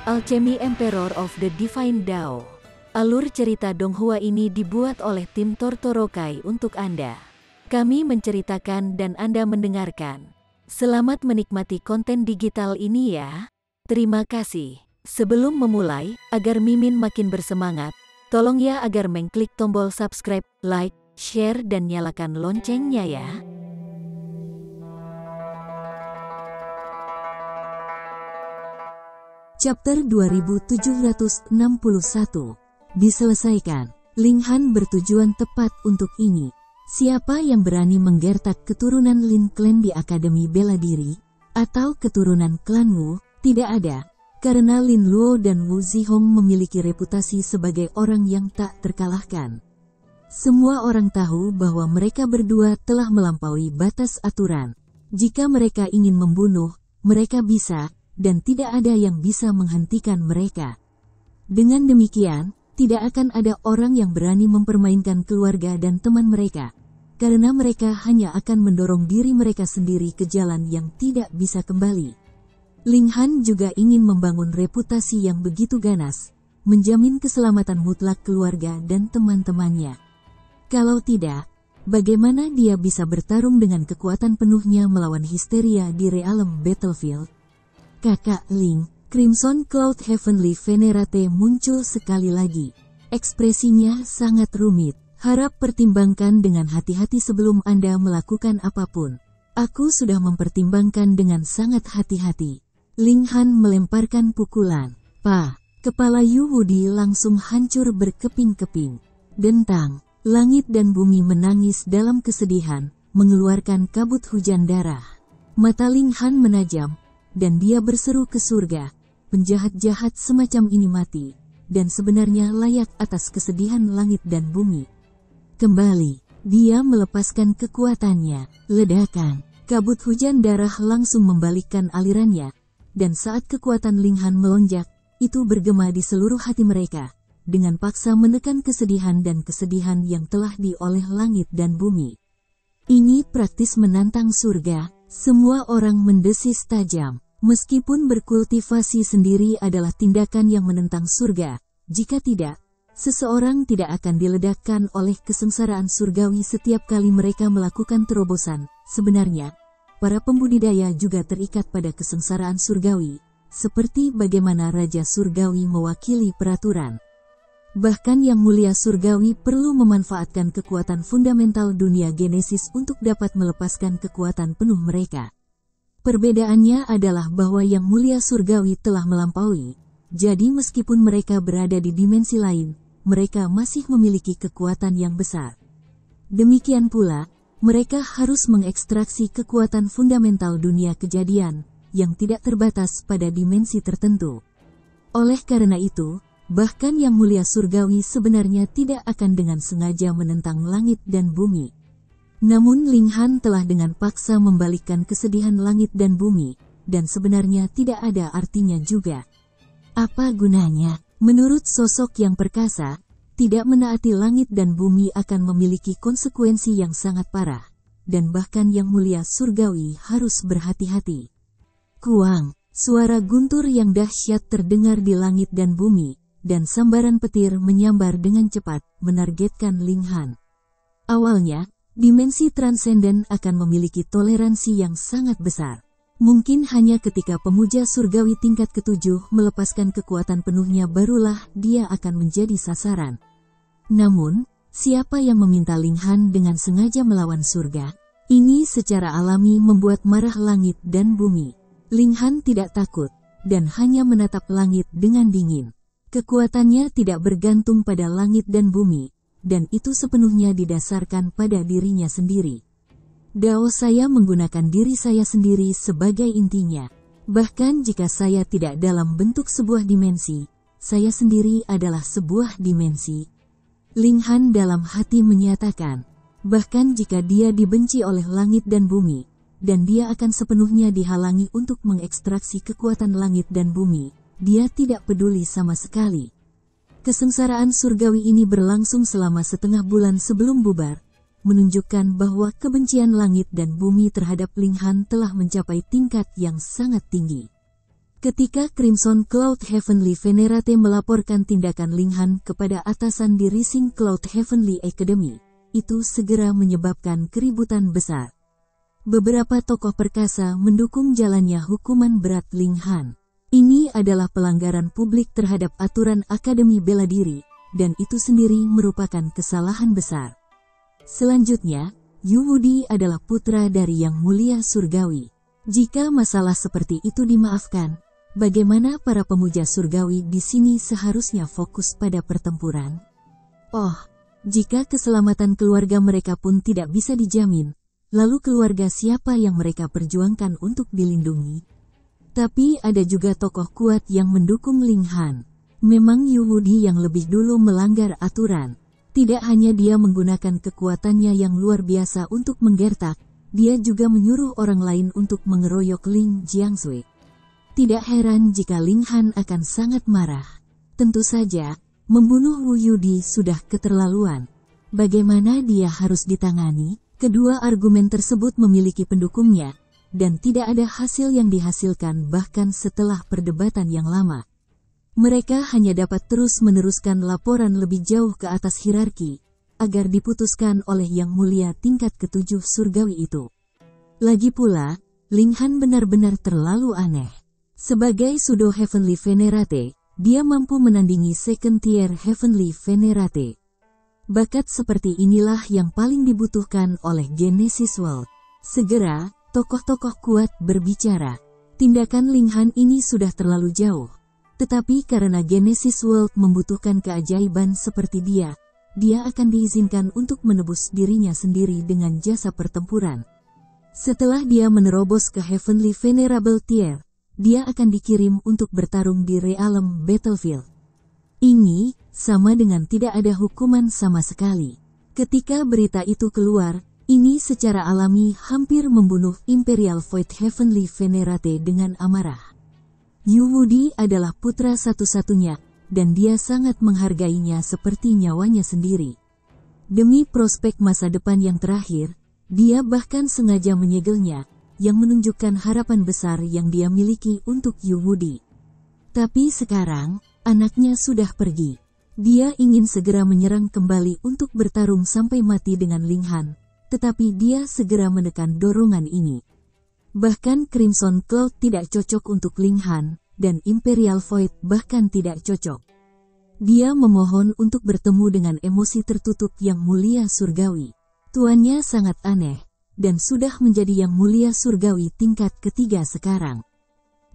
Alchemy Emperor of the Divine Dao. Alur cerita Donghua ini dibuat oleh tim Tortorokai untuk Anda. Kami menceritakan dan Anda mendengarkan. Selamat menikmati konten digital ini ya. Terima kasih. Sebelum memulai, agar Mimin makin bersemangat, tolong ya agar mengklik tombol subscribe, like, share dan nyalakan loncengnya ya. Chapter 2761 diselesaikan. Ling Han bertujuan tepat untuk ini. Siapa yang berani menggertak keturunan Lin Clan di Akademi Bela Diri, atau keturunan klan Wu, tidak ada. Karena Lin Luo dan Wu Zihong memiliki reputasi sebagai orang yang tak terkalahkan. Semua orang tahu bahwa mereka berdua telah melampaui batas aturan. Jika mereka ingin membunuh, mereka bisa, dan tidak ada yang bisa menghentikan mereka. Dengan demikian, tidak akan ada orang yang berani mempermainkan keluarga dan teman mereka, karena mereka hanya akan mendorong diri mereka sendiri ke jalan yang tidak bisa kembali. Ling Han juga ingin membangun reputasi yang begitu ganas, menjamin keselamatan mutlak keluarga dan teman-temannya. Kalau tidak, bagaimana dia bisa bertarung dengan kekuatan penuhnya melawan histeria di realm battlefield? Kakak Ling, Crimson Cloud Heavenly Venerate muncul sekali lagi. Ekspresinya sangat rumit. Harap pertimbangkan dengan hati-hati sebelum Anda melakukan apapun. Aku sudah mempertimbangkan dengan sangat hati-hati. Ling Han melemparkan pukulan. Pa, kepala Yu Wudi langsung hancur berkeping-keping. Dentang, langit dan bumi menangis dalam kesedihan, mengeluarkan kabut hujan darah. Mata Ling Han menajam, dan dia berseru ke surga, penjahat-jahat semacam ini mati, dan sebenarnya layak atas kesedihan langit dan bumi. Kembali, dia melepaskan kekuatannya, ledakan, kabut hujan darah langsung membalikkan alirannya, dan saat kekuatan Ling Han melonjak, itu bergema di seluruh hati mereka, dengan paksa menekan kesedihan dan kesedihan yang telah dioleh langit dan bumi. Ini praktis menantang surga, semua orang mendesis tajam. Meskipun berkultivasi sendiri adalah tindakan yang menentang surga, jika tidak, seseorang tidak akan diledakkan oleh kesengsaraan surgawi setiap kali mereka melakukan terobosan. Sebenarnya, para pembudidaya juga terikat pada kesengsaraan surgawi, seperti bagaimana Raja Surgawi mewakili peraturan. Bahkan Yang Mulia Surgawi perlu memanfaatkan kekuatan fundamental dunia Genesis untuk dapat melepaskan kekuatan penuh mereka. Perbedaannya adalah bahwa Yang Mulia Surgawi telah melampaui, jadi meskipun mereka berada di dimensi lain, mereka masih memiliki kekuatan yang besar. Demikian pula, mereka harus mengekstraksi kekuatan fundamental dunia kejadian, yang tidak terbatas pada dimensi tertentu. Oleh karena itu, bahkan Yang Mulia Surgawi sebenarnya tidak akan dengan sengaja menentang langit dan bumi. Namun Ling Han telah dengan paksa membalikkan kesedihan langit dan bumi, dan sebenarnya tidak ada artinya juga. Apa gunanya? Menurut sosok yang perkasa, tidak menaati langit dan bumi akan memiliki konsekuensi yang sangat parah, dan bahkan Yang Mulia Surgawi harus berhati-hati. Kuang, suara guntur yang dahsyat terdengar di langit dan bumi, dan sambaran petir menyambar dengan cepat, menargetkan Ling Han. Awalnya, dimensi transenden akan memiliki toleransi yang sangat besar. Mungkin hanya ketika pemuja surgawi tingkat ke-7 melepaskan kekuatan penuhnya barulah dia akan menjadi sasaran. Namun, siapa yang meminta Ling Han dengan sengaja melawan surga? Ini secara alami membuat marah langit dan bumi. Ling Han tidak takut, dan hanya menatap langit dengan dingin. Kekuatannya tidak bergantung pada langit dan bumi, dan itu sepenuhnya didasarkan pada dirinya sendiri. Dao saya menggunakan diri saya sendiri sebagai intinya. Bahkan jika saya tidak dalam bentuk sebuah dimensi, saya sendiri adalah sebuah dimensi. Ling Han dalam hati menyatakan, bahkan jika dia dibenci oleh langit dan bumi, dan dia akan sepenuhnya dihalangi untuk mengekstraksi kekuatan langit dan bumi, dia tidak peduli sama sekali. Kesengsaraan surgawi ini berlangsung selama setengah bulan sebelum bubar, menunjukkan bahwa kebencian langit dan bumi terhadap Ling Han telah mencapai tingkat yang sangat tinggi. Ketika Crimson Cloud Heavenly Venerate melaporkan tindakan Ling Han kepada atasan di Rising Cloud Heavenly Academy, itu segera menyebabkan keributan besar. Beberapa tokoh perkasa mendukung jalannya hukuman berat Ling Han. Ini adalah pelanggaran publik terhadap aturan Akademi Bela Diri, dan itu sendiri merupakan kesalahan besar. Selanjutnya, Yu Wudi adalah putra dari Yang Mulia Surgawi. Jika masalah seperti itu dimaafkan, bagaimana para pemuja surgawi di sini seharusnya fokus pada pertempuran? Oh, jika keselamatan keluarga mereka pun tidak bisa dijamin, lalu keluarga siapa yang mereka perjuangkan untuk dilindungi? Tapi ada juga tokoh kuat yang mendukung Ling Han. Memang Yu Wudi yang lebih dulu melanggar aturan. Tidak hanya dia menggunakan kekuatannya yang luar biasa untuk menggertak, dia juga menyuruh orang lain untuk mengeroyok Ling Jiangsui. Tidak heran jika Ling Han akan sangat marah. Tentu saja, membunuh Wu Yudi sudah keterlaluan. Bagaimana dia harus ditangani? Kedua argumen tersebut memiliki pendukungnya, dan tidak ada hasil yang dihasilkan bahkan setelah perdebatan yang lama. Mereka hanya dapat terus meneruskan laporan lebih jauh ke atas hierarki, agar diputuskan oleh Yang Mulia tingkat ke-7 surgawi itu. Lagi pula, Ling Han benar-benar terlalu aneh. Sebagai Pseudo Heavenly Venerate, dia mampu menandingi Second Tier Heavenly Venerate. Bakat seperti inilah yang paling dibutuhkan oleh Genesis World. Segera, tokoh-tokoh kuat berbicara. Tindakan Ling Han ini sudah terlalu jauh. Tetapi karena Genesis World membutuhkan keajaiban seperti dia akan diizinkan untuk menebus dirinya sendiri dengan jasa pertempuran. Setelah dia menerobos ke Heavenly Venerable Tier, dia akan dikirim untuk bertarung di Realm Battlefield. Ini sama dengan tidak ada hukuman sama sekali. Ketika berita itu keluar, ini secara alami hampir membunuh Imperial Void Heavenly Venerate dengan amarah. Yu Wudi adalah putra satu-satunya, dan dia sangat menghargainya seperti nyawanya sendiri. Demi prospek masa depan yang terakhir, dia bahkan sengaja menyegelnya, yang menunjukkan harapan besar yang dia miliki untuk Yu Wudi. Tapi sekarang, anaknya sudah pergi. Dia ingin segera menyerang kembali untuk bertarung sampai mati dengan Ling Han, tetapi dia segera menekan dorongan ini. Bahkan Crimson Cloud tidak cocok untuk Ling Han, dan Imperial Void bahkan tidak cocok. Dia memohon untuk bertemu dengan emosi tertutup Yang Mulia Surgawi. Tuannya sangat aneh, dan sudah menjadi Yang Mulia Surgawi tingkat ketiga sekarang.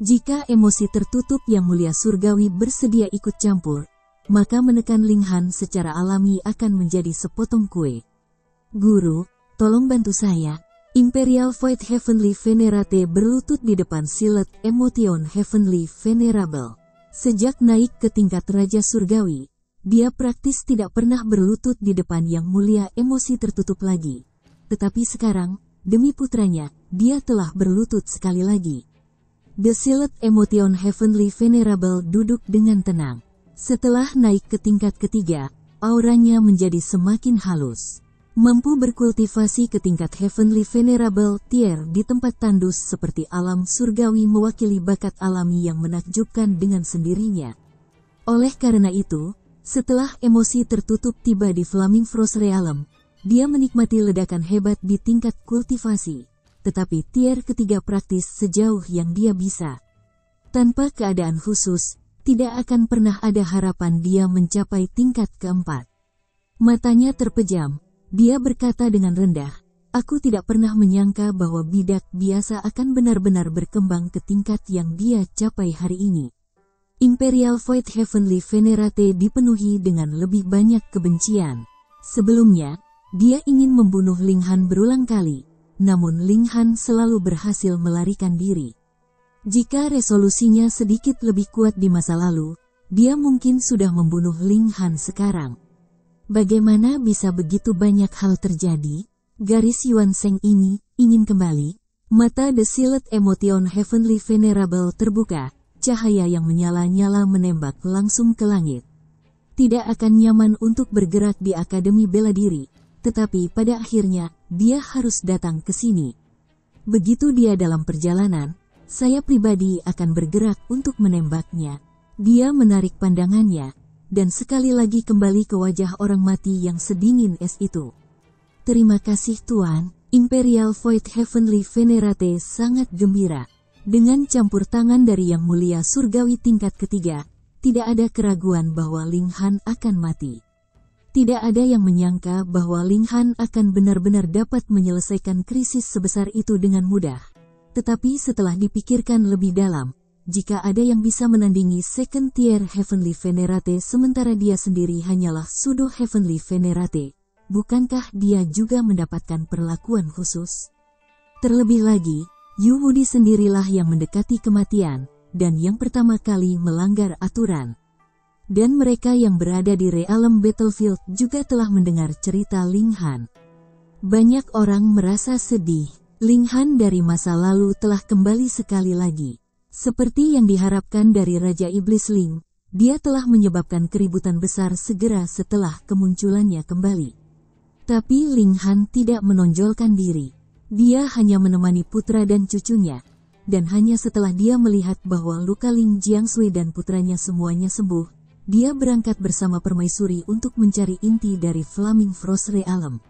Jika emosi tertutup Yang Mulia Surgawi bersedia ikut campur, maka menekan Ling Han secara alami akan menjadi sepotong kue. Guru, tolong bantu saya. Imperial Void Heavenly Venerate berlutut di depan Silet Emotion Heavenly Venerable. Sejak naik ke tingkat Raja Surgawi, dia praktis tidak pernah berlutut di depan Yang Mulia Emosi tertutup lagi. Tetapi sekarang, demi putranya, dia telah berlutut sekali lagi. The Silet Emotion Heavenly Venerable duduk dengan tenang. Setelah naik ke tingkat ketiga, auranya menjadi semakin halus. Mampu berkultivasi ke tingkat Heavenly Venerable Tier di tempat tandus seperti alam surgawi mewakili bakat alami yang menakjubkan dengan sendirinya. Oleh karena itu, setelah emosi tertutup tiba di Flaming Frost Realm, dia menikmati ledakan hebat di tingkat kultivasi, tetapi tier ketiga praktis sejauh yang dia bisa. Tanpa keadaan khusus, tidak akan pernah ada harapan dia mencapai tingkat keempat. Matanya terpejam. Dia berkata dengan rendah, "Aku tidak pernah menyangka bahwa bidak biasa akan benar-benar berkembang ke tingkat yang dia capai hari ini." Imperial Void Heavenly Venerate dipenuhi dengan lebih banyak kebencian. Sebelumnya, dia ingin membunuh Ling Han berulang kali, namun Ling Han selalu berhasil melarikan diri. Jika resolusinya sedikit lebih kuat di masa lalu, dia mungkin sudah membunuh Ling Han sekarang. Bagaimana bisa begitu banyak hal terjadi? Garis Yuan Sheng ini ingin kembali. Mata The Silet Emotion Heavenly Venerable terbuka, cahaya yang menyala-nyala menembak langsung ke langit. Tidak akan nyaman untuk bergerak di Akademi Bela Diri, tetapi pada akhirnya, dia harus datang ke sini. Begitu dia dalam perjalanan, Saya pribadi akan bergerak untuk menembaknya. Dia menarik pandangannya, dan sekali lagi kembali ke wajah orang mati yang sedingin es itu. Terima kasih Tuan, Imperial Void Heavenly Venerate sangat gembira. Dengan campur tangan dari Yang Mulia Surgawi tingkat ketiga, tidak ada keraguan bahwa Ling Han akan mati. Tidak ada yang menyangka bahwa Ling Han akan benar-benar dapat menyelesaikan krisis sebesar itu dengan mudah. Tetapi setelah dipikirkan lebih dalam, jika ada yang bisa menandingi Second Tier Heavenly Venerate sementara dia sendiri hanyalah Pseudo Heavenly Venerate, bukankah dia juga mendapatkan perlakuan khusus? Terlebih lagi, Yu Wudi sendirilah yang mendekati kematian, dan yang pertama kali melanggar aturan. Dan mereka yang berada di Realm Battlefield juga telah mendengar cerita Ling Han. Banyak orang merasa sedih. Ling Han dari masa lalu telah kembali sekali lagi. Seperti yang diharapkan dari Raja Iblis Ling, dia telah menyebabkan keributan besar segera setelah kemunculannya kembali. Tapi Ling Han tidak menonjolkan diri. Dia hanya menemani putra dan cucunya. Dan hanya setelah dia melihat bahwa luka Ling Jiangshui dan putranya semuanya sembuh, dia berangkat bersama permaisuri untuk mencari inti dari Flaming Frost Realm.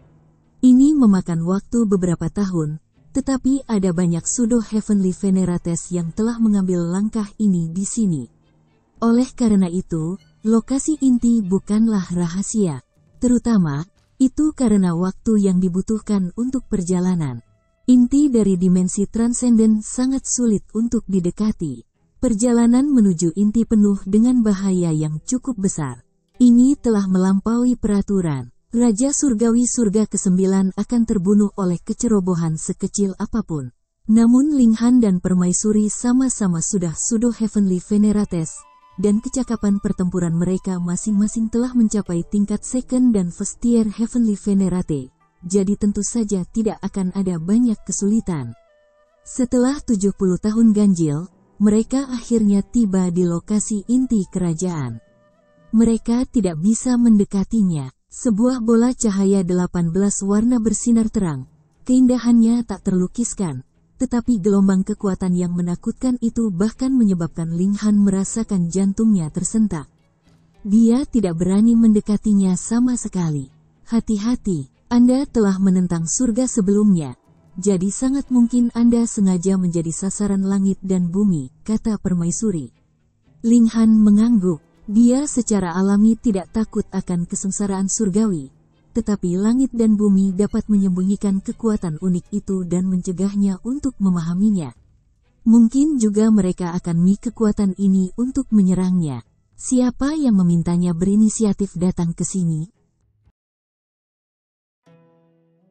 Ini memakan waktu beberapa tahun, tetapi ada banyak Pseudo Heavenly Venerates yang telah mengambil langkah ini di sini. Oleh karena itu, lokasi inti bukanlah rahasia. Terutama, itu karena waktu yang dibutuhkan untuk perjalanan. Inti dari dimensi transenden sangat sulit untuk didekati. Perjalanan menuju inti penuh dengan bahaya yang cukup besar. Ini telah melampaui peraturan. Raja Surgawi Surga ke-9 akan terbunuh oleh kecerobohan sekecil apapun. Namun Ling Han dan Permaisuri sama-sama sudah Pseudo Heavenly Venerates, dan kecakapan pertempuran mereka masing-masing telah mencapai tingkat Second dan First Tier Heavenly Venerate, jadi tentu saja tidak akan ada banyak kesulitan. Setelah 70 tahun ganjil, mereka akhirnya tiba di lokasi inti kerajaan. Mereka tidak bisa mendekatinya. Sebuah bola cahaya 18 warna bersinar terang. Keindahannya tak terlukiskan, tetapi gelombang kekuatan yang menakutkan itu bahkan menyebabkan Ling Han merasakan jantungnya tersentak. Dia tidak berani mendekatinya sama sekali. Hati-hati, Anda telah menentang surga sebelumnya, jadi sangat mungkin Anda sengaja menjadi sasaran langit dan bumi, kata Permaisuri. Ling Han mengangguk. Dia secara alami tidak takut akan kesengsaraan surgawi, tetapi langit dan bumi dapat menyembunyikan kekuatan unik itu dan mencegahnya untuk memahaminya. Mungkin juga mereka akan kekuatan ini untuk menyerangnya. Siapa yang memintanya berinisiatif datang ke sini?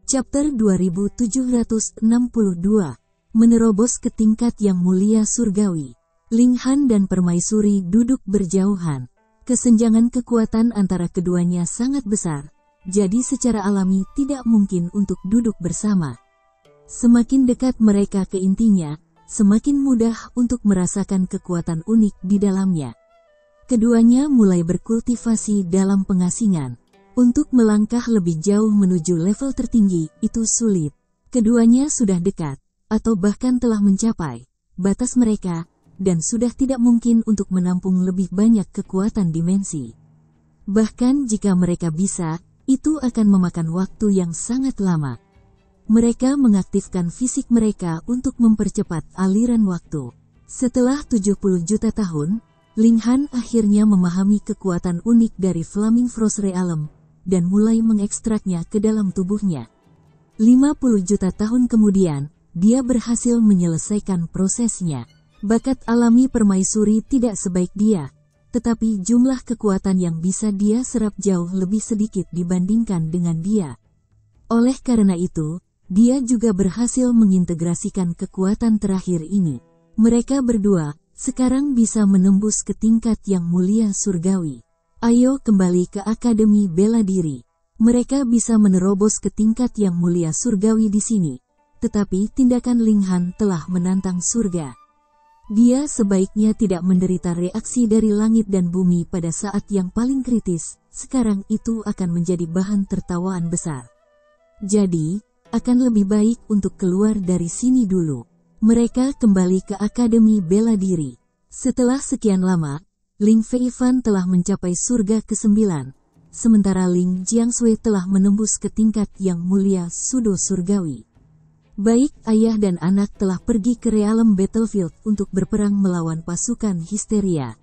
Chapter 2762. Menerobos ke tingkat yang mulia surgawi. Ling Han dan Permaisuri duduk berjauhan. Kesenjangan kekuatan antara keduanya sangat besar, jadi secara alami tidak mungkin untuk duduk bersama. Semakin dekat mereka ke intinya, semakin mudah untuk merasakan kekuatan unik di dalamnya. Keduanya mulai berkultivasi dalam pengasingan. Untuk melangkah lebih jauh menuju level tertinggi, itu sulit. Keduanya sudah dekat, atau bahkan telah mencapai batas mereka, dan sudah tidak mungkin untuk menampung lebih banyak kekuatan dimensi. Bahkan jika mereka bisa, itu akan memakan waktu yang sangat lama. Mereka mengaktifkan fisik mereka untuk mempercepat aliran waktu. Setelah 70 juta tahun, Ling Han akhirnya memahami kekuatan unik dari Flaming Frost Realm, dan mulai mengekstraknya ke dalam tubuhnya. 50 juta tahun kemudian, dia berhasil menyelesaikan prosesnya. Bakat alami Permaisuri tidak sebaik dia, tetapi jumlah kekuatan yang bisa dia serap jauh lebih sedikit dibandingkan dengan dia. Oleh karena itu, dia juga berhasil mengintegrasikan kekuatan terakhir ini. Mereka berdua sekarang bisa menembus ke tingkat yang mulia surgawi. Ayo kembali ke Akademi Bela Diri. Mereka bisa menerobos ke tingkat yang mulia surgawi di sini, tetapi tindakan Ling Han telah menantang surga. Dia sebaiknya tidak menderita reaksi dari langit dan bumi pada saat yang paling kritis, sekarang itu akan menjadi bahan tertawaan besar. Jadi, akan lebih baik untuk keluar dari sini dulu. Mereka kembali ke Akademi Bela Diri. Setelah sekian lama, Ling Feifan telah mencapai surga ke-9, sementara Ling Jiangshui telah menembus ke tingkat yang mulia Sudo Surgawi. Baik ayah dan anak telah pergi ke realem battlefield untuk berperang melawan pasukan histeria.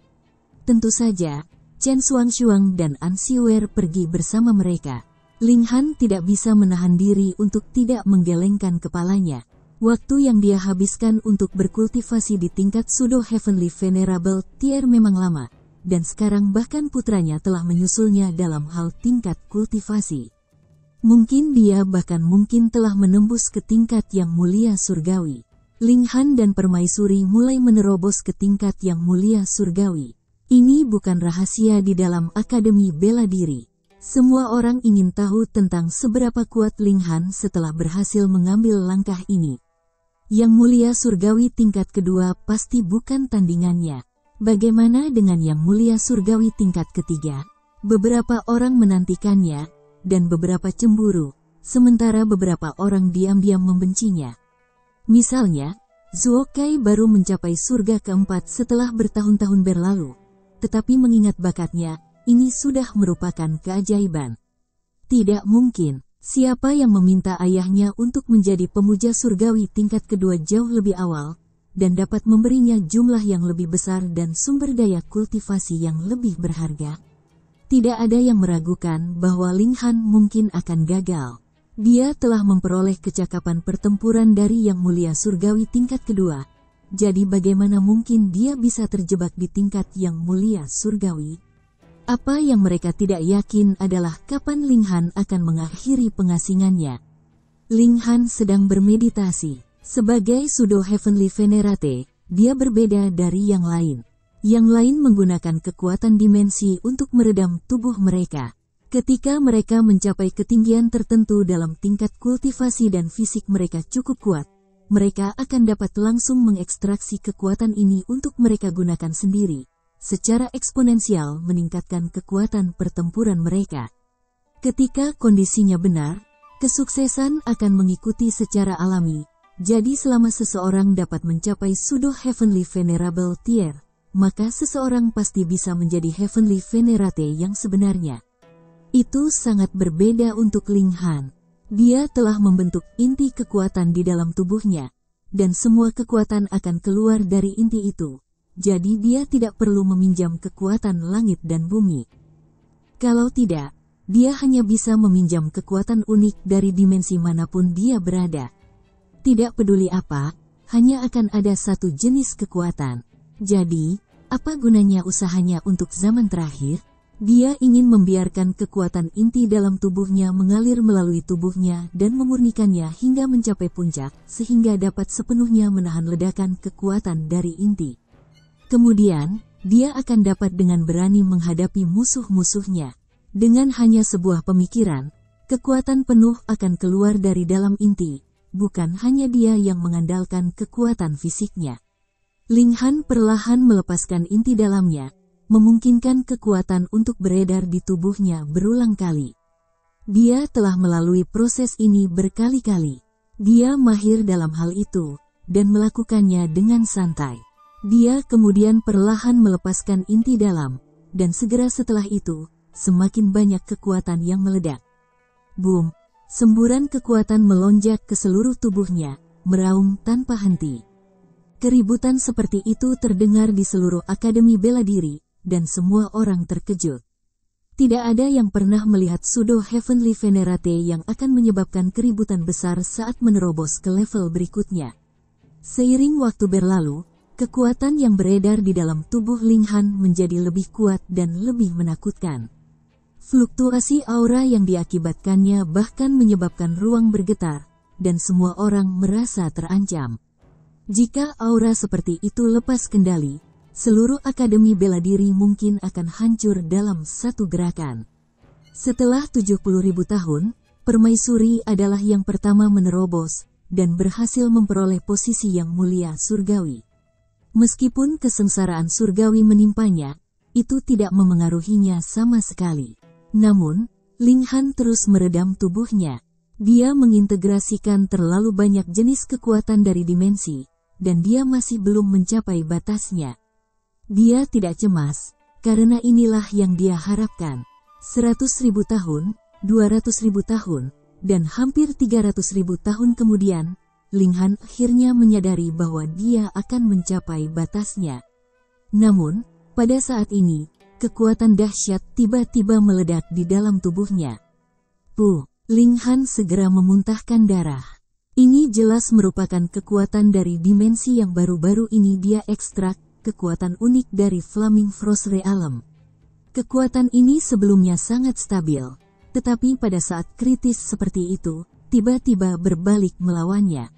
Tentu saja, Chen Xuangshuang dan An Xiuer pergi bersama mereka. Ling Han tidak bisa menahan diri untuk tidak menggelengkan kepalanya. Waktu yang dia habiskan untuk berkultivasi di tingkat Sudo Heavenly Venerable Tier memang lama, dan sekarang bahkan putranya telah menyusulnya dalam hal tingkat kultivasi. Mungkin dia bahkan mungkin telah menembus ke tingkat yang mulia surgawi. Ling Han dan Permaisuri mulai menerobos ke tingkat yang mulia surgawi. Ini bukan rahasia di dalam Akademi Bela Diri. Semua orang ingin tahu tentang seberapa kuat Ling Han setelah berhasil mengambil langkah ini. Yang mulia surgawi tingkat kedua pasti bukan tandingannya. Bagaimana dengan yang mulia surgawi tingkat ketiga? Beberapa orang menantikannya, dan beberapa cemburu, sementara beberapa orang diam-diam membencinya. Misalnya, Zuo Kai baru mencapai surga keempat setelah bertahun-tahun berlalu, tetapi mengingat bakatnya, ini sudah merupakan keajaiban. Tidak mungkin, siapa yang meminta ayahnya untuk menjadi pemuja surgawi tingkat kedua jauh lebih awal, dan dapat memberinya jumlah yang lebih besar dan sumber daya kultivasi yang lebih berharga? Tidak ada yang meragukan bahwa Ling Han mungkin akan gagal. Dia telah memperoleh kecakapan pertempuran dari yang mulia surgawi tingkat kedua. Jadi bagaimana mungkin dia bisa terjebak di tingkat yang mulia surgawi? Apa yang mereka tidak yakin adalah kapan Ling Han akan mengakhiri pengasingannya. Ling Han sedang bermeditasi. Sebagai Sudo Heavenly Venerate, dia berbeda dari yang lain. Yang lain menggunakan kekuatan dimensi untuk meredam tubuh mereka. Ketika mereka mencapai ketinggian tertentu dalam tingkat kultivasi dan fisik mereka cukup kuat, mereka akan dapat langsung mengekstraksi kekuatan ini untuk mereka gunakan sendiri, secara eksponensial meningkatkan kekuatan pertempuran mereka. Ketika kondisinya benar, kesuksesan akan mengikuti secara alami. Jadi selama seseorang dapat mencapai Sudo Heavenly Venerable Tier, maka seseorang pasti bisa menjadi Heavenly Venerate yang sebenarnya. Itu sangat berbeda untuk Ling Han. Dia telah membentuk inti kekuatan di dalam tubuhnya, dan semua kekuatan akan keluar dari inti itu. Jadi dia tidak perlu meminjam kekuatan langit dan bumi. Kalau tidak, dia hanya bisa meminjam kekuatan unik dari dimensi manapun dia berada. Tidak peduli apa, hanya akan ada satu jenis kekuatan. Jadi, apa gunanya usahanya untuk zaman terakhir? Dia ingin membiarkan kekuatan inti dalam tubuhnya mengalir melalui tubuhnya dan memurnikannya hingga mencapai puncak, sehingga dapat sepenuhnya menahan ledakan kekuatan dari inti. Kemudian, dia akan dapat dengan berani menghadapi musuh-musuhnya. Dengan hanya sebuah pemikiran, kekuatan penuh akan keluar dari dalam inti, bukan hanya dia yang mengandalkan kekuatan fisiknya. Ling Han perlahan melepaskan inti dalamnya, memungkinkan kekuatan untuk beredar di tubuhnya berulang kali. Dia telah melalui proses ini berkali-kali. Dia mahir dalam hal itu, dan melakukannya dengan santai. Dia kemudian perlahan melepaskan inti dalam, dan segera setelah itu, semakin banyak kekuatan yang meledak. Boom! Semburan kekuatan melonjak ke seluruh tubuhnya, meraung tanpa henti. Keributan seperti itu terdengar di seluruh Akademi Bela Diri, dan semua orang terkejut. Tidak ada yang pernah melihat Sudo Heavenly Venerate yang akan menyebabkan keributan besar saat menerobos ke level berikutnya. Seiring waktu berlalu, kekuatan yang beredar di dalam tubuh Ling Han menjadi lebih kuat dan lebih menakutkan. Fluktuasi aura yang diakibatkannya bahkan menyebabkan ruang bergetar, dan semua orang merasa terancam. Jika aura seperti itu lepas kendali, seluruh Akademi Bela Diri mungkin akan hancur dalam satu gerakan. Setelah 70.000 tahun, Permaisuri adalah yang pertama menerobos, dan berhasil memperoleh posisi yang mulia surgawi. Meskipun kesengsaraan surgawi menimpanya, itu tidak memengaruhinya sama sekali. Namun, Ling Han terus meredam tubuhnya. Dia mengintegrasikan terlalu banyak jenis kekuatan dari dimensi, dan dia masih belum mencapai batasnya. Dia tidak cemas, karena inilah yang dia harapkan. 100.000 tahun, 200.000 tahun, dan hampir 300.000 tahun kemudian, Linghan akhirnya menyadari bahwa dia akan mencapai batasnya. Namun, pada saat ini, kekuatan dahsyat tiba-tiba meledak di dalam tubuhnya. Linghan segera memuntahkan darah. Ini jelas merupakan kekuatan dari dimensi yang baru-baru ini dia ekstrak, kekuatan unik dari Flaming Frost Realm. Kekuatan ini sebelumnya sangat stabil, tetapi pada saat kritis seperti itu, tiba-tiba berbalik melawannya.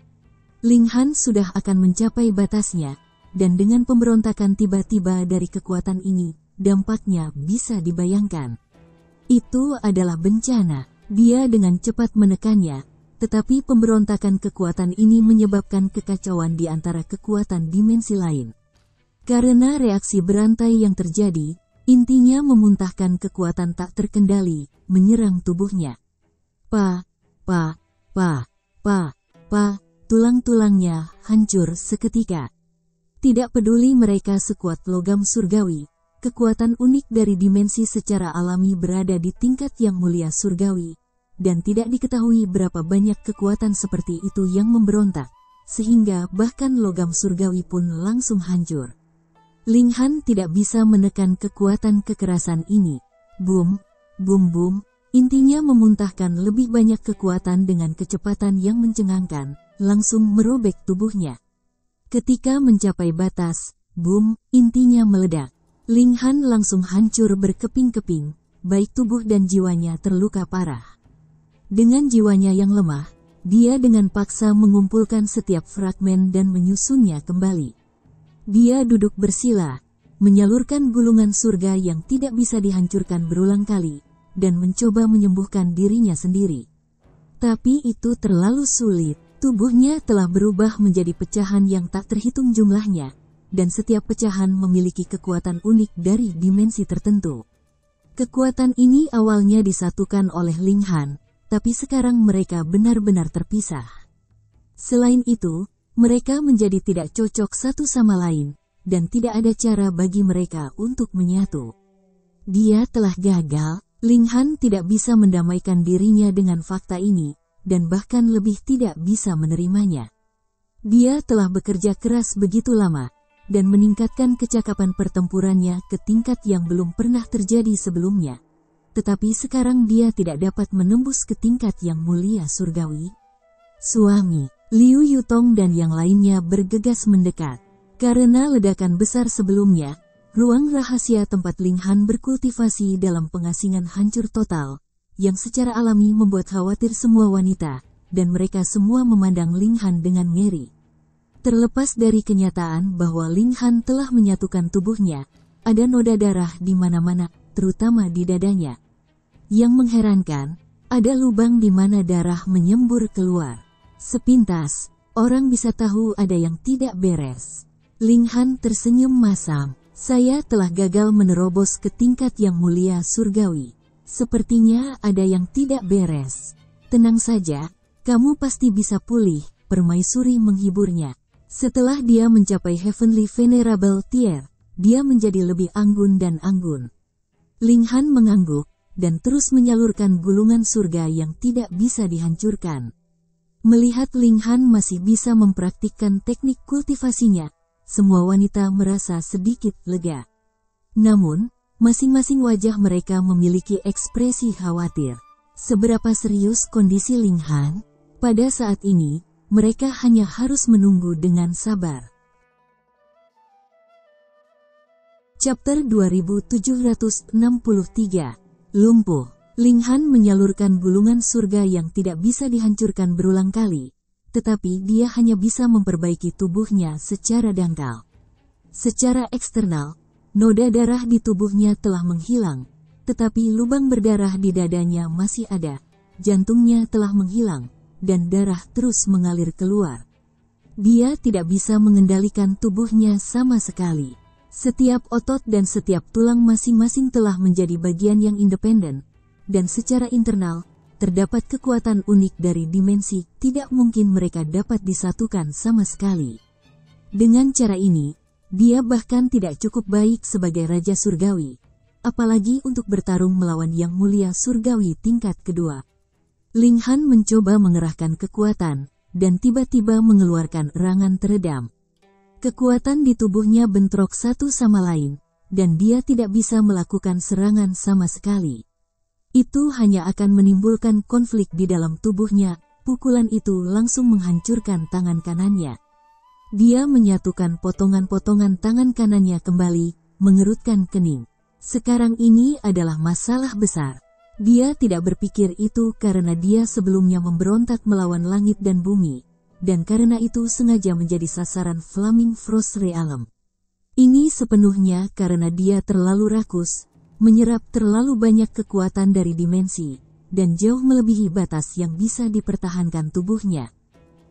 Linghan sudah akan mencapai batasnya, dan dengan pemberontakan tiba-tiba dari kekuatan ini, dampaknya bisa dibayangkan. Itu adalah bencana. Dia dengan cepat menekannya, tetapi pemberontakan kekuatan ini menyebabkan kekacauan di antara kekuatan dimensi lain. Karena reaksi berantai yang terjadi, intinya memuntahkan kekuatan tak terkendali, menyerang tubuhnya. Tulang-tulangnya hancur seketika. Tidak peduli mereka sekuat logam surgawi, kekuatan unik dari dimensi secara alami berada di tingkat yang mulia surgawi, dan tidak diketahui berapa banyak kekuatan seperti itu yang memberontak, sehingga bahkan logam surgawi pun langsung hancur. Linghan tidak bisa menekan kekuatan kekerasan ini. Boom, boom, boom, intinya memuntahkan lebih banyak kekuatan dengan kecepatan yang mencengangkan, langsung merobek tubuhnya. Ketika mencapai batas, boom, intinya meledak. Linghan langsung hancur berkeping-keping, baik tubuh dan jiwanya terluka parah. Dengan jiwanya yang lemah, dia dengan paksa mengumpulkan setiap fragmen dan menyusunnya kembali. Dia duduk bersila, menyalurkan gulungan surga yang tidak bisa dihancurkan berulang kali, dan mencoba menyembuhkan dirinya sendiri. Tapi itu terlalu sulit. Tubuhnya telah berubah menjadi pecahan yang tak terhitung jumlahnya, dan setiap pecahan memiliki kekuatan unik dari dimensi tertentu. Kekuatan ini awalnya disatukan oleh Linghan, tapi sekarang mereka benar-benar terpisah. Selain itu, mereka menjadi tidak cocok satu sama lain, dan tidak ada cara bagi mereka untuk menyatu. Dia telah gagal. Linghan tidak bisa mendamaikan dirinya dengan fakta ini, dan bahkan lebih tidak bisa menerimanya. Dia telah bekerja keras begitu lama, dan meningkatkan kecakapan pertempurannya ke tingkat yang belum pernah terjadi sebelumnya. Tetapi sekarang dia tidak dapat menembus ke tingkat yang mulia surgawi. Suami, Liu Yutong dan yang lainnya bergegas mendekat. Karena ledakan besar sebelumnya, ruang rahasia tempat Linghan berkultivasi dalam pengasingan hancur total, yang secara alami membuat khawatir semua wanita, dan mereka semua memandang Linghan dengan ngeri. Terlepas dari kenyataan bahwa Linghan telah menyatukan tubuhnya, ada noda darah di mana-mana, terutama di dadanya. Yang mengherankan, ada lubang di mana darah menyembur keluar. Sepintas, orang bisa tahu ada yang tidak beres. Linghan tersenyum masam. Saya telah gagal menerobos ke tingkat yang mulia surgawi. Sepertinya ada yang tidak beres. Tenang saja, kamu pasti bisa pulih, permaisuri menghiburnya. Setelah dia mencapai Heavenly Venerable Tier, dia menjadi lebih anggun dan anggun. Linghan mengangguk, dan terus menyalurkan gulungan surga yang tidak bisa dihancurkan. Melihat Linghan masih bisa mempraktikkan teknik kultivasinya, semua wanita merasa sedikit lega. Namun, masing-masing wajah mereka memiliki ekspresi khawatir. Seberapa serius kondisi Linghan? Pada saat ini, mereka hanya harus menunggu dengan sabar. Chapter 2763. Lumpuh. Linghan menyalurkan gulungan surga yang tidak bisa dihancurkan berulang kali, tetapi dia hanya bisa memperbaiki tubuhnya secara dangkal. Secara eksternal, noda darah di tubuhnya telah menghilang, tetapi lubang berdarah di dadanya masih ada. Jantungnya telah menghilang, dan darah terus mengalir keluar. Dia tidak bisa mengendalikan tubuhnya sama sekali. Setiap otot dan setiap tulang masing-masing telah menjadi bagian yang independen, dan secara internal, terdapat kekuatan unik dari dimensi, tidak mungkin mereka dapat disatukan sama sekali. Dengan cara ini, dia bahkan tidak cukup baik sebagai Raja Surgawi, apalagi untuk bertarung melawan Yang Mulia Surgawi tingkat kedua. Ling Han mencoba mengerahkan kekuatan, dan tiba-tiba mengeluarkan erangan teredam. Kekuatan di tubuhnya bentrok satu sama lain, dan dia tidak bisa melakukan serangan sama sekali. Itu hanya akan menimbulkan konflik di dalam tubuhnya. Pukulan itu langsung menghancurkan tangan kanannya. Dia menyatukan potongan-potongan tangan kanannya kembali, mengerutkan kening. Sekarang ini adalah masalah besar. Dia tidak berpikir itu karena dia sebelumnya memberontak melawan langit dan bumi, dan karena itu sengaja menjadi sasaran Flaming Frost Realm. Ini sepenuhnya karena dia terlalu rakus, menyerap terlalu banyak kekuatan dari dimensi, dan jauh melebihi batas yang bisa dipertahankan tubuhnya.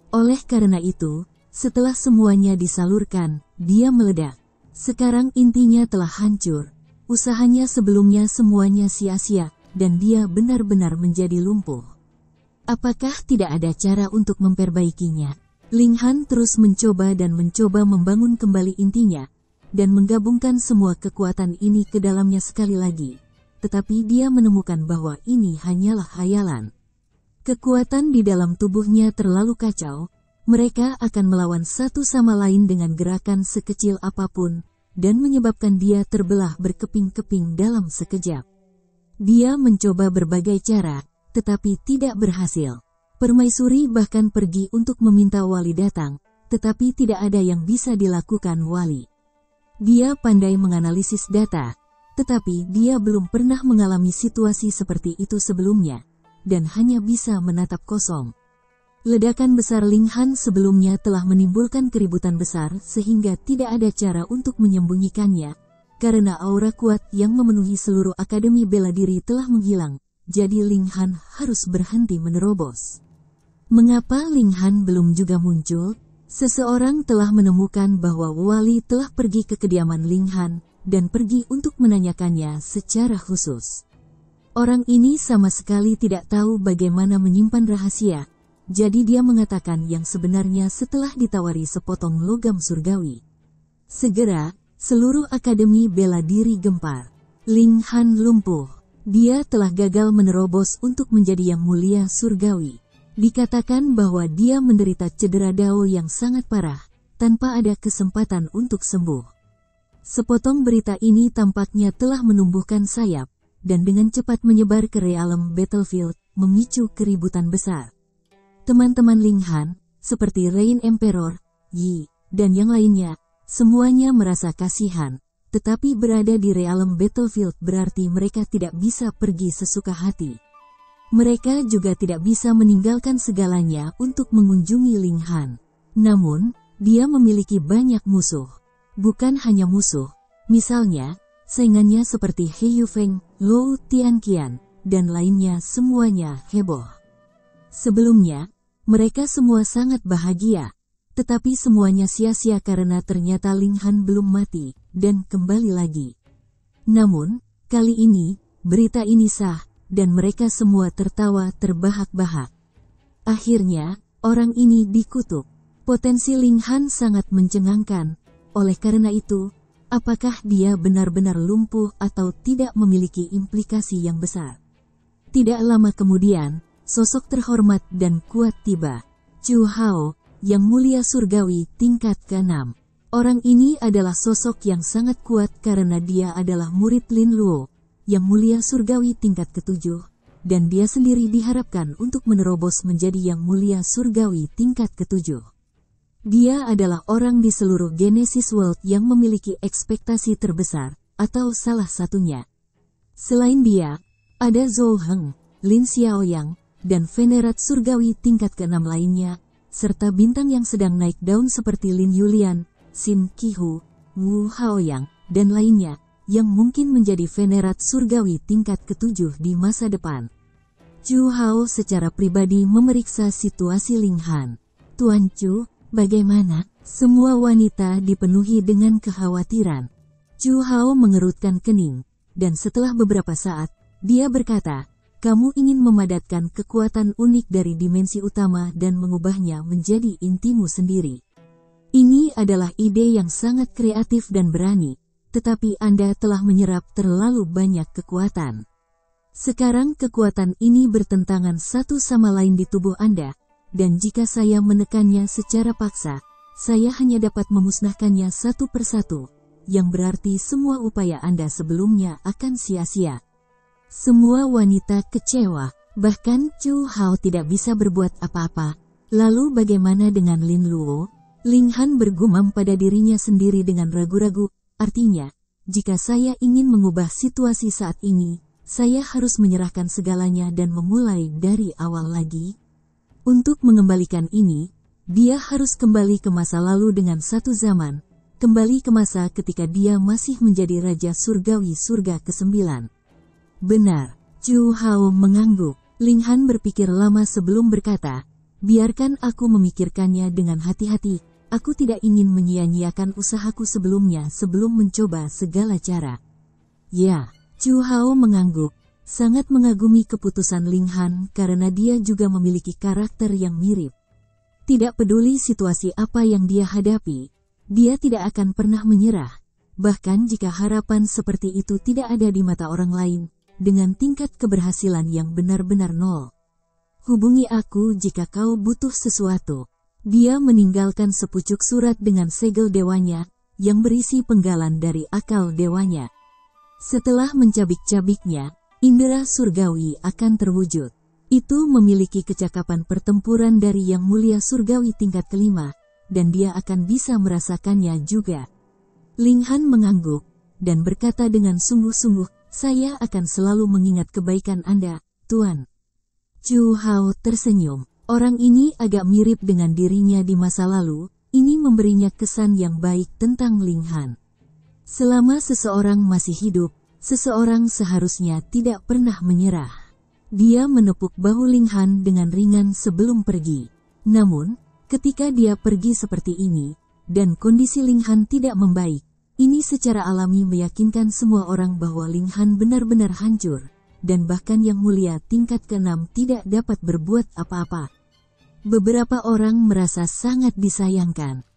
Oleh karena itu, setelah semuanya disalurkan, dia meledak. Sekarang intinya telah hancur. Usahanya sebelumnya semuanya sia-sia, dan dia benar-benar menjadi lumpuh. Apakah tidak ada cara untuk memperbaikinya? Ling Han terus mencoba dan mencoba membangun kembali intinya, dan menggabungkan semua kekuatan ini ke dalamnya sekali lagi. Tetapi dia menemukan bahwa ini hanyalah khayalan. Kekuatan di dalam tubuhnya terlalu kacau, mereka akan melawan satu sama lain dengan gerakan sekecil apapun, dan menyebabkan dia terbelah berkeping-keping dalam sekejap. Dia mencoba berbagai cara, tetapi tidak berhasil. Permaisuri bahkan pergi untuk meminta wali datang, tetapi tidak ada yang bisa dilakukan wali. Dia pandai menganalisis data, tetapi dia belum pernah mengalami situasi seperti itu sebelumnya, dan hanya bisa menatap kosong. Ledakan besar Ling Han sebelumnya telah menimbulkan keributan besar sehingga tidak ada cara untuk menyembunyikannya. Karena aura kuat yang memenuhi seluruh Akademi Bela Diri telah menghilang, jadi Ling Han harus berhenti menerobos. Mengapa Ling Han belum juga muncul? Seseorang telah menemukan bahwa wali telah pergi ke kediaman Ling Han, dan pergi untuk menanyakannya secara khusus. Orang ini sama sekali tidak tahu bagaimana menyimpan rahasia, jadi dia mengatakan yang sebenarnya setelah ditawari sepotong logam surgawi. Segera, seluruh Akademi Bela Diri gempar. Ling Han lumpuh. Dia telah gagal menerobos untuk menjadi Yang Mulia Surgawi. Dikatakan bahwa dia menderita cedera dao yang sangat parah, tanpa ada kesempatan untuk sembuh. Sepotong berita ini tampaknya telah menumbuhkan sayap, dan dengan cepat menyebar ke realm battlefield, memicu keributan besar. Teman-teman Ling Han, seperti Rain Emperor, Yi, dan yang lainnya, semuanya merasa kasihan, tetapi berada di realm battlefield berarti mereka tidak bisa pergi sesuka hati. Mereka juga tidak bisa meninggalkan segalanya untuk mengunjungi Ling Han. Namun, dia memiliki banyak musuh. Bukan hanya musuh, misalnya, saingannya seperti He Yufeng, Lou Tianqian, dan lainnya semuanya heboh. Sebelumnya, mereka semua sangat bahagia. Tetapi semuanya sia-sia karena ternyata Ling Han belum mati, dan kembali lagi. Namun, kali ini, berita ini sah, dan mereka semua tertawa terbahak-bahak. Akhirnya, orang ini dikutuk. Potensi Ling Han sangat mencengangkan. Oleh karena itu, apakah dia benar-benar lumpuh atau tidak memiliki implikasi yang besar? Tidak lama kemudian, sosok terhormat dan kuat tiba. Chu Hao, Yang Mulia Surgawi tingkat ke-6. Orang ini adalah sosok yang sangat kuat karena dia adalah murid Lin Luo, Yang Mulia Surgawi tingkat ke-7, dan dia sendiri diharapkan untuk menerobos menjadi Yang Mulia Surgawi tingkat ke-7. Dia adalah orang di seluruh Genesis World yang memiliki ekspektasi terbesar, atau salah satunya. Selain dia, ada Zhou Heng, Lin Xiaoyang, dan Venerat Surgawi tingkat ke-6 lainnya, serta bintang yang sedang naik daun seperti Lin Yulian, Xin Qihu, Wu Haoyang, dan lainnya, yang mungkin menjadi Venerat Surgawi tingkat ke-7 di masa depan. Chu Hao secara pribadi memeriksa situasi Ling Han. Tuan Chu, bagaimana? Semua wanita dipenuhi dengan kekhawatiran. Chu Hao mengerutkan kening, dan setelah beberapa saat, dia berkata, kamu ingin memadatkan kekuatan unik dari dimensi utama dan mengubahnya menjadi intimu sendiri. Ini adalah ide yang sangat kreatif dan berani, tetapi Anda telah menyerap terlalu banyak kekuatan. Sekarang kekuatan ini bertentangan satu sama lain di tubuh Anda, dan jika saya menekannya secara paksa, saya hanya dapat memusnahkannya satu persatu, yang berarti semua upaya Anda sebelumnya akan sia-sia. Semua wanita kecewa, bahkan Chu Hao tidak bisa berbuat apa-apa. Lalu bagaimana dengan Lin Luo? Ling Han bergumam pada dirinya sendiri dengan ragu-ragu, artinya, jika saya ingin mengubah situasi saat ini, saya harus menyerahkan segalanya dan memulai dari awal lagi. Untuk mengembalikan ini, dia harus kembali ke masa lalu dengan satu zaman, kembali ke masa ketika dia masih menjadi Raja Surgawi Surga ke-9. Benar, Chu Hao mengangguk. Ling Han berpikir lama sebelum berkata, biarkan aku memikirkannya dengan hati-hati, aku tidak ingin menyia-nyiakan usahaku sebelumnya sebelum mencoba segala cara. Ya, Chu Hao mengangguk, sangat mengagumi keputusan Ling Han karena dia juga memiliki karakter yang mirip. Tidak peduli situasi apa yang dia hadapi, dia tidak akan pernah menyerah, bahkan jika harapan seperti itu tidak ada di mata orang lain, dengan tingkat keberhasilan yang benar-benar nol. Hubungi aku jika kau butuh sesuatu. Dia meninggalkan sepucuk surat dengan segel dewanya, yang berisi penggalan dari akal dewanya. Setelah mencabik-cabiknya, indera surgawi akan terwujud. Itu memiliki kecakapan pertempuran dari Yang Mulia Surgawi tingkat kelima, dan dia akan bisa merasakannya juga. Ling Han mengangguk, dan berkata dengan sungguh-sungguh, saya akan selalu mengingat kebaikan Anda, Tuan. Chu Hao tersenyum. Orang ini agak mirip dengan dirinya di masa lalu, ini memberinya kesan yang baik tentang Ling Han. Selama seseorang masih hidup, seseorang seharusnya tidak pernah menyerah. Dia menepuk bahu Ling Han dengan ringan sebelum pergi. Namun, ketika dia pergi seperti ini, dan kondisi Ling Han tidak membaik, ini secara alami meyakinkan semua orang bahwa Ling Han benar-benar hancur, dan bahkan Yang Mulia tingkat ke-6 tidak dapat berbuat apa-apa. Beberapa orang merasa sangat disayangkan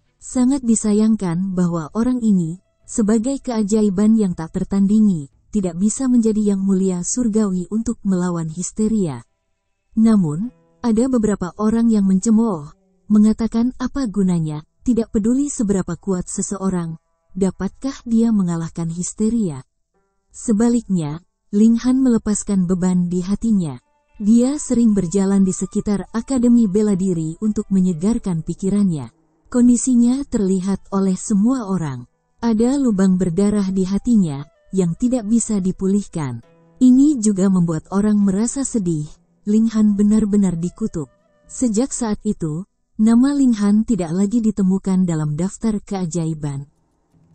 bahwa orang ini, sebagai keajaiban yang tak tertandingi, tidak bisa menjadi Yang Mulia Surgawi untuk melawan histeria. Namun, ada beberapa orang yang mencemooh, mengatakan apa gunanya, tidak peduli seberapa kuat seseorang, dapatkah dia mengalahkan histeria? Sebaliknya, Ling Han melepaskan beban di hatinya. Dia sering berjalan di sekitar Akademi Bela Diri untuk menyegarkan pikirannya. Kondisinya terlihat oleh semua orang. Ada lubang berdarah di hatinya, yang tidak bisa dipulihkan. Ini juga membuat orang merasa sedih. Ling Han benar-benar dikutuk. Sejak saat itu, nama Ling Han tidak lagi ditemukan dalam daftar keajaiban.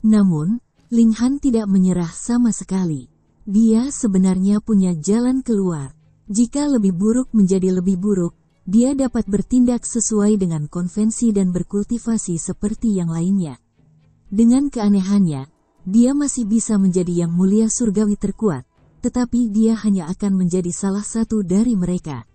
Namun, Ling Han tidak menyerah sama sekali. Dia sebenarnya punya jalan keluar. Jika lebih buruk menjadi lebih buruk, dia dapat bertindak sesuai dengan konvensi dan berkultivasi seperti yang lainnya. Dengan keanehannya, dia masih bisa menjadi Yang Mulia Surgawi terkuat, tetapi dia hanya akan menjadi salah satu dari mereka.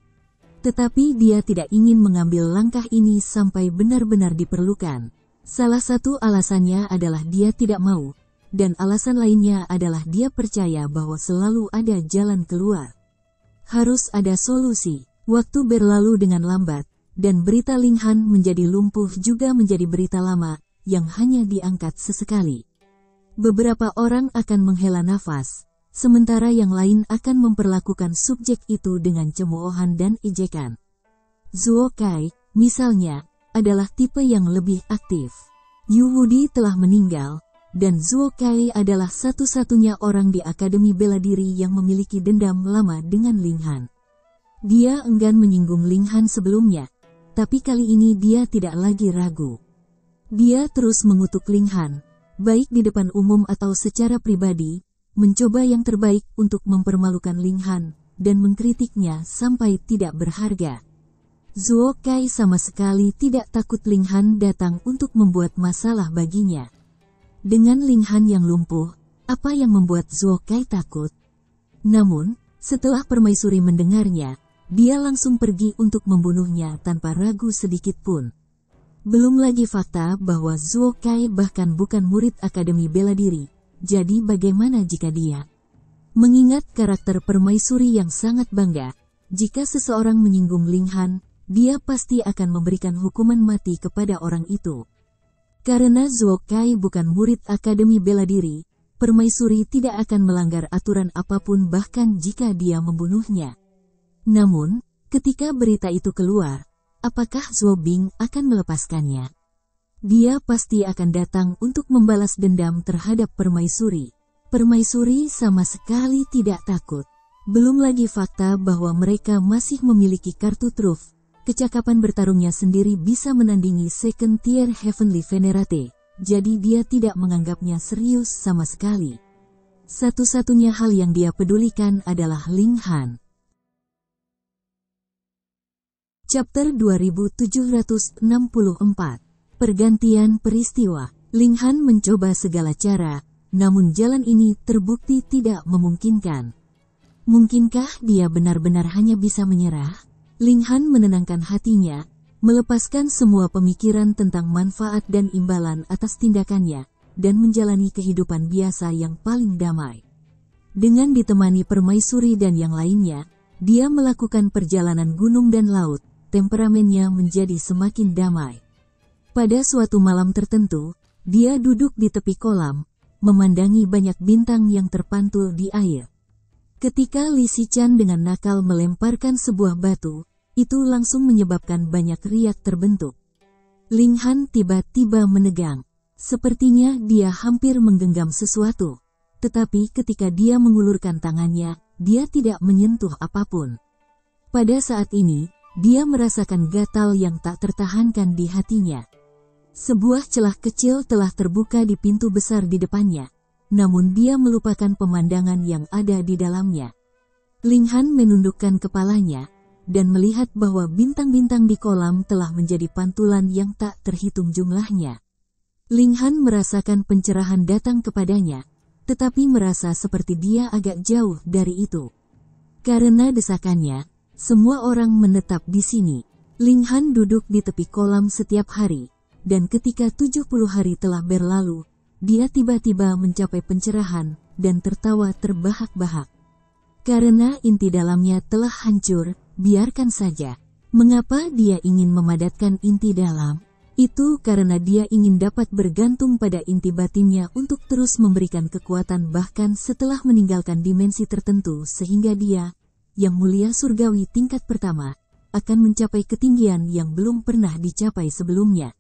Tetapi dia tidak ingin mengambil langkah ini sampai benar-benar diperlukan. Salah satu alasannya adalah dia tidak mau, dan alasan lainnya adalah dia percaya bahwa selalu ada jalan keluar. Harus ada solusi. Waktu berlalu dengan lambat, dan berita Ling Han menjadi lumpuh juga menjadi berita lama, yang hanya diangkat sesekali. Beberapa orang akan menghela nafas, sementara yang lain akan memperlakukan subjek itu dengan cemoohan dan ejekan. Zuo Kai, misalnya, adalah tipe yang lebih aktif. Yu Wudi telah meninggal, dan Zuo Kai adalah satu-satunya orang di Akademi Bela Diri yang memiliki dendam lama dengan Ling Han. Dia enggan menyinggung Ling Han sebelumnya, tapi kali ini dia tidak lagi ragu. Dia terus mengutuk Ling Han, baik di depan umum atau secara pribadi, mencoba yang terbaik untuk mempermalukan Ling Han, dan mengkritiknya sampai tidak berharga. Zuo Kai sama sekali tidak takut Ling Han datang untuk membuat masalah baginya. Dengan Ling Han yang lumpuh, apa yang membuat Zuo Kai takut? Namun, setelah permaisuri mendengarnya, dia langsung pergi untuk membunuhnya tanpa ragu sedikit pun. Belum lagi fakta bahwa Zhuo Kai bahkan bukan murid Akademi Bela Diri. Jadi bagaimana jika dia mengingat karakter permaisuri yang sangat bangga? Jika seseorang menyinggung Ling Han, dia pasti akan memberikan hukuman mati kepada orang itu. Karena Zhuo Kai bukan murid Akademi Bela Diri, permaisuri tidak akan melanggar aturan apapun bahkan jika dia membunuhnya. Namun, ketika berita itu keluar, apakah Zhuo Bing akan melepaskannya? Dia pasti akan datang untuk membalas dendam terhadap permaisuri. Permaisuri sama sekali tidak takut. Belum lagi fakta bahwa mereka masih memiliki kartu truf. Kecakapan bertarungnya sendiri bisa menandingi second tier Heavenly Venerate. Jadi dia tidak menganggapnya serius sama sekali. Satu-satunya hal yang dia pedulikan adalah Ling Han. Chapter 2764. Pergantian peristiwa. Ling Han mencoba segala cara, namun jalan ini terbukti tidak memungkinkan. Mungkinkah dia benar-benar hanya bisa menyerah? Ling Han menenangkan hatinya, melepaskan semua pemikiran tentang manfaat dan imbalan atas tindakannya, dan menjalani kehidupan biasa yang paling damai. Dengan ditemani permaisuri dan yang lainnya, dia melakukan perjalanan gunung dan laut, temperamennya menjadi semakin damai. Pada suatu malam tertentu, dia duduk di tepi kolam, memandangi banyak bintang yang terpantul di air. Ketika Li Xichan dengan nakal melemparkan sebuah batu, itu langsung menyebabkan banyak riak terbentuk. Ling Han tiba-tiba menegang. Sepertinya dia hampir menggenggam sesuatu. Tetapi ketika dia mengulurkan tangannya, dia tidak menyentuh apapun. Pada saat ini, dia merasakan gatal yang tak tertahankan di hatinya. Sebuah celah kecil telah terbuka di pintu besar di depannya. Namun dia melupakan pemandangan yang ada di dalamnya. Ling Han menundukkan kepalanya, dan melihat bahwa bintang-bintang di kolam telah menjadi pantulan yang tak terhitung jumlahnya. Ling Han merasakan pencerahan datang kepadanya, tetapi merasa seperti dia agak jauh dari itu. Karena desakannya, semua orang menetap di sini. Ling Han duduk di tepi kolam setiap hari, dan ketika 70 hari telah berlalu, dia tiba-tiba mencapai pencerahan, dan tertawa terbahak-bahak. Karena inti dalamnya telah hancur, biarkan saja. Mengapa dia ingin memadatkan inti dalam? Itu karena dia ingin dapat bergantung pada inti batinnya untuk terus memberikan kekuatan bahkan setelah meninggalkan dimensi tertentu sehingga dia, yang mulia surgawi tingkat pertama, akan mencapai ketinggian yang belum pernah dicapai sebelumnya.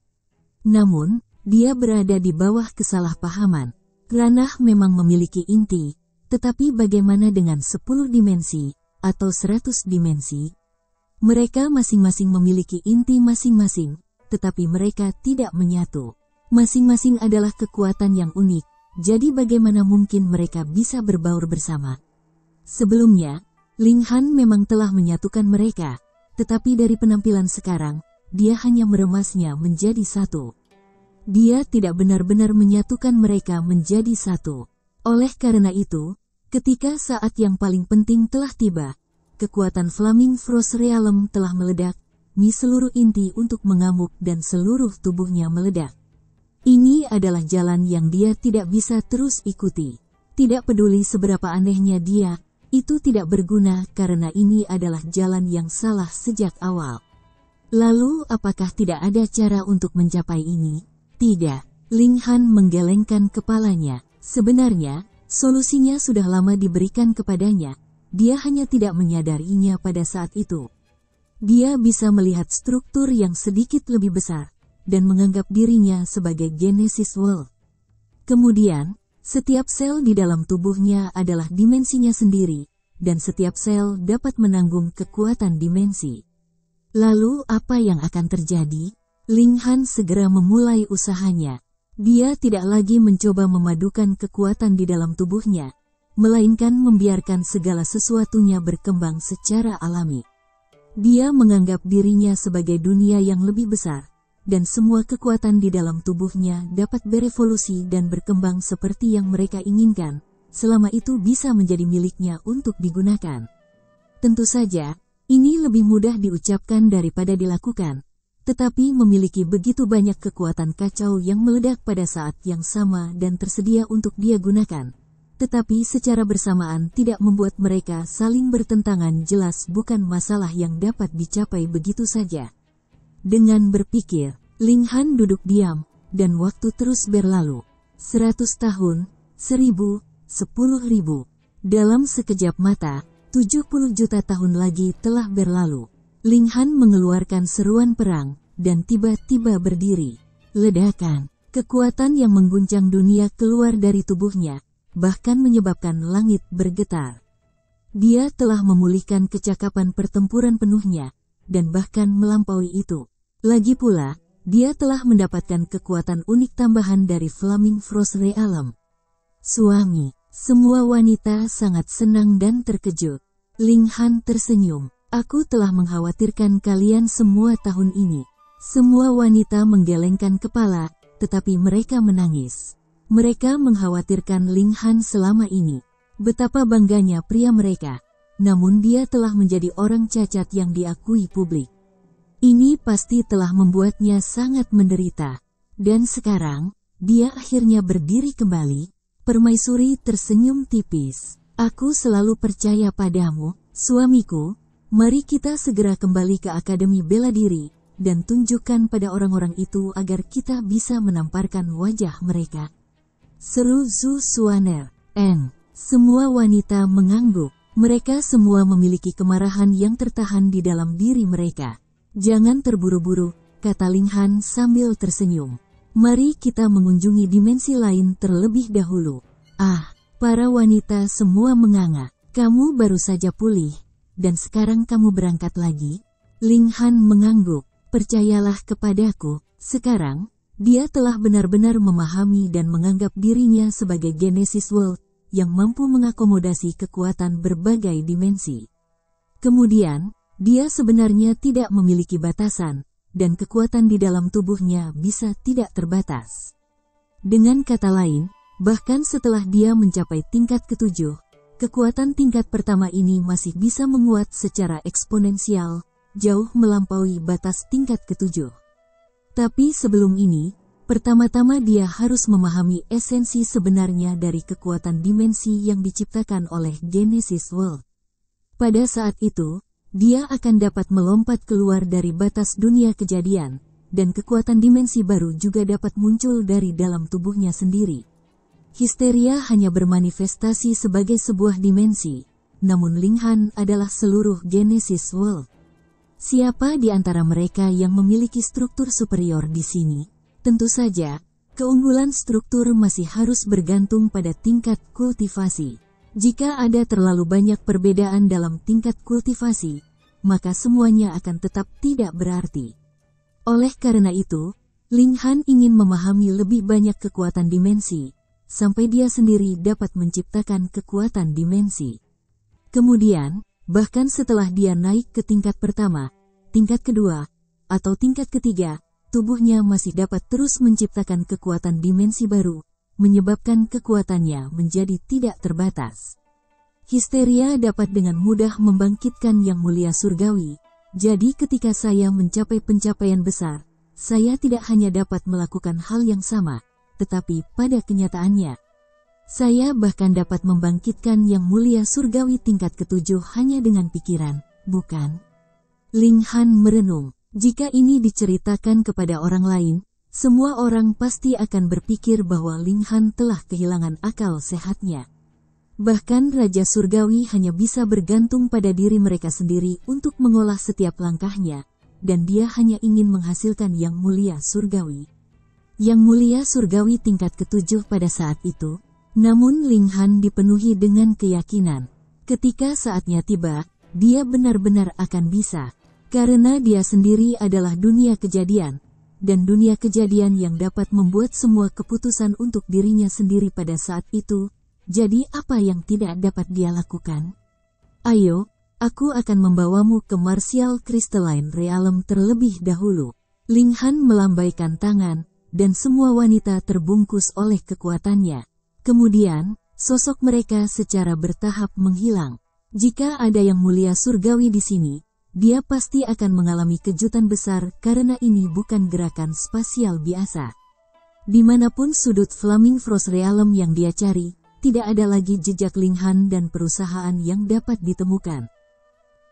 Namun, dia berada di bawah kesalahpahaman. Ranah memang memiliki inti, tetapi bagaimana dengan 10 dimensi, atau 100 dimensi? Mereka masing-masing memiliki inti masing-masing, tetapi mereka tidak menyatu. Masing-masing adalah kekuatan yang unik, jadi bagaimana mungkin mereka bisa berbaur bersama? Sebelumnya, Ling Han memang telah menyatukan mereka, tetapi dari penampilan sekarang, dia hanya meremasnya menjadi satu. Dia tidak benar-benar menyatukan mereka menjadi satu. Oleh karena itu, ketika saat yang paling penting telah tiba, kekuatan Flaming Frost Realm telah meledak, seluruh inti untuk mengamuk dan seluruh tubuhnya meledak. Ini adalah jalan yang dia tidak bisa terus ikuti. Tidak peduli seberapa anehnya dia, itu tidak berguna karena ini adalah jalan yang salah sejak awal. Lalu apakah tidak ada cara untuk mencapai ini? Tidak. Ling Han menggelengkan kepalanya. Sebenarnya, solusinya sudah lama diberikan kepadanya. Dia hanya tidak menyadarinya pada saat itu. Dia bisa melihat struktur yang sedikit lebih besar, dan menganggap dirinya sebagai Genesis World. Kemudian, setiap sel di dalam tubuhnya adalah dimensinya sendiri, dan setiap sel dapat menanggung kekuatan dimensi. Lalu apa yang akan terjadi? Ling Han segera memulai usahanya. Dia tidak lagi mencoba memadukan kekuatan di dalam tubuhnya, melainkan membiarkan segala sesuatunya berkembang secara alami. Dia menganggap dirinya sebagai dunia yang lebih besar, dan semua kekuatan di dalam tubuhnya dapat berevolusi dan berkembang seperti yang mereka inginkan, selama itu bisa menjadi miliknya untuk digunakan. Tentu saja, ini lebih mudah diucapkan daripada dilakukan, tetapi memiliki begitu banyak kekuatan kacau yang meledak pada saat yang sama dan tersedia untuk dia gunakan. Tetapi secara bersamaan tidak membuat mereka saling bertentangan jelas bukan masalah yang dapat dicapai begitu saja. Dengan berpikir, Ling Han duduk diam, dan waktu terus berlalu. 100 tahun, 1000, 10.000. Dalam sekejap mata, 70 juta tahun lagi telah berlalu. Ling Han mengeluarkan seruan perang, dan tiba-tiba berdiri. Ledakan, kekuatan yang mengguncang dunia keluar dari tubuhnya, bahkan menyebabkan langit bergetar. Dia telah memulihkan kecakapan pertempuran penuhnya, dan bahkan melampaui itu. Lagi pula, dia telah mendapatkan kekuatan unik tambahan dari Flaming Frost Realm. Suami, semua wanita sangat senang dan terkejut. Ling Han tersenyum. Aku telah mengkhawatirkan kalian semua tahun ini. Semua wanita menggelengkan kepala, tetapi mereka menangis. Mereka mengkhawatirkan Ling Han selama ini. Betapa bangganya pria mereka. Namun dia telah menjadi orang cacat yang diakui publik. Ini pasti telah membuatnya sangat menderita. Dan sekarang, dia akhirnya berdiri kembali. Permaisuri tersenyum tipis. Aku selalu percaya padamu, suamiku. Mari kita segera kembali ke Akademi Bela Diri, dan tunjukkan pada orang-orang itu agar kita bisa menamparkan wajah mereka. Seru Zhu Xuaner. Semua wanita mengangguk. Mereka semua memiliki kemarahan yang tertahan di dalam diri mereka. Jangan terburu-buru, kata Ling Han sambil tersenyum. Mari kita mengunjungi dimensi lain terlebih dahulu. Para wanita semua menganga. Kamu baru saja pulih. Dan sekarang kamu berangkat lagi? Ling Han mengangguk. Percayalah kepadaku, sekarang, dia telah benar-benar memahami dan menganggap dirinya sebagai Genesis World, yang mampu mengakomodasi kekuatan berbagai dimensi. Kemudian, dia sebenarnya tidak memiliki batasan, dan kekuatan di dalam tubuhnya bisa tidak terbatas. Dengan kata lain, bahkan setelah dia mencapai tingkat ke-7, kekuatan tingkat pertama ini masih bisa menguat secara eksponensial, jauh melampaui batas tingkat ke-7. Tapi sebelum ini, pertama-tama dia harus memahami esensi sebenarnya dari kekuatan dimensi yang diciptakan oleh Genesis World. Pada saat itu, dia akan dapat melompat keluar dari batas dunia kejadian, dan kekuatan dimensi baru juga dapat muncul dari dalam tubuhnya sendiri. Histeria hanya bermanifestasi sebagai sebuah dimensi, namun Ling Han adalah seluruh Genesis World. Siapa di antara mereka yang memiliki struktur superior di sini? Tentu saja, keunggulan struktur masih harus bergantung pada tingkat kultivasi. Jika ada terlalu banyak perbedaan dalam tingkat kultivasi, maka semuanya akan tetap tidak berarti. Oleh karena itu, Ling Han ingin memahami lebih banyak kekuatan dimensi, sampai dia sendiri dapat menciptakan kekuatan dimensi. Kemudian, bahkan setelah dia naik ke tingkat pertama, tingkat kedua, atau tingkat ketiga, tubuhnya masih dapat terus menciptakan kekuatan dimensi baru, menyebabkan kekuatannya menjadi tidak terbatas. Histeria dapat dengan mudah membangkitkan yang mulia surgawi, jadi ketika saya mencapai pencapaian besar, saya tidak hanya dapat melakukan hal yang sama, tetapi pada kenyataannya, saya bahkan dapat membangkitkan yang mulia surgawi tingkat ke-7 hanya dengan pikiran, bukan? Ling Han merenung, jika ini diceritakan kepada orang lain, semua orang pasti akan berpikir bahwa Ling Han telah kehilangan akal sehatnya. Bahkan Raja Surgawi hanya bisa bergantung pada diri mereka sendiri untuk mengolah setiap langkahnya, dan dia hanya ingin menghasilkan yang mulia surgawi. Yang mulia surgawi tingkat ke-7 pada saat itu, namun Ling Han dipenuhi dengan keyakinan. Ketika saatnya tiba, dia benar-benar akan bisa. Karena dia sendiri adalah dunia kejadian, dan dunia kejadian yang dapat membuat semua keputusan untuk dirinya sendiri pada saat itu, jadi apa yang tidak dapat dia lakukan? Ayo, aku akan membawamu ke Martial Crystalline Realm terlebih dahulu. Ling Han melambaikan tangan, dan semua wanita terbungkus oleh kekuatannya. Kemudian, sosok mereka secara bertahap menghilang. Jika ada yang mulia surgawi di sini, dia pasti akan mengalami kejutan besar karena ini bukan gerakan spasial biasa. Dimanapun sudut Flaming Frost Realm yang dia cari, tidak ada lagi jejak Ling Han dan perusahaan yang dapat ditemukan.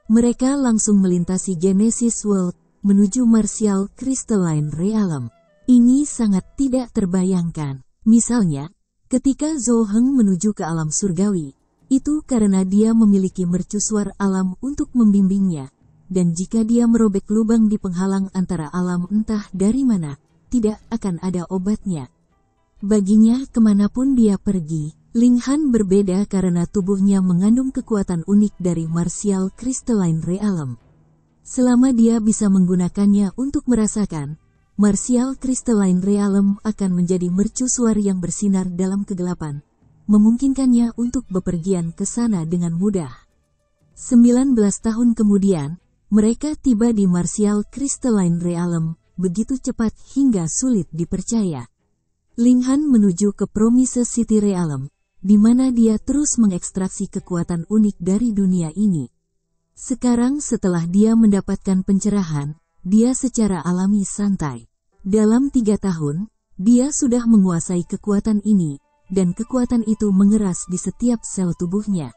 Mereka langsung melintasi Genesis World, menuju Martial Crystalline Realm. Ini sangat tidak terbayangkan. Misalnya, ketika Zhou Heng menuju ke alam surgawi, itu karena dia memiliki mercusuar alam untuk membimbingnya. Dan jika dia merobek lubang di penghalang antara alam entah dari mana, tidak akan ada obatnya. Baginya kemanapun dia pergi, Ling Han berbeda karena tubuhnya mengandung kekuatan unik dari Martial Crystalline Realm. Selama dia bisa menggunakannya untuk merasakan, Martial Crystalline Realm akan menjadi mercusuar yang bersinar dalam kegelapan, memungkinkannya untuk bepergian ke sana dengan mudah. 19 tahun kemudian, mereka tiba di Martial Crystalline Realm, begitu cepat hingga sulit dipercaya. Ling Han menuju ke Promise City Realm, di mana dia terus mengekstraksi kekuatan unik dari dunia ini. Sekarang setelah dia mendapatkan pencerahan, dia secara alami santai. Dalam 3 tahun, dia sudah menguasai kekuatan ini, dan kekuatan itu mengeras di setiap sel tubuhnya.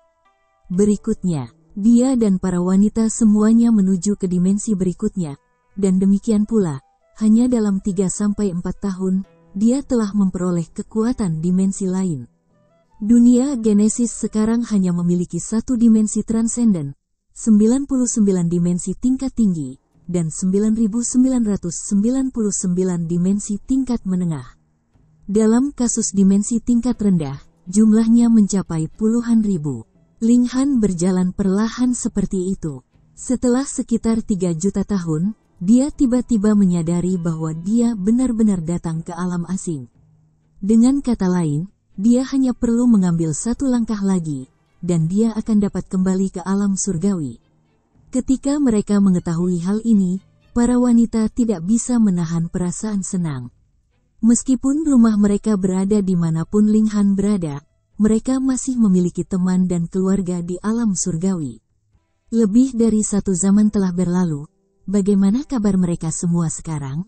Berikutnya, dia dan para wanita semuanya menuju ke dimensi berikutnya, dan demikian pula, hanya dalam 3-4 tahun, dia telah memperoleh kekuatan dimensi lain. Dunia Genesis sekarang hanya memiliki 1 dimensi transenden, 99 dimensi tingkat tinggi, dan 9.999 dimensi tingkat menengah. Dalam kasus dimensi tingkat rendah, jumlahnya mencapai puluhan ribu. Ling Han berjalan perlahan seperti itu. Setelah sekitar 3 juta tahun, dia tiba-tiba menyadari bahwa dia benar-benar datang ke alam asing. Dengan kata lain, dia hanya perlu mengambil 1 langkah lagi, dan dia akan dapat kembali ke alam surgawi. Ketika mereka mengetahui hal ini, para wanita tidak bisa menahan perasaan senang. Meskipun rumah mereka berada di manapun Ling Han berada, mereka masih memiliki teman dan keluarga di alam surgawi. Lebih dari 1 zaman telah berlalu, bagaimana kabar mereka semua sekarang?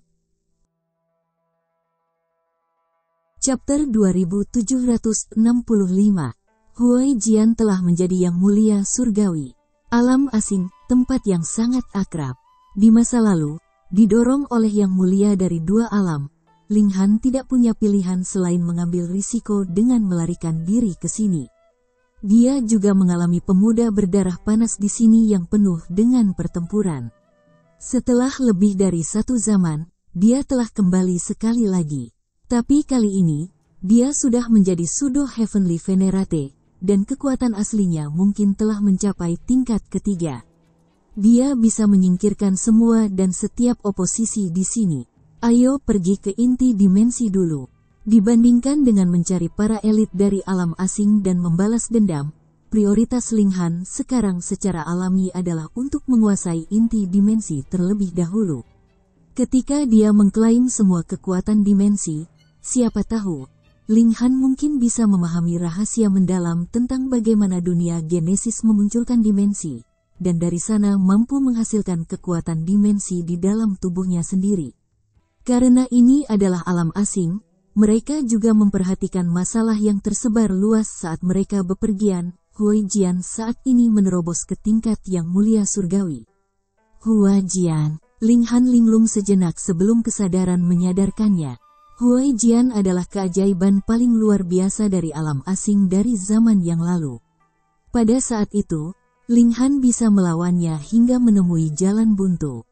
Chapter 2765. Huai Jian telah menjadi yang mulia surgawi. Alam asing, tempat yang sangat akrab. Di masa lalu, didorong oleh yang mulia dari 2 alam, Ling Han tidak punya pilihan selain mengambil risiko dengan melarikan diri ke sini. Dia juga mengalami pemuda berdarah panas di sini yang penuh dengan pertempuran. Setelah lebih dari 1 zaman, dia telah kembali sekali lagi. Tapi kali ini, dia sudah menjadi Pseudo Heavenly Venerate, dan kekuatan aslinya mungkin telah mencapai tingkat ketiga. Dia bisa menyingkirkan semua dan setiap oposisi di sini. Ayo pergi ke inti dimensi dulu. Dibandingkan dengan mencari para elit dari alam asing dan membalas dendam, prioritas Ling Han sekarang secara alami adalah untuk menguasai inti dimensi terlebih dahulu. Ketika dia mengklaim semua kekuatan dimensi, siapa tahu, Ling Han mungkin bisa memahami rahasia mendalam tentang bagaimana dunia Genesis memunculkan dimensi, dan dari sana mampu menghasilkan kekuatan dimensi di dalam tubuhnya sendiri. Karena ini adalah alam asing, mereka juga memperhatikan masalah yang tersebar luas saat mereka bepergian. Huai Jian saat ini menerobos ke tingkat yang mulia surgawi. Huai Jian, Ling Han linglung sejenak sebelum kesadaran menyadarkannya. Huai Jian adalah keajaiban paling luar biasa dari alam asing dari zaman yang lalu. Pada saat itu, Ling Han bisa melawannya hingga menemui jalan buntu.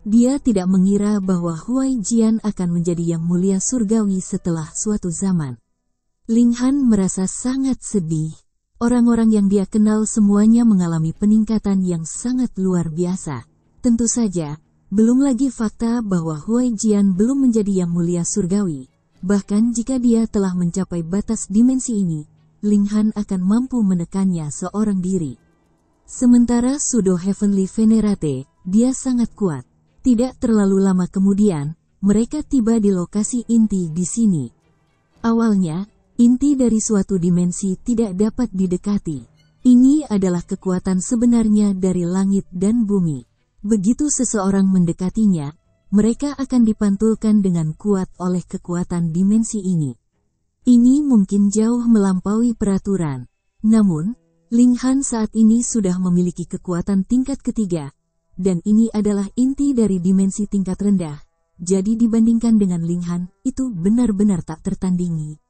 Dia tidak mengira bahwa Huai Jian akan menjadi yang mulia surgawi setelah suatu zaman. Ling Han merasa sangat sedih. Orang-orang yang dia kenal semuanya mengalami peningkatan yang sangat luar biasa. Tentu saja, belum lagi fakta bahwa Huai Jian belum menjadi yang mulia surgawi. Bahkan jika dia telah mencapai batas dimensi ini, Ling Han akan mampu menekannya seorang diri. Sementara Pseudo Heavenly Venerate, dia sangat kuat. Tidak terlalu lama kemudian, mereka tiba di lokasi inti di sini. Awalnya, inti dari suatu dimensi tidak dapat didekati. Ini adalah kekuatan sebenarnya dari langit dan bumi. Begitu seseorang mendekatinya, mereka akan dipantulkan dengan kuat oleh kekuatan dimensi ini. Ini mungkin jauh melampaui peraturan. Namun, Ling Han saat ini sudah memiliki kekuatan tingkat ketiga, dan ini adalah inti dari dimensi tingkat rendah. Jadi dibandingkan dengan Ling Han, itu benar-benar tak tertandingi.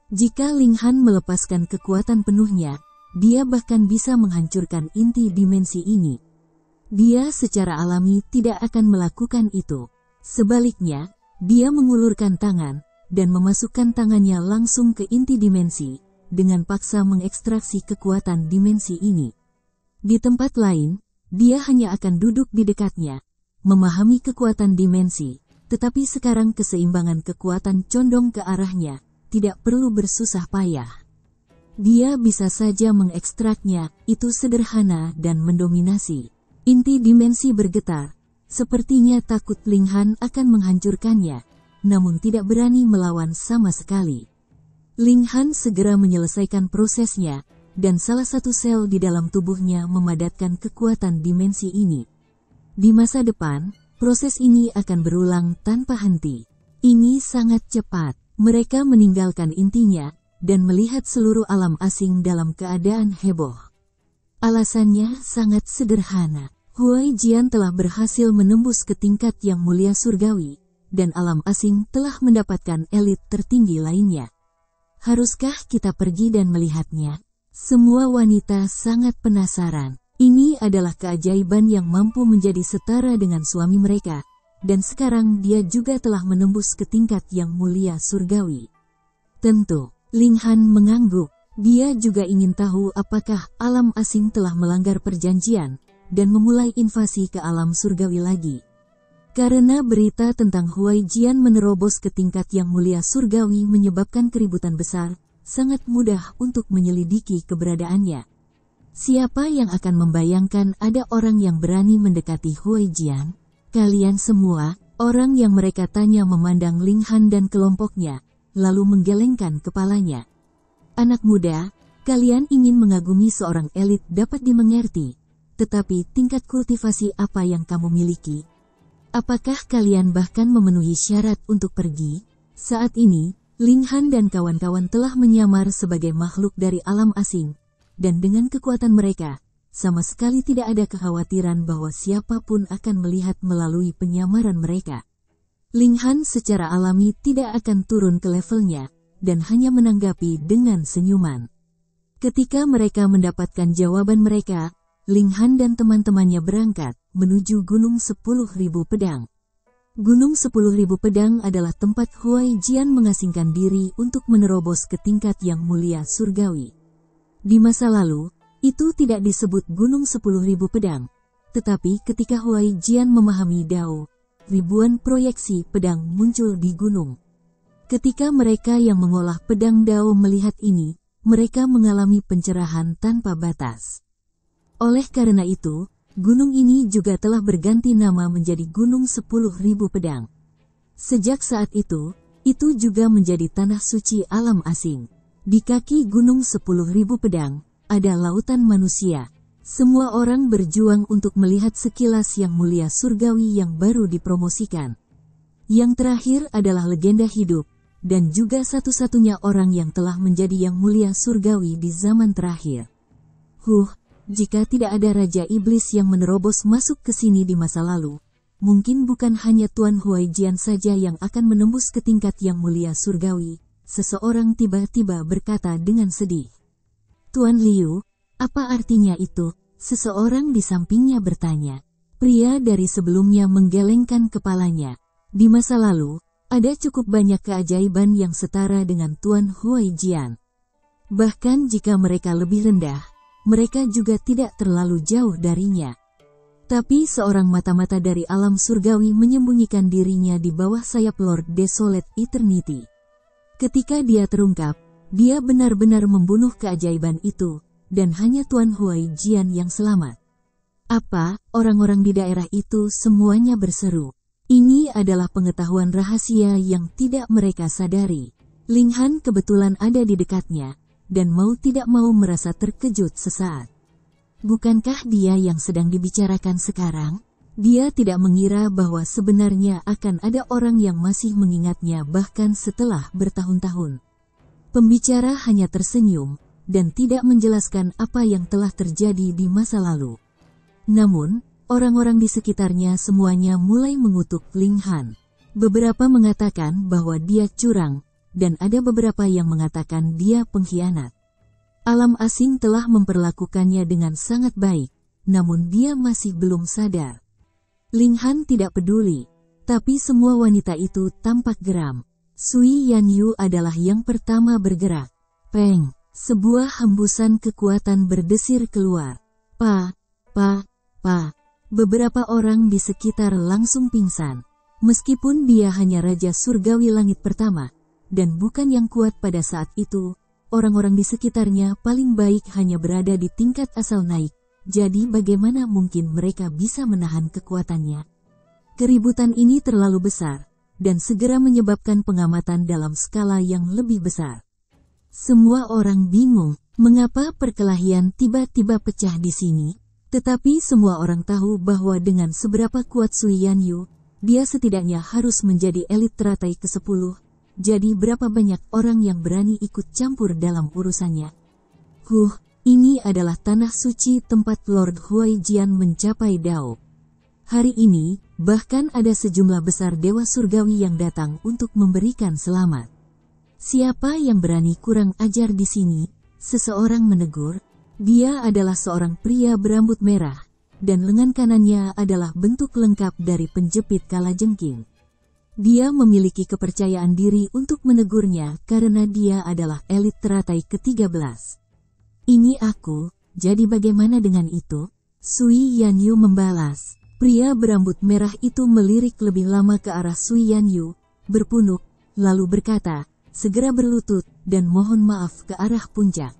Jika Ling Han melepaskan kekuatan penuhnya, dia bahkan bisa menghancurkan inti dimensi ini. Dia secara alami tidak akan melakukan itu. Sebaliknya, dia mengulurkan tangan, dan memasukkan tangannya langsung ke inti dimensi, dengan paksa mengekstraksi kekuatan dimensi ini. Di tempat lain, dia hanya akan duduk di dekatnya, memahami kekuatan dimensi, tetapi sekarang keseimbangan kekuatan condong ke arahnya, tidak perlu bersusah payah. Dia bisa saja mengekstraknya, itu sederhana dan mendominasi. Inti dimensi bergetar, sepertinya takut Ling Han akan menghancurkannya, namun tidak berani melawan sama sekali. Ling Han segera menyelesaikan prosesnya, dan salah satu sel di dalam tubuhnya memadatkan kekuatan dimensi ini. Di masa depan, proses ini akan berulang tanpa henti. Ini sangat cepat. Mereka meninggalkan intinya, dan melihat seluruh alam asing dalam keadaan heboh. Alasannya sangat sederhana. Huai Jian telah berhasil menembus ke tingkat yang mulia surgawi, dan alam asing telah mendapatkan elit tertinggi lainnya. Haruskah kita pergi dan melihatnya? Semua wanita sangat penasaran. Ini adalah keajaiban yang mampu menjadi setara dengan suami mereka, dan sekarang dia juga telah menembus ke tingkat yang mulia surgawi. Tentu, Ling Han mengangguk. Dia juga ingin tahu apakah alam asing telah melanggar perjanjian, dan memulai invasi ke alam surgawi lagi. Karena berita tentang Huai Jian menerobos ke tingkat yang mulia surgawi menyebabkan keributan besar, sangat mudah untuk menyelidiki keberadaannya. Siapa yang akan membayangkan ada orang yang berani mendekati Huai Jian? Kalian semua, orang yang mereka tanya memandang Ling Han dan kelompoknya, lalu menggelengkan kepalanya. Anak muda, kalian ingin mengagumi seorang elit dapat dimengerti. Tetapi tingkat kultivasi apa yang kamu miliki? Apakah kalian bahkan memenuhi syarat untuk pergi? Saat ini, Ling Han dan kawan-kawan telah menyamar sebagai makhluk dari alam asing, dan dengan kekuatan mereka, sama sekali tidak ada kekhawatiran bahwa siapapun akan melihat melalui penyamaran mereka. Ling Han secara alami tidak akan turun ke levelnya, dan hanya menanggapi dengan senyuman. Ketika mereka mendapatkan jawaban mereka, Ling Han dan teman-temannya berangkat menuju Gunung 10.000 Pedang. Gunung 10.000 Pedang adalah tempat Huai Jian mengasingkan diri untuk menerobos ke tingkat yang mulia surgawi. Di masa lalu, itu tidak disebut Gunung 10.000 Pedang, tetapi ketika Huai Jian memahami Dao, ribuan proyeksi pedang muncul di gunung. Ketika mereka yang mengolah pedang Dao melihat ini, mereka mengalami pencerahan tanpa batas. Oleh karena itu, gunung ini juga telah berganti nama menjadi Gunung 10.000 Pedang. Sejak saat itu juga menjadi tanah suci alam asing. Di kaki Gunung 10.000 Pedang, ada lautan manusia. Semua orang berjuang untuk melihat sekilas yang mulia surgawi yang baru dipromosikan. Yang terakhir adalah legenda hidup, dan juga satu-satunya orang yang telah menjadi yang mulia surgawi di zaman terakhir. Jika tidak ada Raja Iblis yang menerobos masuk ke sini di masa lalu, mungkin bukan hanya Tuan Huai Jian saja yang akan menembus ke tingkat yang mulia surgawi, seseorang tiba-tiba berkata dengan sedih. Tuan Liu, apa artinya itu? Seseorang di sampingnya bertanya. Pria dari sebelumnya menggelengkan kepalanya. Di masa lalu, ada cukup banyak keajaiban yang setara dengan Tuan Huai Jian. Bahkan jika mereka lebih rendah, mereka juga tidak terlalu jauh darinya. Tapi seorang mata-mata dari alam surgawi menyembunyikan dirinya di bawah sayap Lord Desolate Eternity. Ketika dia terungkap, dia benar-benar membunuh keajaiban itu, dan hanya Tuan Huai Jian yang selamat. Apa? Orang-orang di daerah itu semuanya berseru. Ini adalah pengetahuan rahasia yang tidak mereka sadari. Ling Han kebetulan ada di dekatnya, dan mau tidak mau merasa terkejut sesaat. Bukankah dia yang sedang dibicarakan sekarang? Dia tidak mengira bahwa sebenarnya akan ada orang yang masih mengingatnya bahkan setelah bertahun-tahun. Pembicara hanya tersenyum dan tidak menjelaskan apa yang telah terjadi di masa lalu. Namun, orang-orang di sekitarnya semuanya mulai mengutuk Ling Han. Beberapa mengatakan bahwa dia curang, dan ada beberapa yang mengatakan dia pengkhianat. Alam asing telah memperlakukannya dengan sangat baik, namun dia masih belum sadar. Ling Han tidak peduli, tapi semua wanita itu tampak geram. Sui Yanyu adalah yang pertama bergerak. Peng, sebuah hembusan kekuatan berdesir keluar. Pa. Beberapa orang di sekitar langsung pingsan. Meskipun dia hanya Raja Surgawi Langit pertama, dan bukan yang kuat pada saat itu, orang-orang di sekitarnya paling baik hanya berada di tingkat asal naik, jadi bagaimana mungkin mereka bisa menahan kekuatannya? Keributan ini terlalu besar, dan segera menyebabkan pengamatan dalam skala yang lebih besar. Semua orang bingung, mengapa perkelahian tiba-tiba pecah di sini, tetapi semua orang tahu bahwa dengan seberapa kuat Sui Yanyu, dia setidaknya harus menjadi elit teratai ke-10, jadi berapa banyak orang yang berani ikut campur dalam urusannya. Ini adalah tanah suci tempat Lord Huaijian mencapai Dao. Hari ini, bahkan ada sejumlah besar dewa surgawi yang datang untuk memberikan selamat. Siapa yang berani kurang ajar di sini? Seseorang menegur. Dia adalah seorang pria berambut merah, dan lengan kanannya adalah bentuk lengkap dari penjepit kalajengking. Dia memiliki kepercayaan diri untuk menegurnya karena dia adalah elit teratai ke-13. Ini aku, jadi bagaimana dengan itu? Sui Yanyu membalas. Pria berambut merah itu melirik lebih lama ke arah Sui Yanyu, berpunuk, lalu berkata, segera berlutut, dan mohon maaf ke arah puncak.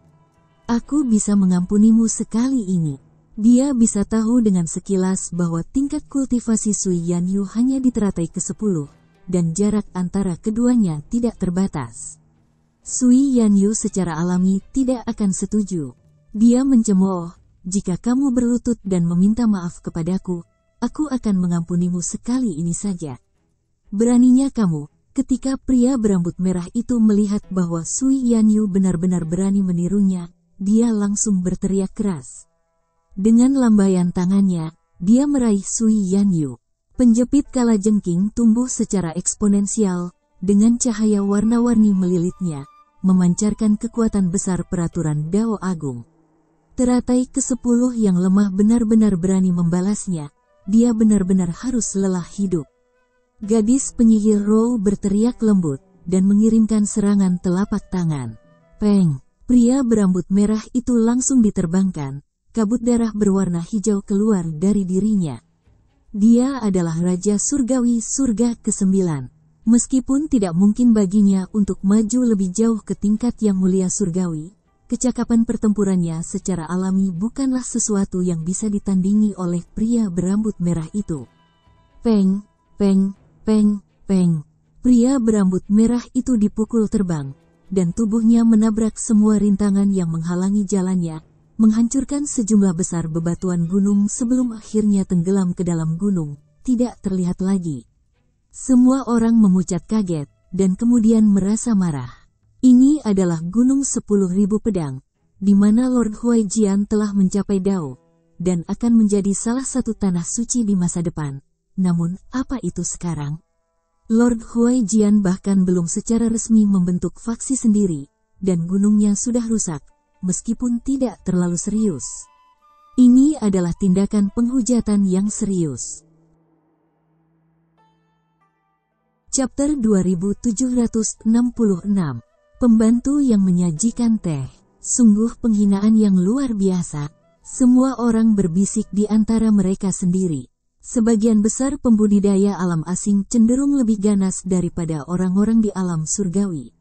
Aku bisa mengampunimu sekali ini. Dia bisa tahu dengan sekilas bahwa tingkat kultivasi Sui Yanyu hanya di teratai ke-10, dan jarak antara keduanya tidak terbatas. Sui Yanyu secara alami tidak akan setuju. Dia mencemooh, jika kamu berlutut dan meminta maaf kepadaku, aku akan mengampunimu sekali ini saja. Beraninya kamu. Ketika pria berambut merah itu melihat bahwa Sui Yanyu benar-benar berani menirunya, dia langsung berteriak keras. Dengan lambaian tangannya, dia meraih Sui Yanyu. Penjepit kalajengking tumbuh secara eksponensial, dengan cahaya warna-warni melilitnya, memancarkan kekuatan besar peraturan Dao Agung. Teratai ke-10 yang lemah benar-benar berani membalasnya, dia benar-benar harus lelah hidup. Gadis penyihir Rou berteriak lembut, dan mengirimkan serangan telapak tangan. Peng, pria berambut merah itu langsung diterbangkan. Kabut darah berwarna hijau keluar dari dirinya. Dia adalah Raja Surgawi Surga ke-9. Meskipun tidak mungkin baginya untuk maju lebih jauh ke tingkat yang mulia surgawi, kecakapan pertempurannya secara alami bukanlah sesuatu yang bisa ditandingi oleh pria berambut merah itu. Peng. Pria berambut merah itu dipukul terbang, dan tubuhnya menabrak semua rintangan yang menghalangi jalannya, menghancurkan sejumlah besar bebatuan gunung sebelum akhirnya tenggelam ke dalam gunung, tidak terlihat lagi. Semua orang memucat kaget, dan kemudian merasa marah. Ini adalah Gunung 10.000 Pedang, di mana Lord Huaijian telah mencapai Dao, dan akan menjadi salah satu tanah suci di masa depan. Namun, apa itu sekarang? Lord Huaijian bahkan belum secara resmi membentuk faksi sendiri, dan gunungnya sudah rusak, meskipun tidak terlalu serius. Ini adalah tindakan penghujatan yang serius. Chapter 2766. Pembantu yang menyajikan teh. Sungguh penghinaan yang luar biasa. Semua orang berbisik di antara mereka sendiri. Sebagian besar pembudidaya alam asing cenderung lebih ganas daripada orang-orang di alam surgawi.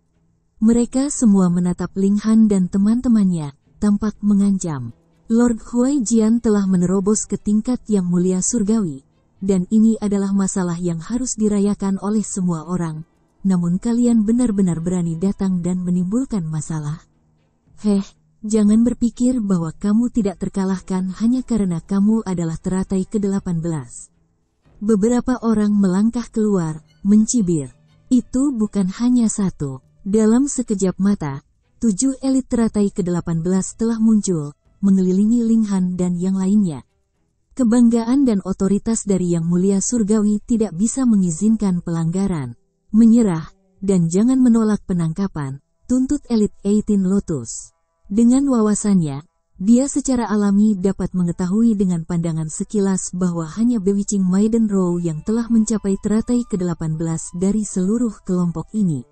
Mereka semua menatap Ling Han dan teman-temannya, tampak mengancam. Lord Huaijian telah menerobos ke tingkat yang mulia surgawi, dan ini adalah masalah yang harus dirayakan oleh semua orang. Namun kalian benar-benar berani datang dan menimbulkan masalah. Jangan berpikir bahwa kamu tidak terkalahkan hanya karena kamu adalah teratai ke-18. Beberapa orang melangkah keluar, mencibir. Itu bukan hanya satu. Dalam sekejap mata, 7 elit teratai ke-18 telah muncul, mengelilingi Ling Han dan yang lainnya. Kebanggaan dan otoritas dari Yang Mulia Surgawi tidak bisa mengizinkan pelanggaran. Menyerah, dan jangan menolak penangkapan, tuntut elit 18 Lotus. Dengan wawasannya, dia secara alami dapat mengetahui dengan pandangan sekilas bahwa hanya Bewitching Maiden Row yang telah mencapai teratai ke-18 dari seluruh kelompok ini.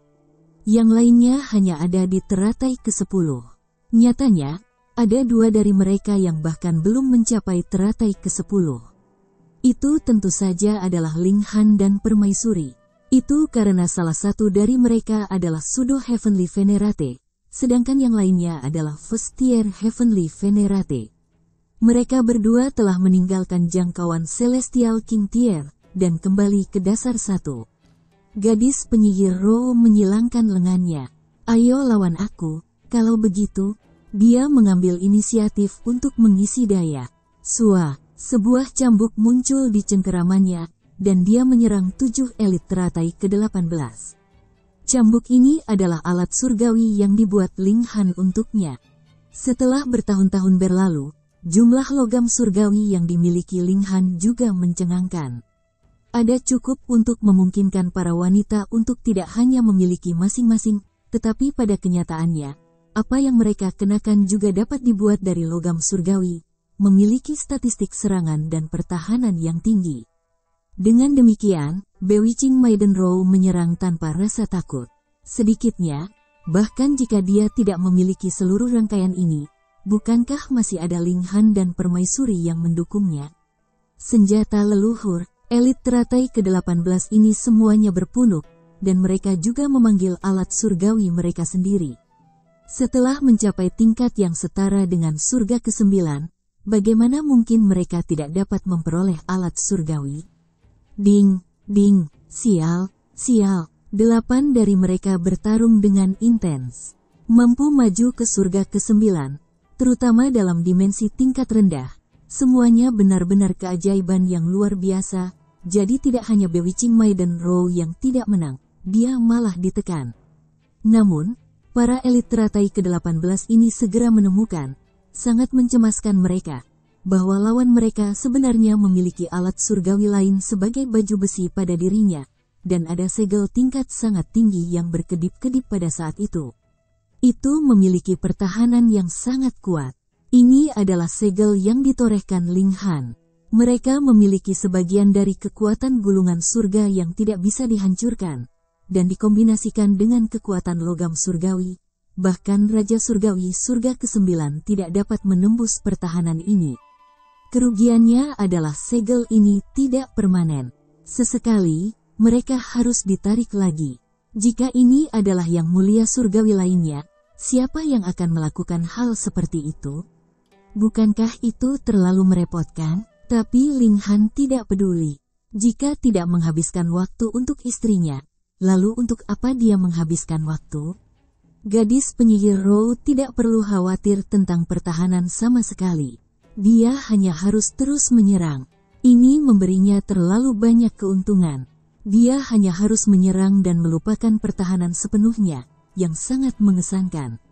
Yang lainnya hanya ada di teratai ke-10. Nyatanya, ada 2 dari mereka yang bahkan belum mencapai teratai ke-10. Itu tentu saja adalah Ling Han dan Permaisuri. Itu karena salah satu dari mereka adalah Pseudo Heavenly Venerate, sedangkan yang lainnya adalah First Tier Heavenly Venerate. Mereka berdua telah meninggalkan jangkauan Celestial King Tier, dan kembali ke dasar 1. Gadis penyihir Row menyilangkan lengannya. Ayo lawan aku, kalau begitu. Dia mengambil inisiatif untuk mengisi daya. Sebuah cambuk muncul di cengkeramannya, dan dia menyerang 7 elit teratai ke-18. Cambuk ini adalah alat surgawi yang dibuat Ling Han untuknya. Setelah bertahun-tahun berlalu, jumlah logam surgawi yang dimiliki Ling Han juga mencengangkan. Ada cukup untuk memungkinkan para wanita untuk tidak hanya memiliki masing-masing, tetapi pada kenyataannya, apa yang mereka kenakan juga dapat dibuat dari logam surgawi, memiliki statistik serangan dan pertahanan yang tinggi. Dengan demikian, Bewitching Maiden Row menyerang tanpa rasa takut. Sedikitnya, bahkan jika dia tidak memiliki seluruh rangkaian ini, bukankah masih ada Ling Han dan Permaisuri yang mendukungnya? Senjata leluhur, elit teratai ke-18 ini semuanya berpunuk, dan mereka juga memanggil alat surgawi mereka sendiri. Setelah mencapai tingkat yang setara dengan surga ke-9, bagaimana mungkin mereka tidak dapat memperoleh alat surgawi? Ding, ding, sial. 8 dari mereka bertarung dengan intens. Mampu maju ke surga ke-9, terutama dalam dimensi tingkat rendah. Semuanya benar-benar keajaiban yang luar biasa, jadi tidak hanya Bewitching Maiden Row yang tidak menang, dia malah ditekan. Namun, para elit teratai ke-18 ini segera menemukan, sangat mencemaskan mereka, bahwa lawan mereka sebenarnya memiliki alat surgawi lain sebagai baju besi pada dirinya, dan ada segel tingkat sangat tinggi yang berkedip-kedip pada saat itu. Itu memiliki pertahanan yang sangat kuat. Ini adalah segel yang ditorehkan Ling Han. Mereka memiliki sebagian dari kekuatan gulungan surga yang tidak bisa dihancurkan, dan dikombinasikan dengan kekuatan logam surgawi. Bahkan Raja Surgawi surga ke-9 tidak dapat menembus pertahanan ini. Kerugiannya adalah segel ini tidak permanen. Sesekali, mereka harus ditarik lagi. Jika ini adalah Yang Mulia Surgawi lainnya, siapa yang akan melakukan hal seperti itu? Bukankah itu terlalu merepotkan? Tapi Ling Han tidak peduli. Jika tidak menghabiskan waktu untuk istrinya, lalu untuk apa dia menghabiskan waktu? Gadis penyihir Row tidak perlu khawatir tentang pertahanan sama sekali. Dia hanya harus terus menyerang. Ini memberinya terlalu banyak keuntungan. Dia hanya harus menyerang dan melupakan pertahanan sepenuhnya, yang sangat mengesankan.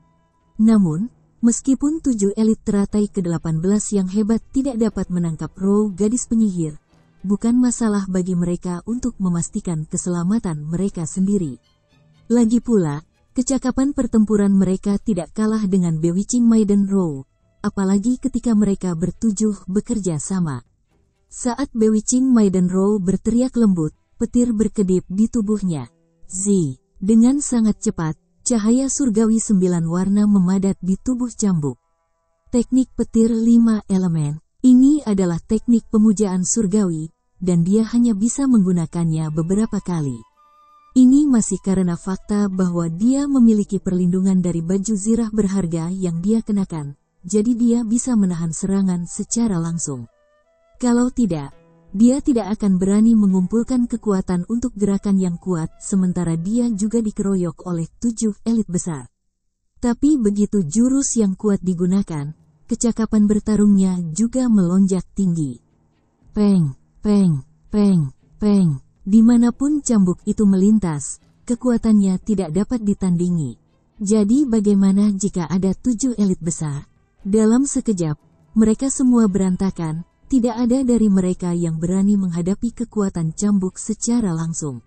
Namun, meskipun 7 elit teratai ke-18 yang hebat tidak dapat menangkap Row gadis penyihir, bukan masalah bagi mereka untuk memastikan keselamatan mereka sendiri. Lagi pula, kecakapan pertempuran mereka tidak kalah dengan Bewitching Maiden Row, apalagi ketika mereka bertujuh bekerja sama. Saat Bewitching Maiden Row berteriak lembut, petir berkedip di tubuhnya. Dengan sangat cepat, cahaya surgawi 9 warna memadat di tubuh cambuk. Teknik petir 5 elemen, ini adalah teknik pemujaan surgawi, dan dia hanya bisa menggunakannya beberapa kali. Ini masih karena fakta bahwa dia memiliki perlindungan dari baju zirah berharga yang dia kenakan, jadi dia bisa menahan serangan secara langsung. Kalau tidak, dia tidak akan berani mengumpulkan kekuatan untuk gerakan yang kuat, sementara dia juga dikeroyok oleh 7 elit besar. Tapi begitu jurus yang kuat digunakan, kecakapan bertarungnya juga melonjak tinggi. Peng, peng, Peng, peng, dimanapun cambuk itu melintas, kekuatannya tidak dapat ditandingi. Jadi bagaimana jika ada 7 elit besar? Dalam sekejap, mereka semua berantakan, tidak ada dari mereka yang berani menghadapi kekuatan cambuk secara langsung.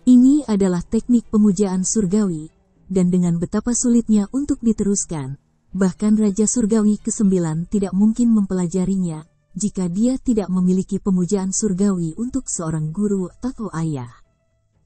Ini adalah teknik pemujaan surgawi, dan dengan betapa sulitnya untuk diteruskan, bahkan Raja Surgawi ke-9 tidak mungkin mempelajarinya, jika dia tidak memiliki pemujaan surgawi untuk seorang guru atau ayah.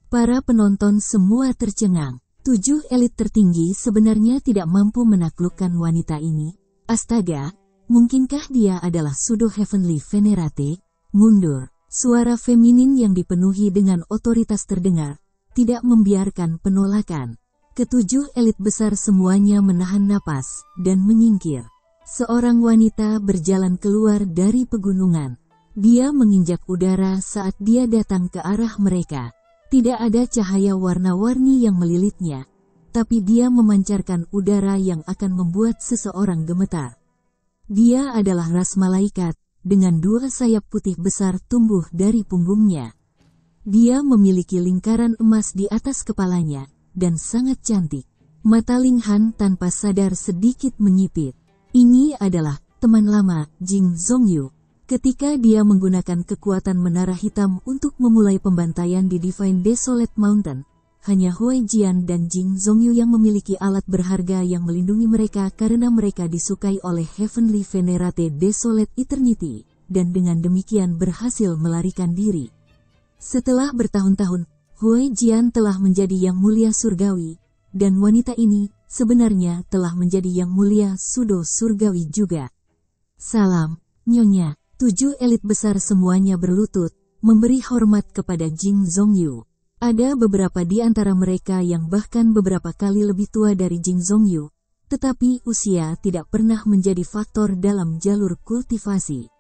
Para penonton semua tercengang. 7 elit tertinggi sebenarnya tidak mampu menaklukkan wanita ini. Astaga, mungkinkah dia adalah Pseudo Heavenly Venerate? Mundur. Suara feminin yang dipenuhi dengan otoritas terdengar, tidak membiarkan penolakan. Ketujuh elit besar semuanya menahan napas dan menyingkir. Seorang wanita berjalan keluar dari pegunungan. Dia menginjak udara saat dia datang ke arah mereka. Tidak ada cahaya warna-warni yang melilitnya, tapi dia memancarkan udara yang akan membuat seseorang gemetar. Dia adalah ras malaikat, dengan 2 sayap putih besar tumbuh dari punggungnya. Dia memiliki lingkaran emas di atas kepalanya, dan sangat cantik. Mata Ling Han tanpa sadar sedikit menyipit. Ini adalah teman lama, Jing Zhongyu. Ketika dia menggunakan kekuatan menara hitam untuk memulai pembantaian di Divine Desolate Mountain, hanya Huai Jian dan Jing Zhongyu yang memiliki alat berharga yang melindungi mereka karena mereka disukai oleh Heavenly Venerate Desolate Eternity, dan dengan demikian berhasil melarikan diri. Setelah bertahun-tahun, Huai Jian telah menjadi yang mulia surgawi, dan wanita ini sebenarnya telah menjadi yang mulia pseudo surgawi juga. Salam, Nyonya. 7 elit besar semuanya berlutut, memberi hormat kepada Jing Zhongyu. Ada beberapa di antara mereka yang bahkan beberapa kali lebih tua dari Jing Zhongyu, tetapi usia tidak pernah menjadi faktor dalam jalur kultivasi.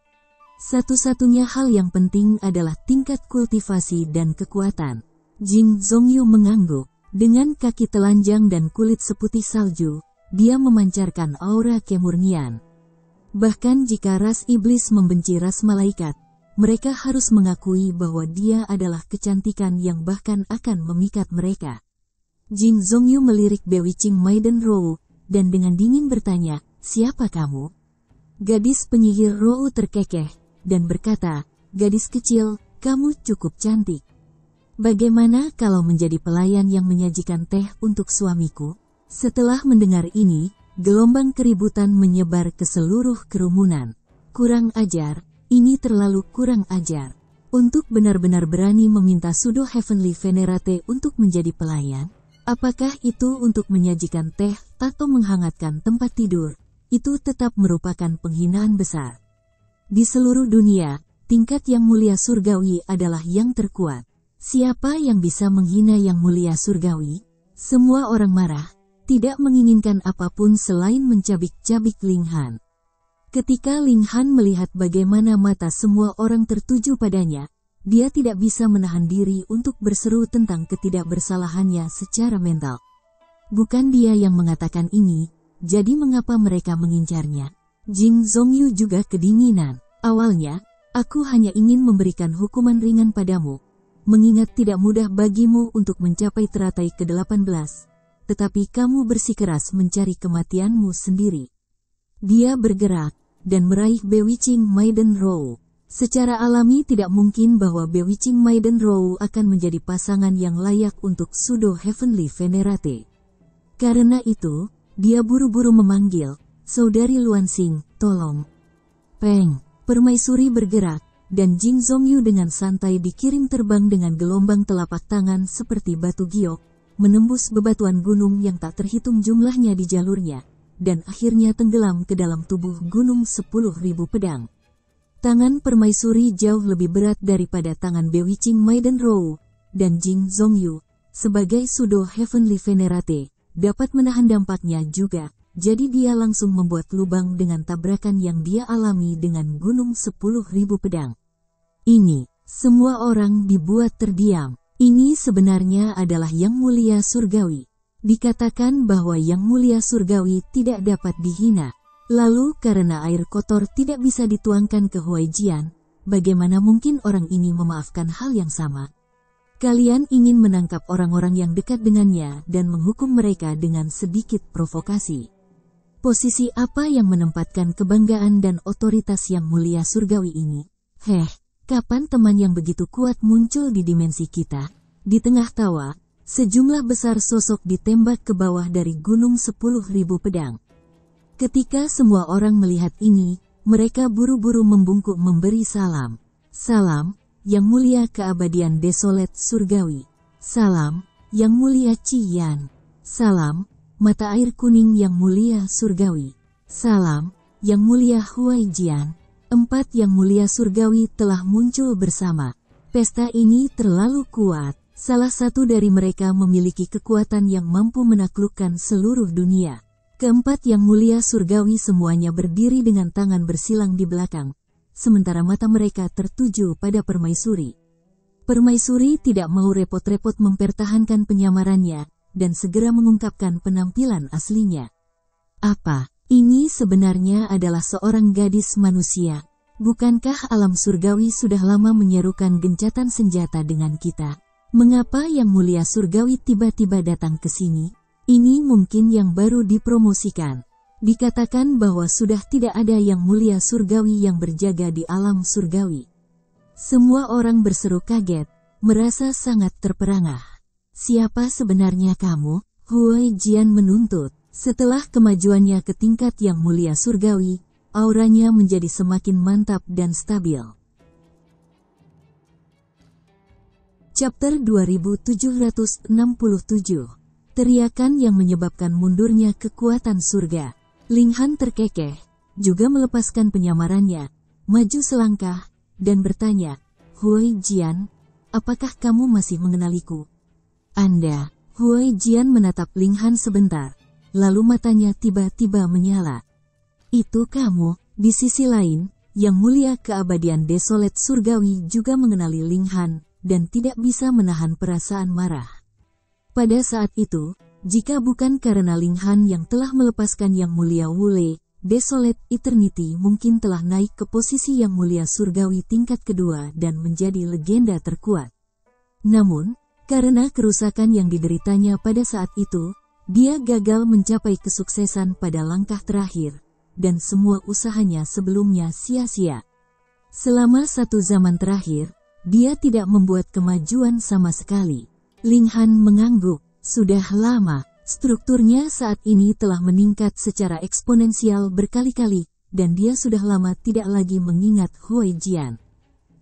Satu-satunya hal yang penting adalah tingkat kultivasi dan kekuatan. Jing Zhongyu mengangguk. Dengan kaki telanjang dan kulit seputih salju, dia memancarkan aura kemurnian. Bahkan jika ras iblis membenci ras malaikat, mereka harus mengakui bahwa dia adalah kecantikan yang bahkan akan memikat mereka. Jing Zhongyu melirik Bewitching Maiden Rou, dan dengan dingin bertanya, "Siapa kamu?" Gadis penyihir Rou terkekeh, dan berkata, "Gadis kecil, kamu cukup cantik. Bagaimana kalau menjadi pelayan yang menyajikan teh untuk suamiku?" Setelah mendengar ini, gelombang keributan menyebar ke seluruh kerumunan. Kurang ajar, ini terlalu kurang ajar. Untuk benar-benar berani meminta Pseudo Heavenly Venerate untuk menjadi pelayan? Apakah itu untuk menyajikan teh atau menghangatkan tempat tidur? Itu tetap merupakan penghinaan besar. Di seluruh dunia, tingkat yang mulia surgawi adalah yang terkuat. Siapa yang bisa menghina yang mulia surgawi? Semua orang marah, tidak menginginkan apapun selain mencabik-cabik Ling Han. Ketika Ling Han melihat bagaimana mata semua orang tertuju padanya, dia tidak bisa menahan diri untuk berseru tentang ketidakbersalahannya secara mental. Bukan dia yang mengatakan ini, jadi mengapa mereka mengincarnya? Jing Zhongyu juga kedinginan. Awalnya, aku hanya ingin memberikan hukuman ringan padamu, mengingat tidak mudah bagimu untuk mencapai teratai ke-18. Tetapi kamu bersikeras mencari kematianmu sendiri. Dia bergerak, dan meraih Bewitching Maiden Rou. Secara alami tidak mungkin bahwa Bewitching Maiden Rou akan menjadi pasangan yang layak untuk Pseudo Heavenly Venerate. Karena itu, dia buru-buru memanggil, "Saudari Luanxing, tolong." Peng, permaisuri bergerak, dan Jing Zhongyu dengan santai dikirim terbang dengan gelombang telapak tangan seperti batu giok, menembus bebatuan gunung yang tak terhitung jumlahnya di jalurnya, dan akhirnya tenggelam ke dalam tubuh gunung 10.000 pedang. Tangan permaisuri jauh lebih berat daripada tangan Bewitching Maiden Rou, dan Jing Zhongyu, sebagai Pseudo Heavenly Venerate, dapat menahan dampaknya juga, jadi dia langsung membuat lubang dengan tabrakan yang dia alami dengan gunung 10.000 pedang. Ini, semua orang dibuat terdiam. Ini sebenarnya adalah yang mulia surgawi. Dikatakan bahwa yang mulia surgawi tidak dapat dihina. Lalu karena air kotor tidak bisa dituangkan ke Huai Jian, bagaimana mungkin orang ini memaafkan hal yang sama? Kalian ingin menangkap orang-orang yang dekat dengannya dan menghukum mereka dengan sedikit provokasi. Posisi apa yang menempatkan kebanggaan dan otoritas yang mulia surgawi ini? Kapan teman yang begitu kuat muncul di dimensi kita? Di tengah tawa, sejumlah besar sosok ditembak ke bawah dari gunung 10.000 pedang. Ketika semua orang melihat ini, mereka buru-buru membungkuk memberi salam. Salam, yang mulia keabadian Desolate Surgawi. Salam, yang mulia Cian. Salam, mata air kuning yang mulia surgawi. Salam, yang mulia Huaijian. 4 yang mulia surgawi telah muncul bersama. Pesta ini terlalu kuat. Salah satu dari mereka memiliki kekuatan yang mampu menaklukkan seluruh dunia. Keempat yang mulia surgawi semuanya berdiri dengan tangan bersilang di belakang, sementara mata mereka tertuju pada permaisuri. Permaisuri tidak mau repot-repot mempertahankan penyamarannya, dan segera mengungkapkan penampilan aslinya. Apa? Ini sebenarnya adalah seorang gadis manusia. Bukankah alam surgawi sudah lama menyerukan gencatan senjata dengan kita? Mengapa yang mulia surgawi tiba-tiba datang ke sini? Ini mungkin yang baru dipromosikan. Dikatakan bahwa sudah tidak ada yang mulia surgawi yang berjaga di alam surgawi. Semua orang berseru kaget, merasa sangat terperangah. Siapa sebenarnya kamu? Huaijian menuntut. Setelah kemajuannya ke tingkat yang mulia surgawi, auranya menjadi semakin mantap dan stabil. Chapter 2767. Teriakan yang menyebabkan mundurnya kekuatan surga. Linghan terkekeh, juga melepaskan penyamarannya, maju selangkah, dan bertanya, Huaijian, apakah kamu masih mengenaliku? Anda? Huaijian menatap Linghan sebentar, lalu matanya tiba-tiba menyala. Itu kamu. Di sisi lain, yang mulia keabadian Desolate Surgawi juga mengenali Linghan, dan tidak bisa menahan perasaan marah. Pada saat itu, jika bukan karena Linghan yang telah melepaskan yang mulia Wule, Desolate Eternity mungkin telah naik ke posisi yang mulia surgawi tingkat kedua dan menjadi legenda terkuat. Namun, karena kerusakan yang dideritanya pada saat itu, dia gagal mencapai kesuksesan pada langkah terakhir, dan semua usahanya sebelumnya sia-sia. Selama 1 zaman terakhir, dia tidak membuat kemajuan sama sekali. Linghan mengangguk. Sudah lama, strukturnya saat ini telah meningkat secara eksponensial berkali-kali, dan dia sudah lama tidak lagi mengingat Huaijian.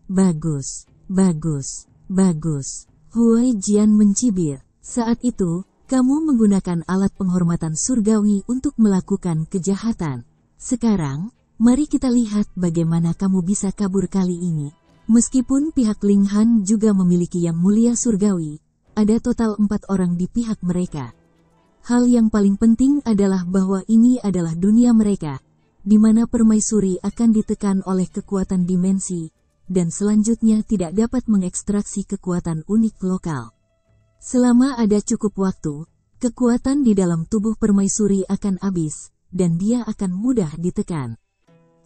Bagus, bagus, bagus. Huaijian mencibir. Saat itu, kamu menggunakan alat penghormatan surgawi untuk melakukan kejahatan. Sekarang, mari kita lihat bagaimana kamu bisa kabur kali ini. Meskipun pihak Linghan juga memiliki yang mulia surgawi, ada total 4 orang di pihak mereka. Hal yang paling penting adalah bahwa ini adalah dunia mereka, di mana permaisuri akan ditekan oleh kekuatan dimensi, dan selanjutnya tidak dapat mengekstraksi kekuatan unik lokal. Selama ada cukup waktu, kekuatan di dalam tubuh permaisuri akan habis, dan dia akan mudah ditekan.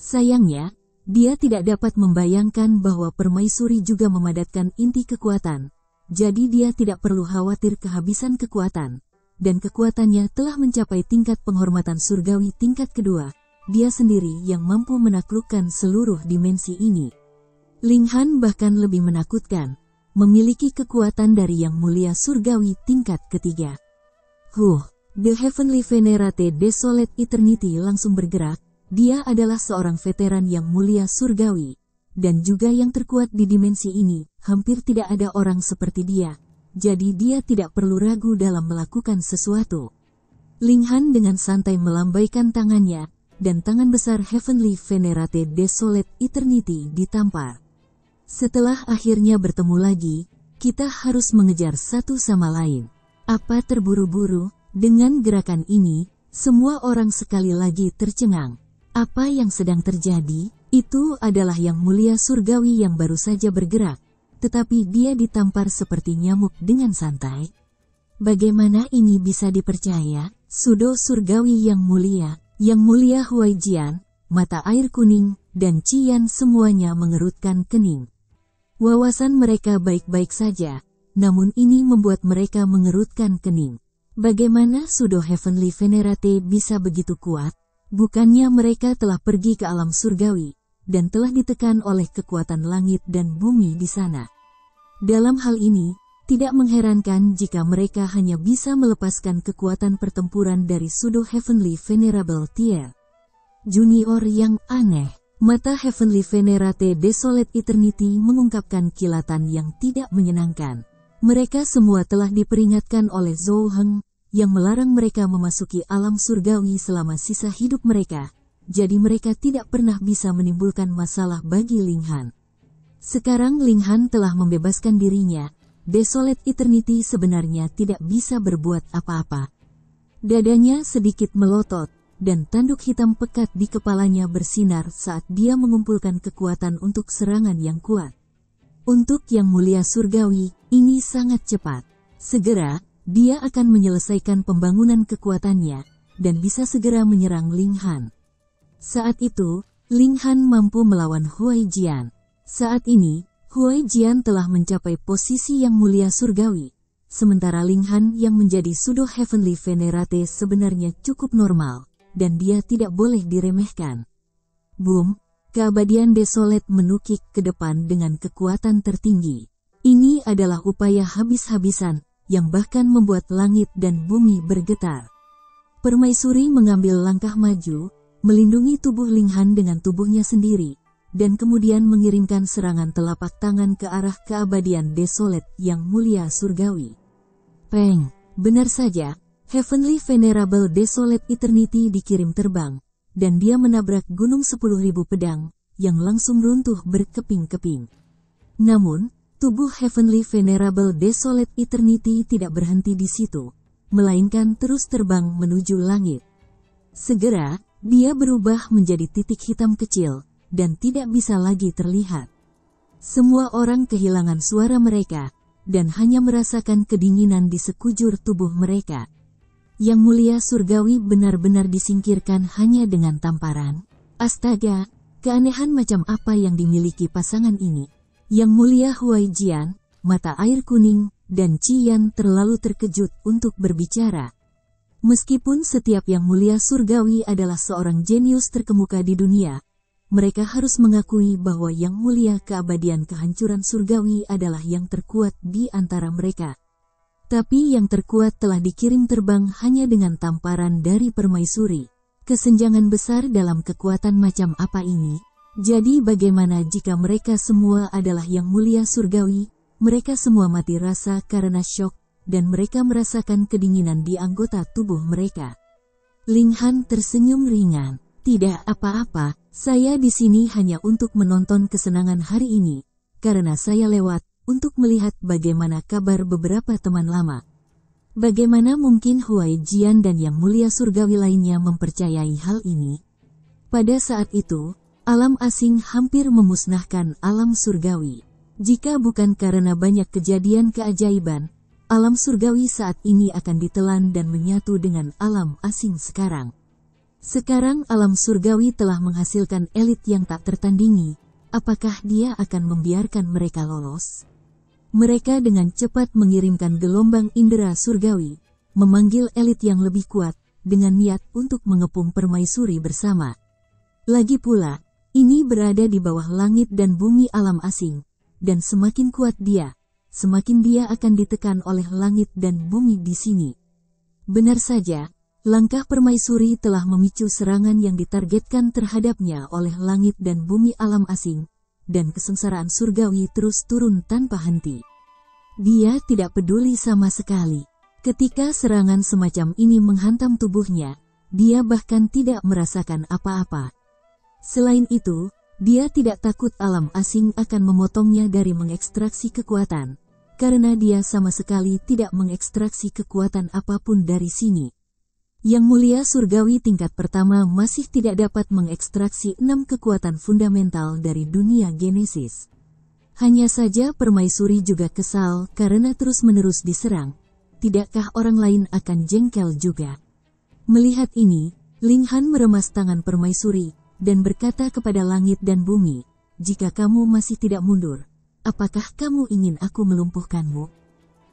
Sayangnya, dia tidak dapat membayangkan bahwa permaisuri juga memadatkan inti kekuatan, jadi dia tidak perlu khawatir kehabisan kekuatan, dan kekuatannya telah mencapai tingkat penghormatan surgawi tingkat kedua. Dia sendiri yang mampu menaklukkan seluruh dimensi ini. Linghan bahkan lebih menakutkan, memiliki kekuatan dari yang mulia surgawi tingkat ketiga. The Heavenly Venerate Desolate Eternity langsung bergerak. Dia adalah seorang veteran yang mulia surgawi, dan juga yang terkuat di dimensi ini. Hampir tidak ada orang seperti dia, jadi dia tidak perlu ragu dalam melakukan sesuatu. Linghan dengan santai melambaikan tangannya, dan tangan besar Heavenly Venerate Desolate Eternity ditampar. Setelah akhirnya bertemu lagi, kita harus mengejar satu sama lain. Apa terburu-buru? Dengan gerakan ini, semua orang sekali lagi tercengang. Apa yang sedang terjadi? Itu adalah yang mulia surgawi yang baru saja bergerak, tetapi dia ditampar seperti nyamuk dengan santai. Bagaimana ini bisa dipercaya? Sudo surgawi yang mulia Huaijian, mata air kuning, dan Qian semuanya mengerutkan kening. Wawasan mereka baik-baik saja, namun ini membuat mereka mengerutkan kening. Bagaimana Pseudo Heavenly Venerate bisa begitu kuat? Bukannya mereka telah pergi ke alam surgawi, dan telah ditekan oleh kekuatan langit dan bumi di sana. Dalam hal ini, tidak mengherankan jika mereka hanya bisa melepaskan kekuatan pertempuran dari Pseudo Heavenly Venerable Tier Junior yang aneh. Mata Heavenly Venerate Desolate Eternity mengungkapkan kilatan yang tidak menyenangkan. Mereka semua telah diperingatkan oleh Zhou Heng, yang melarang mereka memasuki alam surgawi selama sisa hidup mereka, jadi mereka tidak pernah bisa menimbulkan masalah bagi Ling Han. Sekarang Ling Han telah membebaskan dirinya, Desolate Eternity sebenarnya tidak bisa berbuat apa-apa. Dadanya sedikit melotot, dan tanduk hitam pekat di kepalanya bersinar saat dia mengumpulkan kekuatan untuk serangan yang kuat. Untuk Yang Mulia Surgawi, ini sangat cepat. Segera, dia akan menyelesaikan pembangunan kekuatannya, dan bisa segera menyerang Ling Han. Saat itu, Ling Han mampu melawan Huai Jian. Saat ini, Huai Jian telah mencapai posisi Yang Mulia Surgawi, sementara Ling Han yang menjadi Pseudo Heavenly Venerate sebenarnya cukup normal, dan dia tidak boleh diremehkan. Boom, keabadian Desolate menukik ke depan dengan kekuatan tertinggi. Ini adalah upaya habis-habisan, yang bahkan membuat langit dan bumi bergetar. Permaisuri mengambil langkah maju, melindungi tubuh Ling Han dengan tubuhnya sendiri, dan kemudian mengirimkan serangan telapak tangan ke arah keabadian Desolate Yang Mulia Surgawi. Peng, benar saja, Heavenly Venerable Desolate Eternity dikirim terbang, dan dia menabrak gunung 10.000 pedang, yang langsung runtuh berkeping-keping. Namun, tubuh Heavenly Venerable Desolate Eternity tidak berhenti di situ, melainkan terus terbang menuju langit. Segera, dia berubah menjadi titik hitam kecil, dan tidak bisa lagi terlihat. Semua orang kehilangan suara mereka, dan hanya merasakan kedinginan di sekujur tubuh mereka. Yang Mulia Surgawi benar-benar disingkirkan hanya dengan tamparan. Astaga, keanehan macam apa yang dimiliki pasangan ini? Yang Mulia Huai Jian, mata air kuning, dan Qian terlalu terkejut untuk berbicara. Meskipun setiap Yang Mulia Surgawi adalah seorang jenius terkemuka di dunia, mereka harus mengakui bahwa Yang Mulia Keabadian Kehancuran Surgawi adalah yang terkuat di antara mereka. Tapi yang terkuat telah dikirim terbang hanya dengan tamparan dari permaisuri. Kesenjangan besar dalam kekuatan macam apa ini? Jadi bagaimana jika mereka semua adalah Yang Mulia Surgawi? Mereka semua mati rasa karena syok, dan mereka merasakan kedinginan di anggota tubuh mereka. Ling Han tersenyum ringan. Tidak apa-apa, saya di sini hanya untuk menonton kesenangan hari ini, karena saya lewat untuk melihat bagaimana kabar beberapa teman lama. Bagaimana mungkin Huai Jian dan Yang Mulia Surgawi lainnya mempercayai hal ini? Pada saat itu, alam asing hampir memusnahkan alam surgawi. Jika bukan karena banyak kejadian keajaiban, alam surgawi saat ini akan ditelan dan menyatu dengan alam asing sekarang. Sekarang alam surgawi telah menghasilkan elit yang tak tertandingi. Apakah dia akan membiarkan mereka lolos? Mereka dengan cepat mengirimkan gelombang indera surgawi, memanggil elit yang lebih kuat, dengan niat untuk mengepung permaisuri bersama. Lagi pula, ini berada di bawah langit dan bumi alam asing, dan semakin kuat dia, semakin dia akan ditekan oleh langit dan bumi di sini. Benar saja, langkah permaisuri telah memicu serangan yang ditargetkan terhadapnya oleh langit dan bumi alam asing, dan kesengsaraan surgawi terus turun tanpa henti. Dia tidak peduli sama sekali. Ketika serangan semacam ini menghantam tubuhnya, dia bahkan tidak merasakan apa-apa. Selain itu, dia tidak takut alam asing akan memotongnya dari mengekstraksi kekuatan, karena dia sama sekali tidak mengekstraksi kekuatan apapun dari sini. Yang Mulia Surgawi tingkat pertama masih tidak dapat mengekstraksi 6 kekuatan fundamental dari dunia Genesis. Hanya saja permaisuri juga kesal karena terus-menerus diserang. Tidakkah orang lain akan jengkel juga? Melihat ini, Ling Han meremas tangan permaisuri, dan berkata kepada langit dan bumi, "Jika kamu masih tidak mundur, apakah kamu ingin aku melumpuhkanmu?"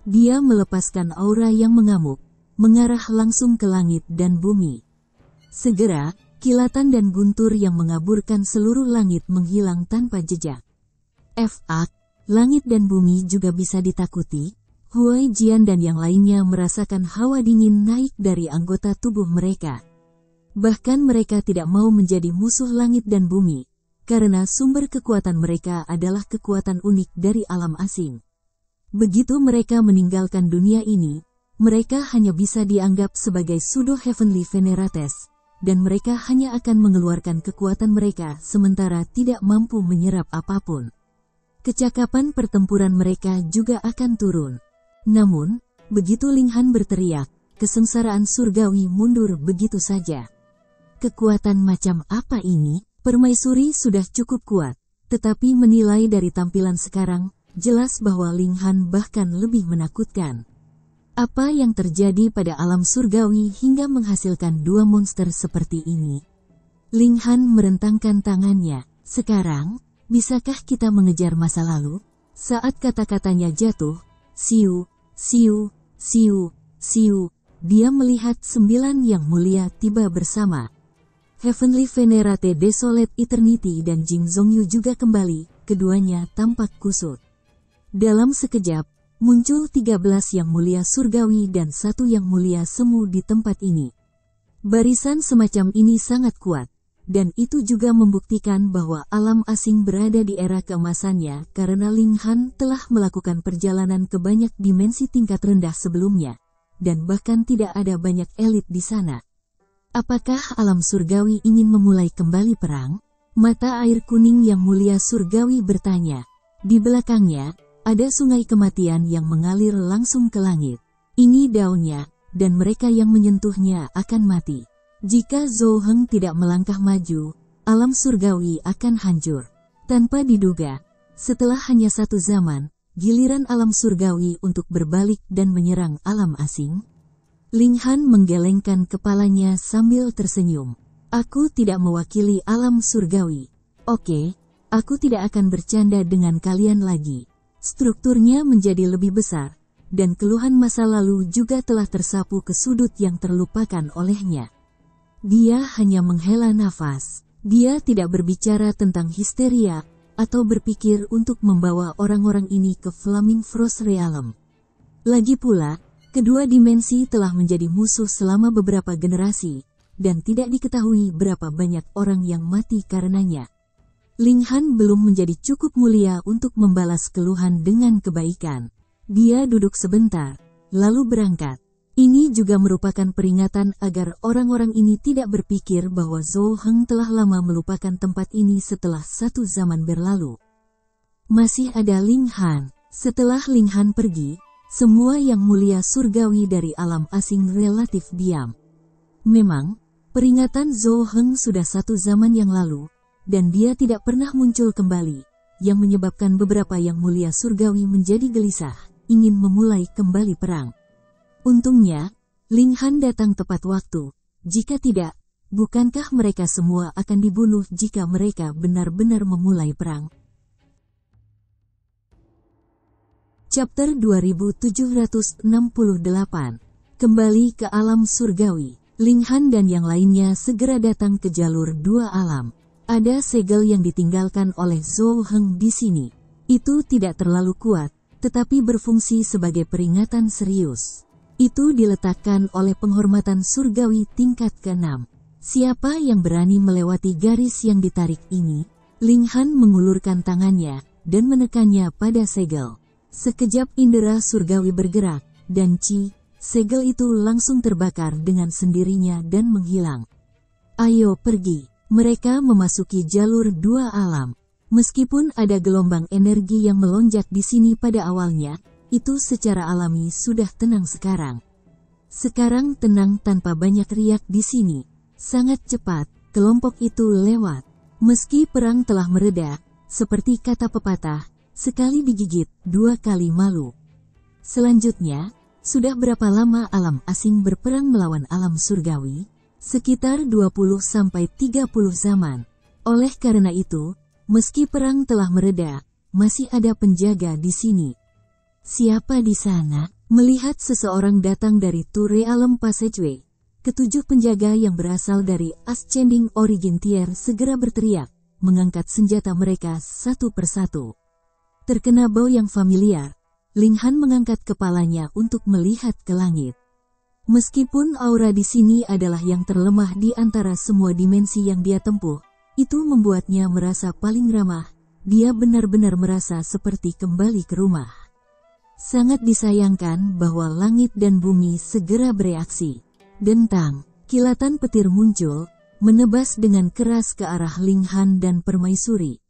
Dia melepaskan aura yang mengamuk, mengarah langsung ke langit dan bumi. Segera, kilatan dan guntur yang mengaburkan seluruh langit menghilang tanpa jejak. Langit dan bumi juga bisa ditakuti. Huai Jian dan yang lainnya merasakan hawa dingin naik dari anggota tubuh mereka. Bahkan mereka tidak mau menjadi musuh langit dan bumi, karena sumber kekuatan mereka adalah kekuatan unik dari alam asing. Begitu mereka meninggalkan dunia ini, mereka hanya bisa dianggap sebagai pseudo heavenly venerates, dan mereka hanya akan mengeluarkan kekuatan mereka sementara tidak mampu menyerap apapun. Kecakapan pertempuran mereka juga akan turun. Namun, begitu Ling Han berteriak, kesengsaraan surgawi mundur begitu saja. Kekuatan macam apa ini? Permaisuri sudah cukup kuat, tetapi menilai dari tampilan sekarang, jelas bahwa Ling Han bahkan lebih menakutkan. Apa yang terjadi pada alam surgawi hingga menghasilkan dua monster seperti ini? Ling Han merentangkan tangannya. Sekarang, bisakah kita mengejar masa lalu? Saat kata-katanya jatuh, siu, siu, siu, siu, dia melihat 9 yang mulia tiba bersama. Heavenly Venerate Desolate Eternity dan Jing Zhongyu juga kembali, keduanya tampak kusut. Dalam sekejap, muncul 13 yang mulia surgawi dan 1 yang mulia semu di tempat ini. Barisan semacam ini sangat kuat. Dan itu juga membuktikan bahwa alam asing berada di era keemasannya karena Ling Han telah melakukan perjalanan ke banyak dimensi tingkat rendah sebelumnya, dan bahkan tidak ada banyak elit di sana. Apakah alam surgawi ingin memulai kembali perang? Mata air kuning yang mulia surgawi bertanya. Di belakangnya, ada sungai kematian yang mengalir langsung ke langit. Ini daunnya, dan mereka yang menyentuhnya akan mati. Jika Zhou Heng tidak melangkah maju, alam surgawi akan hancur. Tanpa diduga, setelah hanya satu zaman, giliran alam surgawi untuk berbalik dan menyerang alam asing. Ling Han menggelengkan kepalanya sambil tersenyum. Aku tidak mewakili alam surgawi. Oke, aku tidak akan bercanda dengan kalian lagi. Strukturnya menjadi lebih besar, dan keluhan masa lalu juga telah tersapu ke sudut yang terlupakan olehnya. Dia hanya menghela nafas. Dia tidak berbicara tentang histeria, atau berpikir untuk membawa orang-orang ini ke Flaming Frost Realm. Lagi pula, kedua dimensi telah menjadi musuh selama beberapa generasi, dan tidak diketahui berapa banyak orang yang mati karenanya. Ling Han belum menjadi cukup mulia untuk membalas keluhan dengan kebaikan. Dia duduk sebentar, lalu berangkat. Ini juga merupakan peringatan agar orang-orang ini tidak berpikir bahwa Zhou Heng telah lama melupakan tempat ini setelah satu zaman berlalu. Masih ada Ling Han. Setelah Ling Han pergi, semua yang mulia surgawi dari alam asing relatif diam. Memang, peringatan Zhou Heng sudah satu zaman yang lalu, dan dia tidak pernah muncul kembali, yang menyebabkan beberapa yang mulia surgawi menjadi gelisah, ingin memulai kembali perang. Untungnya, Ling Han datang tepat waktu. Jika tidak, bukankah mereka semua akan dibunuh jika mereka benar-benar memulai perang? Chapter 2768. Kembali ke alam surgawi. Ling Han dan yang lainnya segera datang ke jalur dua alam. Ada segel yang ditinggalkan oleh Zhou Heng di sini. Itu tidak terlalu kuat, tetapi berfungsi sebagai peringatan serius. Itu diletakkan oleh penghormatan surgawi tingkat ke-6. Siapa yang berani melewati garis yang ditarik ini? Ling Han mengulurkan tangannya, dan menekannya pada segel. Sekejap indera surgawi bergerak, dan segel itu langsung terbakar dengan sendirinya dan menghilang. Ayo pergi. Mereka memasuki jalur dua alam. Meskipun ada gelombang energi yang melonjak di sini pada awalnya, itu secara alami sudah tenang sekarang. Sekarang tenang tanpa banyak riak di sini. Sangat cepat, kelompok itu lewat. Meski perang telah mereda, seperti kata pepatah, sekali digigit, dua kali malu. Selanjutnya, sudah berapa lama alam asing berperang melawan alam surgawi? Sekitar 20-30 zaman. Oleh karena itu, meski perang telah mereda, masih ada penjaga di sini. Siapa di sana? Melihat seseorang datang dari Tour Realm Passageway, ketujuh penjaga yang berasal dari Ascending Origin Tier segera berteriak, mengangkat senjata mereka satu persatu. Terkena bau yang familiar, Ling Han mengangkat kepalanya untuk melihat ke langit. Meskipun aura di sini adalah yang terlemah di antara semua dimensi yang dia tempuh, itu membuatnya merasa paling ramah. Dia benar-benar merasa seperti kembali ke rumah. Sangat disayangkan bahwa langit dan bumi segera bereaksi. Dentang, kilatan petir muncul, menebas dengan keras ke arah Ling Han dan Permaisuri.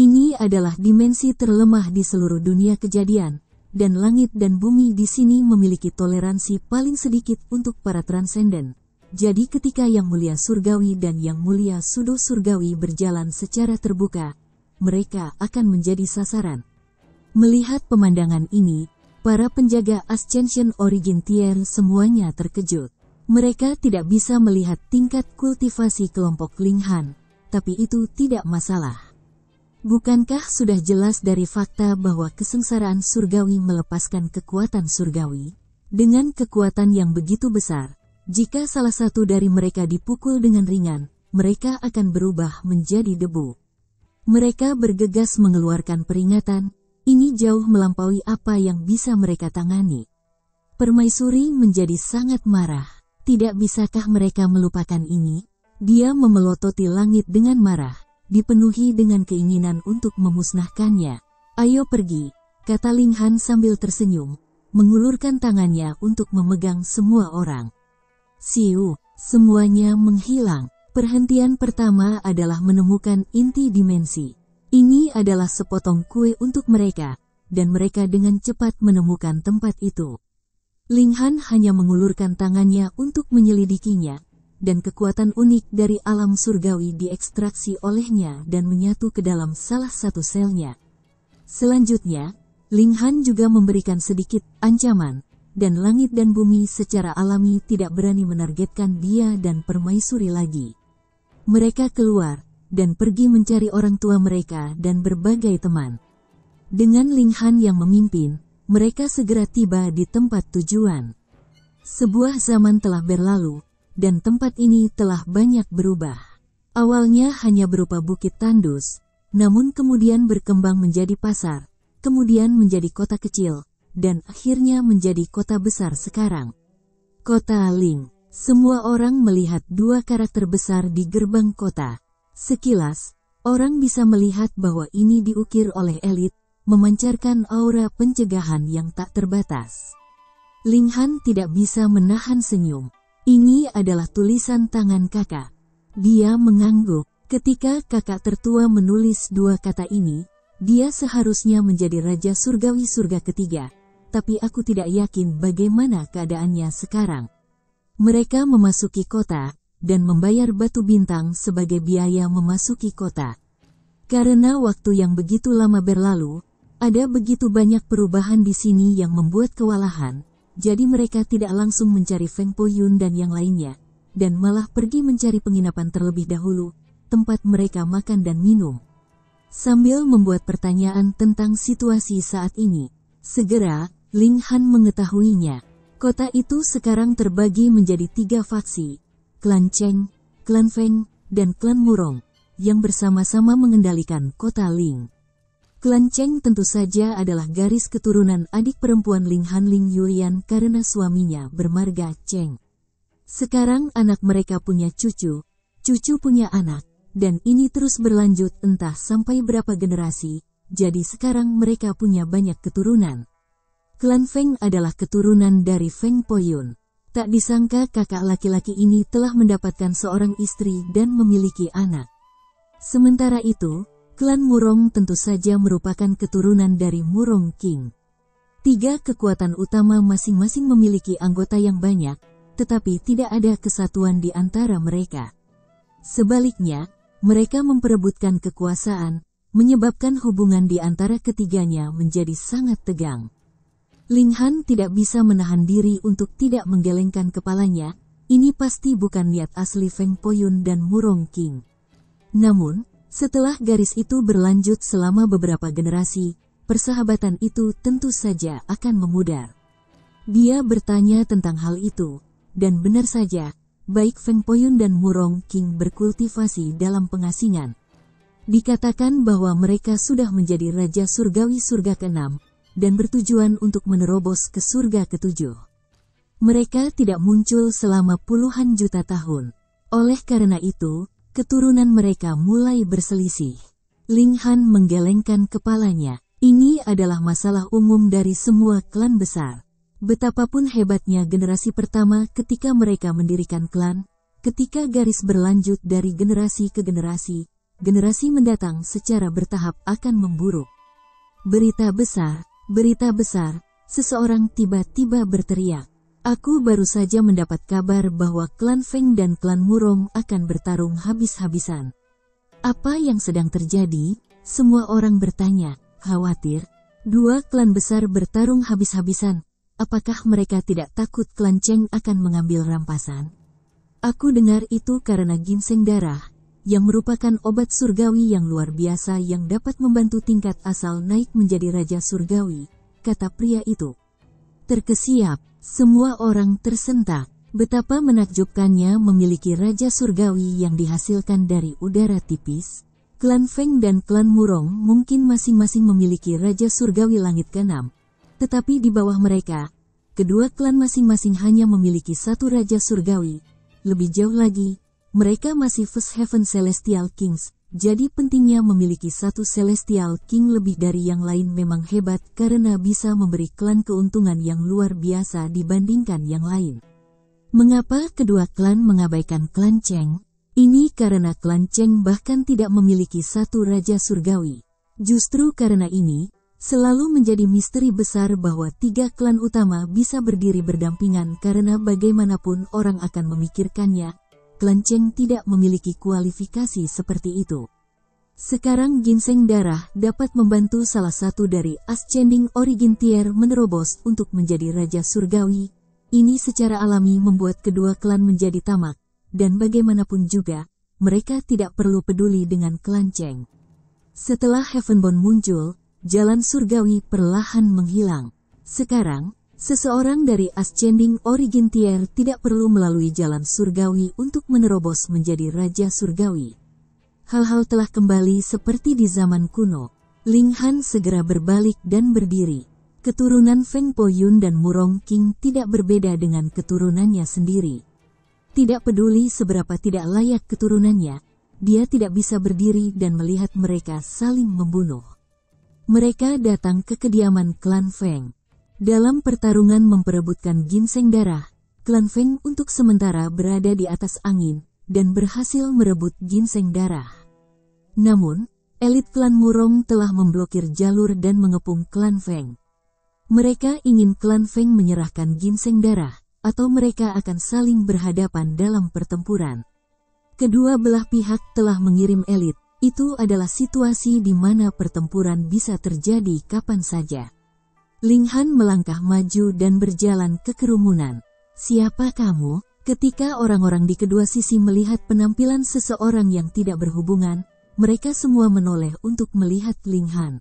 Ini adalah dimensi terlemah di seluruh dunia kejadian, dan langit dan bumi di sini memiliki toleransi paling sedikit untuk para transenden. Jadi ketika Yang Mulia Surgawi dan Yang Mulia Pseudo Surgawi berjalan secara terbuka, mereka akan menjadi sasaran. Melihat pemandangan ini, para penjaga Ascension Origin Tier semuanya terkejut. Mereka tidak bisa melihat tingkat kultivasi kelompok Ling Han, tapi itu tidak masalah. Bukankah sudah jelas dari fakta bahwa kesengsaraan surgawi melepaskan kekuatan surgawi? Dengan kekuatan yang begitu besar, jika salah satu dari mereka dipukul dengan ringan, mereka akan berubah menjadi debu. Mereka bergegas mengeluarkan peringatan, ini jauh melampaui apa yang bisa mereka tangani. Permaisuri menjadi sangat marah. Tidak bisakah mereka melupakan ini? Dia memelototi langit dengan marah, dipenuhi dengan keinginan untuk memusnahkannya. Ayo pergi, kata Ling Han sambil tersenyum, mengulurkan tangannya untuk memegang semua orang. Siu, semuanya menghilang. Perhentian pertama adalah menemukan inti dimensi. Ini adalah sepotong kue untuk mereka, dan mereka dengan cepat menemukan tempat itu. Ling Han hanya mengulurkan tangannya untuk menyelidikinya, dan kekuatan unik dari alam surgawi diekstraksi olehnya dan menyatu ke dalam salah satu selnya. Selanjutnya, Ling Han juga memberikan sedikit ancaman, dan langit dan bumi secara alami tidak berani menargetkan dia dan Permaisuri lagi. Mereka keluar, dan pergi mencari orang tua mereka dan berbagai teman. Dengan Ling Han yang memimpin, mereka segera tiba di tempat tujuan. Sebuah zaman telah berlalu, dan tempat ini telah banyak berubah. Awalnya hanya berupa bukit tandus, namun kemudian berkembang menjadi pasar, kemudian menjadi kota kecil, dan akhirnya menjadi kota besar sekarang. Kota Ling. Semua orang melihat dua karakter besar di gerbang kota. Sekilas, orang bisa melihat bahwa ini diukir oleh elit, memancarkan aura pencegahan yang tak terbatas. Ling Han tidak bisa menahan senyum. Ini adalah tulisan tangan kakak. Dia mengangguk. Ketika kakak tertua menulis dua kata ini, dia seharusnya menjadi Raja Surgawi Surga ketiga. Tapi aku tidak yakin bagaimana keadaannya sekarang. Mereka memasuki kota, dan membayar batu bintang sebagai biaya memasuki kota. Karena waktu yang begitu lama berlalu, ada begitu banyak perubahan di sini yang membuat kewalahan, jadi mereka tidak langsung mencari Feng Po Yun dan yang lainnya, dan malah pergi mencari penginapan terlebih dahulu, tempat mereka makan dan minum. Sambil membuat pertanyaan tentang situasi saat ini, segera, Ling Han mengetahuinya. Kota itu sekarang terbagi menjadi 3 faksi, Klan Cheng, Klan Feng, dan Klan Murong, yang bersama-sama mengendalikan kota Ling. Klan Cheng tentu saja adalah garis keturunan adik perempuan Ling Han Ling Yuyan karena suaminya bermarga Cheng. Sekarang anak mereka punya cucu, cucu punya anak, dan ini terus berlanjut entah sampai berapa generasi, jadi sekarang mereka punya banyak keturunan. Klan Feng adalah keturunan dari Feng Po Yun. Tak disangka kakak laki-laki ini telah mendapatkan seorang istri dan memiliki anak. Sementara itu, Klan Murong tentu saja merupakan keturunan dari Murong King. 3 kekuatan utama masing-masing memiliki anggota yang banyak, tetapi tidak ada kesatuan di antara mereka. Sebaliknya, mereka memperebutkan kekuasaan, menyebabkan hubungan di antara ketiganya menjadi sangat tegang. Ling Han tidak bisa menahan diri untuk tidak menggelengkan kepalanya, ini pasti bukan niat asli Feng Po Yun dan Murong King. Namun, setelah garis itu berlanjut selama beberapa generasi, persahabatan itu tentu saja akan memudar. Dia bertanya tentang hal itu, dan benar saja, baik Feng Poyun dan Murong King berkultivasi dalam pengasingan. Dikatakan bahwa mereka sudah menjadi Raja Surgawi surga ke-6, dan bertujuan untuk menerobos ke surga ke-7. Mereka tidak muncul selama puluhan juta tahun. Oleh karena itu, keturunan mereka mulai berselisih. Ling Han menggelengkan kepalanya. Ini adalah masalah umum dari semua klan besar. Betapapun hebatnya generasi pertama ketika mereka mendirikan klan, ketika garis berlanjut dari generasi ke generasi, generasi mendatang secara bertahap akan memburuk. Berita besar, seseorang tiba-tiba berteriak. Aku baru saja mendapat kabar bahwa klan Feng dan klan Murong akan bertarung habis-habisan. Apa yang sedang terjadi? Semua orang bertanya, khawatir. Dua klan besar bertarung habis-habisan. Apakah mereka tidak takut klan Cheng akan mengambil rampasan? Aku dengar itu karena ginseng darah, yang merupakan obat surgawi yang luar biasa yang dapat membantu tingkat asal naik menjadi Raja Surgawi, kata pria itu. Terkesiap, semua orang tersentak. Betapa menakjubkannya memiliki Raja Surgawi yang dihasilkan dari udara tipis. Klan Feng dan klan Murong mungkin masing-masing memiliki Raja Surgawi langit ke-6. Tetapi di bawah mereka, kedua klan masing-masing hanya memiliki satu Raja Surgawi. Lebih jauh lagi, mereka masih First Heaven Celestial Kings, jadi pentingnya memiliki satu Celestial King lebih dari yang lain memang hebat karena bisa memberi klan keuntungan yang luar biasa dibandingkan yang lain. Mengapa kedua klan mengabaikan klan Cheng? Ini karena klan Cheng bahkan tidak memiliki satu Raja Surgawi. Justru karena ini, selalu menjadi misteri besar bahwa tiga klan utama bisa berdiri berdampingan karena bagaimanapun orang akan memikirkannya, klan Cheng tidak memiliki kualifikasi seperti itu. Sekarang ginseng darah dapat membantu salah satu dari Ascending Origin Tier menerobos untuk menjadi Raja Surgawi. Ini secara alami membuat kedua klan menjadi tamak, dan bagaimanapun juga, mereka tidak perlu peduli dengan klan Cheng. Setelah Heavenborn muncul, jalan surgawi perlahan menghilang. Sekarang, seseorang dari Ascending Origin Tier tidak perlu melalui jalan surgawi untuk menerobos menjadi Raja Surgawi. Hal-hal telah kembali seperti di zaman kuno. Ling Han segera berbalik dan berdiri. Keturunan Feng Poyun dan Murong King tidak berbeda dengan keturunannya sendiri. Tidak peduli seberapa tidak layak keturunannya, dia tidak bisa berdiri dan melihat mereka saling membunuh. Mereka datang ke kediaman klan Feng. Dalam pertarungan memperebutkan ginseng darah, klan Feng untuk sementara berada di atas angin, dan berhasil merebut ginseng darah. Namun, elit klan Murong telah memblokir jalur dan mengepung klan Feng. Mereka ingin klan Feng menyerahkan ginseng darah, atau mereka akan saling berhadapan dalam pertempuran. Kedua belah pihak telah mengirim elit. Itu adalah situasi di mana pertempuran bisa terjadi kapan saja. Ling Han melangkah maju dan berjalan ke kerumunan. Siapa kamu? Ketika orang-orang di kedua sisi melihat penampilan seseorang yang tidak berhubungan, mereka semua menoleh untuk melihat Ling Han.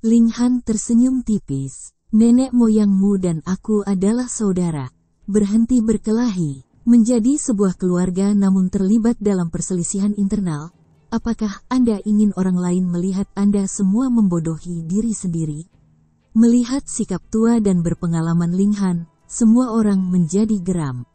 Ling Han tersenyum tipis. Nenek moyangmu dan aku adalah saudara. Berhenti berkelahi. Menjadi sebuah keluarga namun terlibat dalam perselisihan internal. Apakah Anda ingin orang lain melihat Anda semua membodohi diri sendiri? Melihat sikap tua dan berpengalaman Ling Han, semua orang menjadi geram.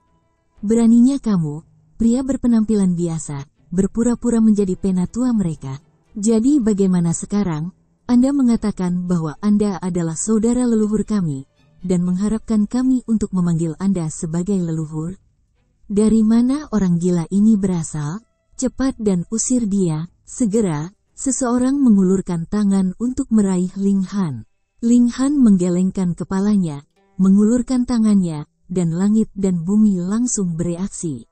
Beraninya kamu, pria berpenampilan biasa, berpura-pura menjadi penatua mereka. Jadi bagaimana sekarang? Anda mengatakan bahwa Anda adalah saudara leluhur kami, dan mengharapkan kami untuk memanggil Anda sebagai leluhur? Dari mana orang gila ini berasal? Cepat dan usir dia, segera. Seseorang mengulurkan tangan untuk meraih Ling Han. Ling Han menggelengkan kepalanya, mengulurkan tangannya, dan langit dan bumi langsung bereaksi.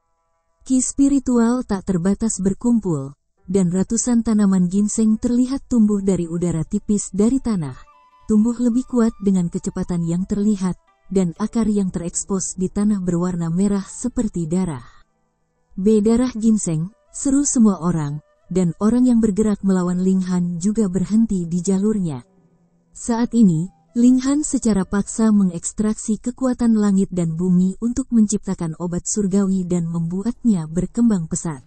Ki spiritual tak terbatas berkumpul, dan ratusan tanaman ginseng terlihat tumbuh dari udara tipis dari tanah. Tumbuh lebih kuat dengan kecepatan yang terlihat, dan akar yang terekspos di tanah berwarna merah seperti darah. Darah ginseng, seru semua orang, dan orang yang bergerak melawan Ling Han juga berhenti di jalurnya. Saat ini, Ling Han secara paksa mengekstraksi kekuatan langit dan bumi untuk menciptakan obat surgawi dan membuatnya berkembang pesat.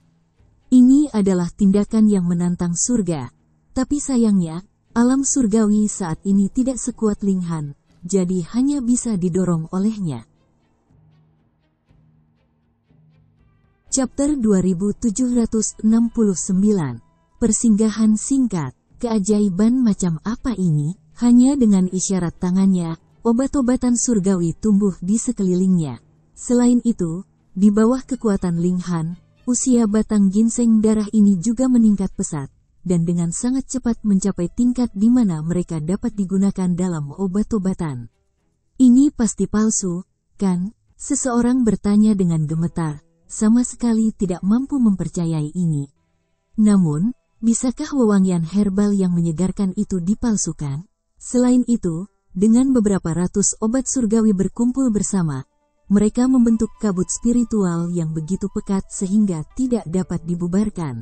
Ini adalah tindakan yang menantang surga, tapi sayangnya, alam surgawi saat ini tidak sekuat Ling Han, jadi hanya bisa didorong olehnya. Chapter 2769, Persinggahan singkat. Keajaiban macam apa ini? Hanya dengan isyarat tangannya, obat-obatan surgawi tumbuh di sekelilingnya. Selain itu, di bawah kekuatan Ling Han, usia batang ginseng darah ini juga meningkat pesat, dan dengan sangat cepat mencapai tingkat di mana mereka dapat digunakan dalam obat-obatan. Ini pasti palsu, kan? Seseorang bertanya dengan gemetar, sama sekali tidak mampu mempercayai ini. Namun, bisakah wewangian herbal yang menyegarkan itu dipalsukan? Selain itu, dengan beberapa ratus obat surgawi berkumpul bersama, mereka membentuk kabut spiritual yang begitu pekat sehingga tidak dapat dibubarkan.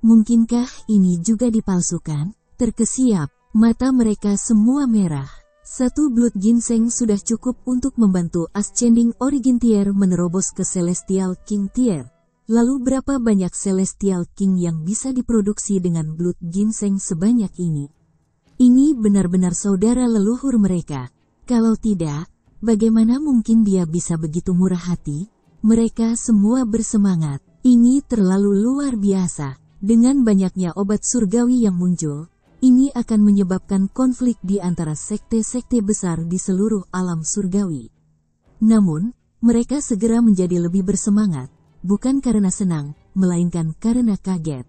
Mungkinkah ini juga dipalsukan? Terkesiap, mata mereka semua merah. Satu blood ginseng sudah cukup untuk membantu Ascending Origin Tier menerobos ke Celestial King Tier. Lalu berapa banyak Celestial King yang bisa diproduksi dengan blood ginseng sebanyak ini? Ini benar-benar saudara leluhur mereka. Kalau tidak, bagaimana mungkin dia bisa begitu murah hati? Mereka semua bersemangat. Ini terlalu luar biasa. Dengan banyaknya obat surgawi yang muncul, ini akan menyebabkan konflik di antara sekte-sekte besar di seluruh alam surgawi. Namun, mereka segera menjadi lebih bersemangat, bukan karena senang, melainkan karena kaget.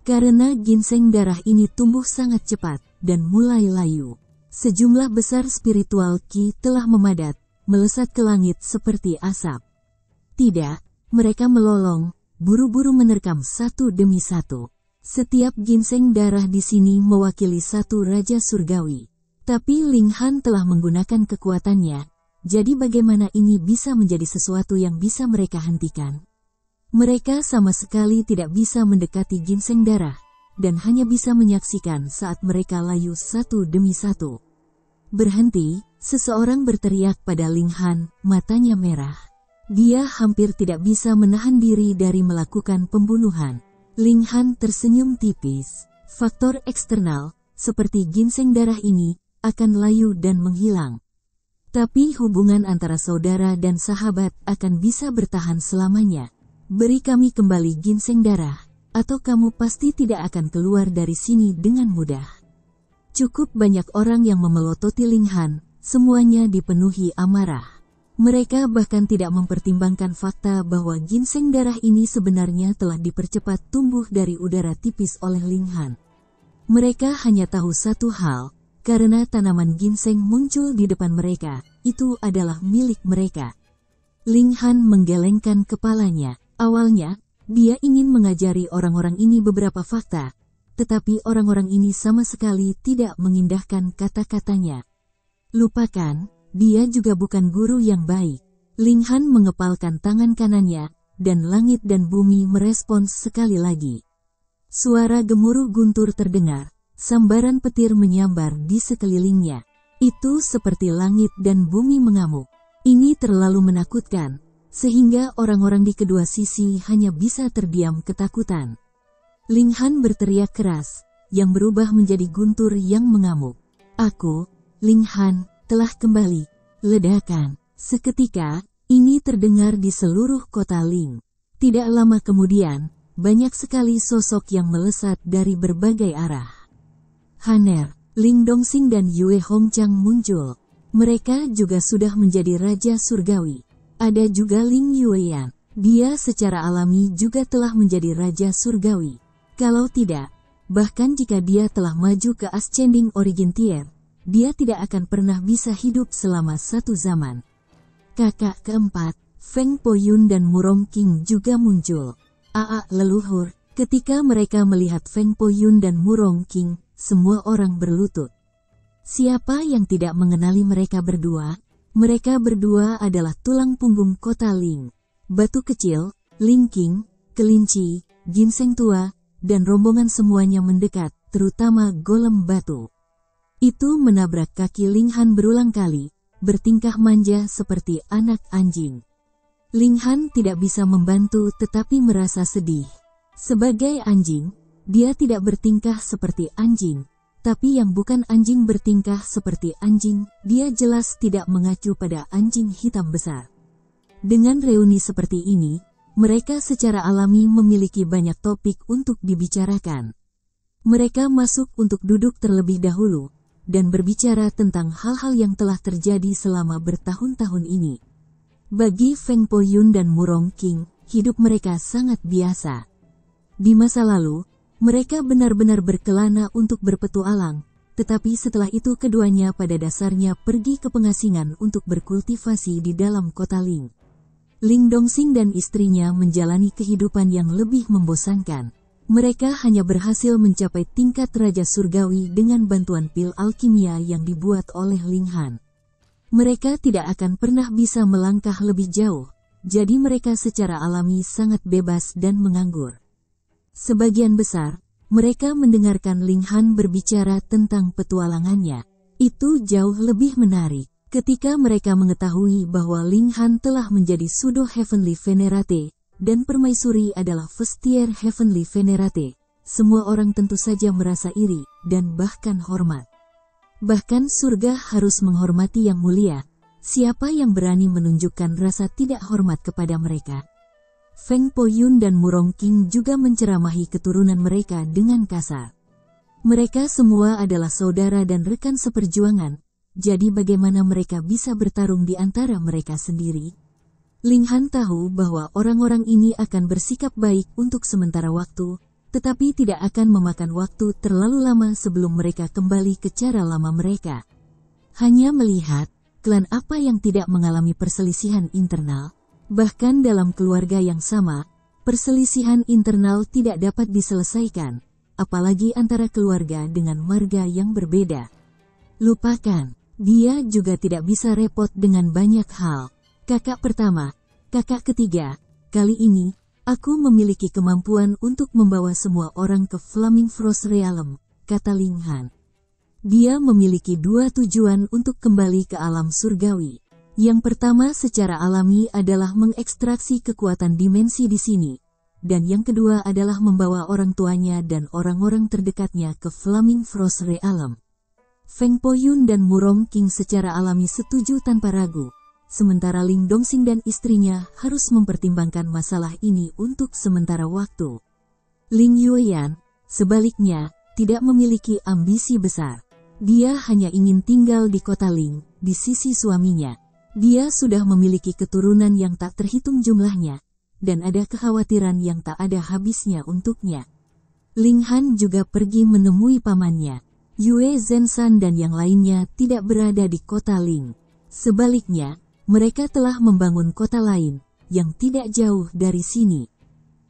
Karena ginseng darah ini tumbuh sangat cepat, dan mulai layu. Sejumlah besar spiritual ki telah memadat, melesat ke langit seperti asap. Tidak, mereka melolong, buru-buru menerkam satu demi satu. Setiap ginseng darah di sini mewakili satu raja surgawi. Tapi Ling Han telah menggunakan kekuatannya, jadi bagaimana ini bisa menjadi sesuatu yang bisa mereka hentikan? Mereka sama sekali tidak bisa mendekati ginseng darah, dan hanya bisa menyaksikan saat mereka layu satu demi satu. Berhenti, seseorang berteriak pada Ling Han, matanya merah. Dia hampir tidak bisa menahan diri dari melakukan pembunuhan. Ling Han tersenyum tipis. Faktor eksternal, seperti ginseng darah ini, akan layu dan menghilang. Tapi hubungan antara saudara dan sahabat akan bisa bertahan selamanya. Beri kami kembali ginseng darah, atau kamu pasti tidak akan keluar dari sini dengan mudah. Cukup banyak orang yang memelototi Ling Han, semuanya dipenuhi amarah. Mereka bahkan tidak mempertimbangkan fakta bahwa ginseng darah ini sebenarnya telah dipercepat tumbuh dari udara tipis oleh Ling Han. Mereka hanya tahu satu hal, karena tanaman ginseng muncul di depan mereka, itu adalah milik mereka. Ling Han menggelengkan kepalanya. Awalnya, dia ingin mengajari orang-orang ini beberapa fakta, tetapi orang-orang ini sama sekali tidak mengindahkan kata-katanya. Lupakan. Dia juga bukan guru yang baik. Ling Han mengepalkan tangan kanannya, dan langit dan bumi merespons sekali lagi. Suara gemuruh guntur terdengar, sambaran petir menyambar di sekelilingnya. Itu seperti langit dan bumi mengamuk. Ini terlalu menakutkan, sehingga orang-orang di kedua sisi hanya bisa terdiam ketakutan. Ling Han berteriak keras, yang berubah menjadi guntur yang mengamuk. Aku, Ling Han, telah kembali. Ledakan. Seketika, ini terdengar di seluruh kota Ling. Tidak lama kemudian, banyak sekali sosok yang melesat dari berbagai arah. Haner, Ling Dongxing dan Yue Hongchang muncul. Mereka juga sudah menjadi raja surgawi. Ada juga Ling Yueyan. Dia secara alami juga telah menjadi raja surgawi. Kalau tidak, bahkan jika dia telah maju ke Ascending Origin Tier, dia tidak akan pernah bisa hidup selama satu zaman. Kakak keempat, Feng Poyun dan Murong King juga muncul. Leluhur, ketika mereka melihat Feng Poyun dan Murong King, semua orang berlutut. Siapa yang tidak mengenali mereka berdua? Mereka berdua adalah tulang punggung kota Ling. Batu kecil, Ling King, kelinci, ginseng tua, dan rombongan semuanya mendekat, terutama golem batu. Itu menabrak kaki Ling Han berulang kali, bertingkah manja seperti anak anjing. Ling Han tidak bisa membantu tetapi merasa sedih. Sebagai anjing, dia tidak bertingkah seperti anjing, tapi yang bukan anjing bertingkah seperti anjing, dia jelas tidak mengacu pada anjing hitam besar. Dengan reuni seperti ini, mereka secara alami memiliki banyak topik untuk dibicarakan. Mereka masuk untuk duduk terlebih dahulu, dan berbicara tentang hal-hal yang telah terjadi selama bertahun-tahun ini. Bagi Feng Poyun dan Murong King, hidup mereka sangat biasa. Di masa lalu, mereka benar-benar berkelana untuk berpetualang, tetapi setelah itu keduanya pada dasarnya pergi ke pengasingan untuk berkultivasi di dalam kota Ling. Ling Dongxing dan istrinya menjalani kehidupan yang lebih membosankan. Mereka hanya berhasil mencapai tingkat Raja Surgawi dengan bantuan pil alkimia yang dibuat oleh Ling Han. Mereka tidak akan pernah bisa melangkah lebih jauh, jadi mereka secara alami sangat bebas dan menganggur. Sebagian besar, mereka mendengarkan Ling Han berbicara tentang petualangannya. Itu jauh lebih menarik ketika mereka mengetahui bahwa Ling Han telah menjadi Pseudo Heavenly Venerate, dan permaisuri adalah First Tier Heavenly Venerate. Semua orang tentu saja merasa iri, dan bahkan hormat. Bahkan surga harus menghormati yang mulia. Siapa yang berani menunjukkan rasa tidak hormat kepada mereka? Feng Poyun dan Murong King juga menceramahi keturunan mereka dengan kasar. Mereka semua adalah saudara dan rekan seperjuangan, jadi bagaimana mereka bisa bertarung di antara mereka sendiri? Ling Han tahu bahwa orang-orang ini akan bersikap baik untuk sementara waktu, tetapi tidak akan memakan waktu terlalu lama sebelum mereka kembali ke cara lama mereka. Hanya melihat klan apa yang tidak mengalami perselisihan internal, bahkan dalam keluarga yang sama, perselisihan internal tidak dapat diselesaikan, apalagi antara keluarga dengan marga yang berbeda. Lupakan, dia juga tidak bisa repot dengan banyak hal. Kakak pertama, kakak ketiga, kali ini, aku memiliki kemampuan untuk membawa semua orang ke Flaming Frost Realm, kata Ling Han. Dia memiliki dua tujuan untuk kembali ke alam surgawi. Yang pertama secara alami adalah mengekstraksi kekuatan dimensi di sini, dan yang kedua adalah membawa orang tuanya dan orang-orang terdekatnya ke Flaming Frost Realm. Feng Poyun dan Murong King secara alami setuju tanpa ragu. Sementara Ling Dongxing dan istrinya harus mempertimbangkan masalah ini untuk sementara waktu. Ling Yueyan, sebaliknya, tidak memiliki ambisi besar. Dia hanya ingin tinggal di kota Ling, di sisi suaminya. Dia sudah memiliki keturunan yang tak terhitung jumlahnya, dan ada kekhawatiran yang tak ada habisnya untuknya. Ling Han juga pergi menemui pamannya. Yue Zenshan dan yang lainnya tidak berada di kota Ling. Sebaliknya, mereka telah membangun kota lain, yang tidak jauh dari sini.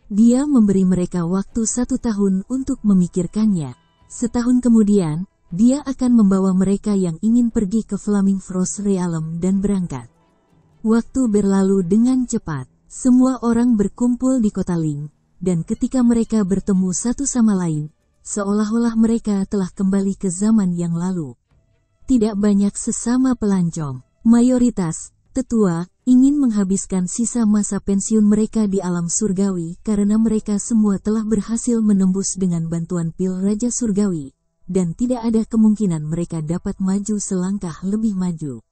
Dia memberi mereka waktu 1 tahun untuk memikirkannya. Setahun kemudian, dia akan membawa mereka yang ingin pergi ke Flaming Frost Realm dan berangkat. Waktu berlalu dengan cepat. Semua orang berkumpul di kota Ling, dan ketika mereka bertemu satu sama lain, seolah-olah mereka telah kembali ke zaman yang lalu. Tidak banyak sesama pelancong. Mayoritas tetua ingin menghabiskan sisa masa pensiun mereka di alam surgawi karena mereka semua telah berhasil menembus dengan bantuan pil Raja Surgawi, dan tidak ada kemungkinan mereka dapat maju selangkah lebih maju.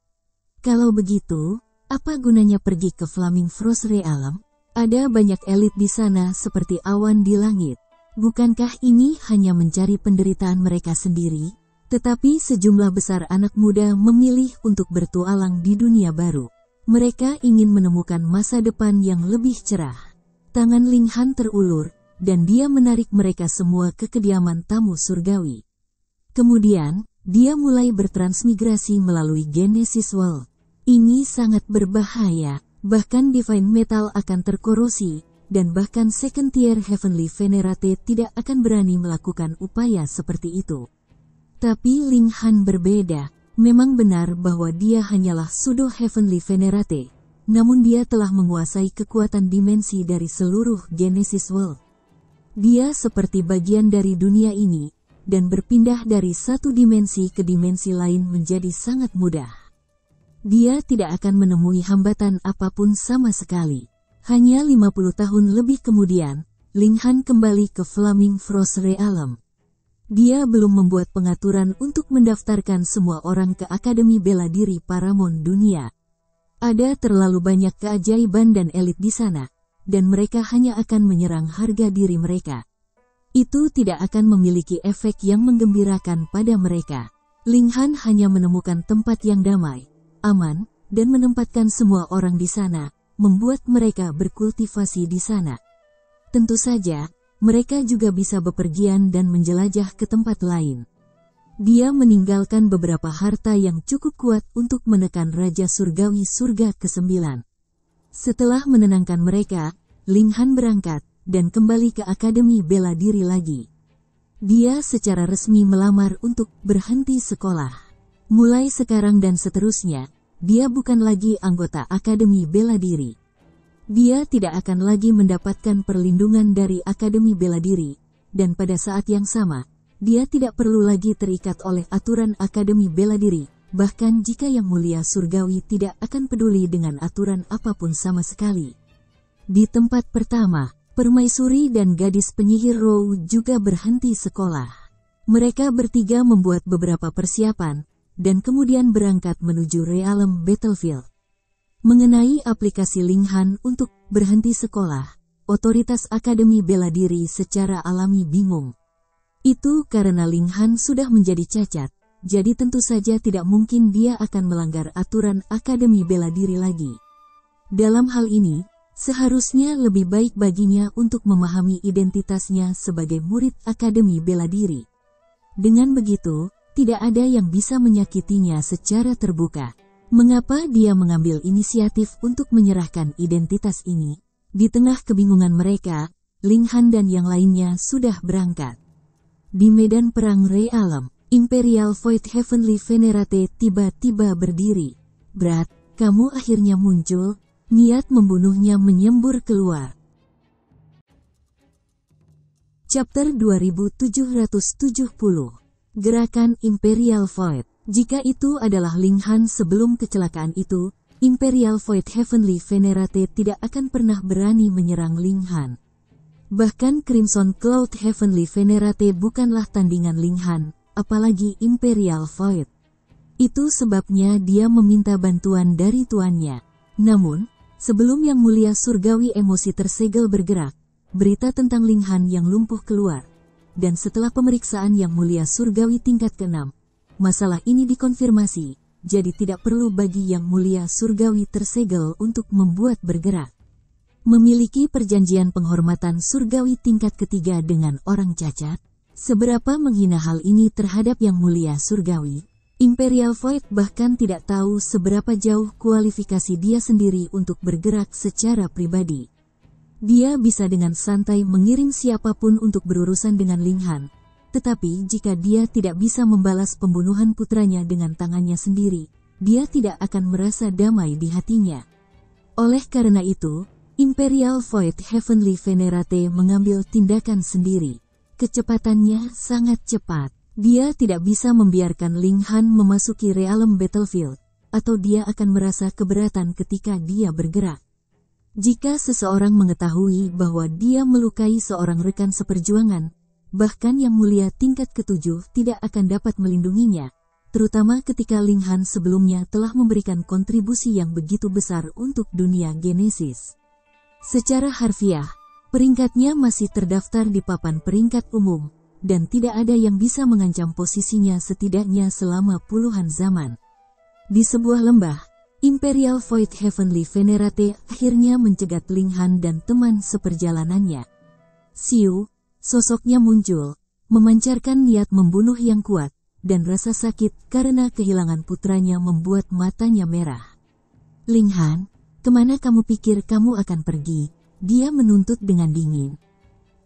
Kalau begitu, apa gunanya pergi ke Flaming Frost Realm? Ada banyak elit di sana seperti awan di langit. Bukankah ini hanya mencari penderitaan mereka sendiri? Tetapi sejumlah besar anak muda memilih untuk bertualang di dunia baru. Mereka ingin menemukan masa depan yang lebih cerah. Tangan Ling Han terulur, dan dia menarik mereka semua ke kediaman tamu surgawi. Kemudian, dia mulai bertransmigrasi melalui Genesis World. Ini sangat berbahaya, bahkan Divine Metal akan terkorosi, dan bahkan Second Tier Heavenly Venerate tidak akan berani melakukan upaya seperti itu. Tapi Ling Han berbeda. Memang benar bahwa dia hanyalah Pseudo Heavenly Venerate, namun dia telah menguasai kekuatan dimensi dari seluruh Genesis World. Dia seperti bagian dari dunia ini, dan berpindah dari satu dimensi ke dimensi lain menjadi sangat mudah. Dia tidak akan menemui hambatan apapun sama sekali. Hanya 50 tahun lebih kemudian, Ling Han kembali ke Flaming Frost Realm. Dia belum membuat pengaturan untuk mendaftarkan semua orang ke Akademi Bela Diri Paramount Dunia. Ada terlalu banyak keajaiban dan elit di sana, dan mereka hanya akan menyerang harga diri mereka. Itu tidak akan memiliki efek yang menggembirakan pada mereka. Ling Han hanya menemukan tempat yang damai, aman, dan menempatkan semua orang di sana, membuat mereka berkultivasi di sana. Tentu saja, mereka juga bisa bepergian dan menjelajah ke tempat lain. Dia meninggalkan beberapa harta yang cukup kuat untuk menekan Raja Surgawi Surga ke-9. Setelah menenangkan mereka, Ling Han berangkat dan kembali ke Akademi Bela Diri lagi. Dia secara resmi melamar untuk berhenti sekolah. Mulai sekarang dan seterusnya, dia bukan lagi anggota Akademi Bela Diri. Dia tidak akan lagi mendapatkan perlindungan dari Akademi Bela Diri, dan pada saat yang sama, dia tidak perlu lagi terikat oleh aturan Akademi Bela Diri, bahkan jika Yang Mulia Surgawi tidak akan peduli dengan aturan apapun sama sekali. Di tempat pertama, permaisuri dan gadis penyihir Row juga berhenti sekolah. Mereka bertiga membuat beberapa persiapan, dan kemudian berangkat menuju Realm Battlefield. Mengenai aplikasi Ling Han untuk berhenti sekolah, otoritas Akademi Bela Diri secara alami bingung. Itu karena Ling Han sudah menjadi cacat, jadi tentu saja tidak mungkin dia akan melanggar aturan Akademi Bela Diri lagi. Dalam hal ini, seharusnya lebih baik baginya untuk memahami identitasnya sebagai murid Akademi Bela Diri. Dengan begitu, tidak ada yang bisa menyakitinya secara terbuka. Mengapa dia mengambil inisiatif untuk menyerahkan identitas ini? Di tengah kebingungan mereka, Ling Han dan yang lainnya sudah berangkat. Di medan perang Realm, Imperial Void Heavenly Venerate tiba-tiba berdiri. "Brat, kamu akhirnya muncul." Niat membunuhnya menyembur keluar. Chapter 2770. Gerakan Imperial Void. Jika itu adalah Ling Han sebelum kecelakaan itu, Imperial Void Heavenly Venerate tidak akan pernah berani menyerang Ling Han. Bahkan Crimson Cloud Heavenly Venerate bukanlah tandingan Ling Han, apalagi Imperial Void. Itu sebabnya dia meminta bantuan dari tuannya. Namun, sebelum Yang Mulia Surgawi emosi tersegel bergerak, berita tentang Ling Han yang lumpuh keluar. Dan setelah pemeriksaan Yang Mulia Surgawi tingkat ke-6, masalah ini dikonfirmasi, jadi tidak perlu bagi Yang Mulia Surgawi tersegel untuk membuat bergerak. Memiliki perjanjian penghormatan Surgawi tingkat ketiga dengan orang cacat, seberapa menghina hal ini terhadap Yang Mulia Surgawi? Imperial Void bahkan tidak tahu seberapa jauh kualifikasi dia sendiri untuk bergerak secara pribadi. Dia bisa dengan santai mengirim siapapun untuk berurusan dengan Ling Han, tetapi jika dia tidak bisa membalas pembunuhan putranya dengan tangannya sendiri, dia tidak akan merasa damai di hatinya. Oleh karena itu, Imperial Void Heavenly Venerate mengambil tindakan sendiri. Kecepatannya sangat cepat. Dia tidak bisa membiarkan Ling Han memasuki Realm Battlefield, atau dia akan merasa keberatan ketika dia bergerak. Jika seseorang mengetahui bahwa dia melukai seorang rekan seperjuangan, bahkan Yang Mulia tingkat ke-7 tidak akan dapat melindunginya, terutama ketika Ling Han sebelumnya telah memberikan kontribusi yang begitu besar untuk dunia Genesis. Secara harfiah, peringkatnya masih terdaftar di papan peringkat umum, dan tidak ada yang bisa mengancam posisinya setidaknya selama puluhan zaman. Di sebuah lembah, Imperial Void Heavenly Venerate akhirnya mencegat Ling Han dan teman seperjalanannya. Siu, sosoknya muncul, memancarkan niat membunuh yang kuat, dan rasa sakit karena kehilangan putranya membuat matanya merah. "Ling Han, kemana kamu pikir kamu akan pergi?" Dia menuntut dengan dingin.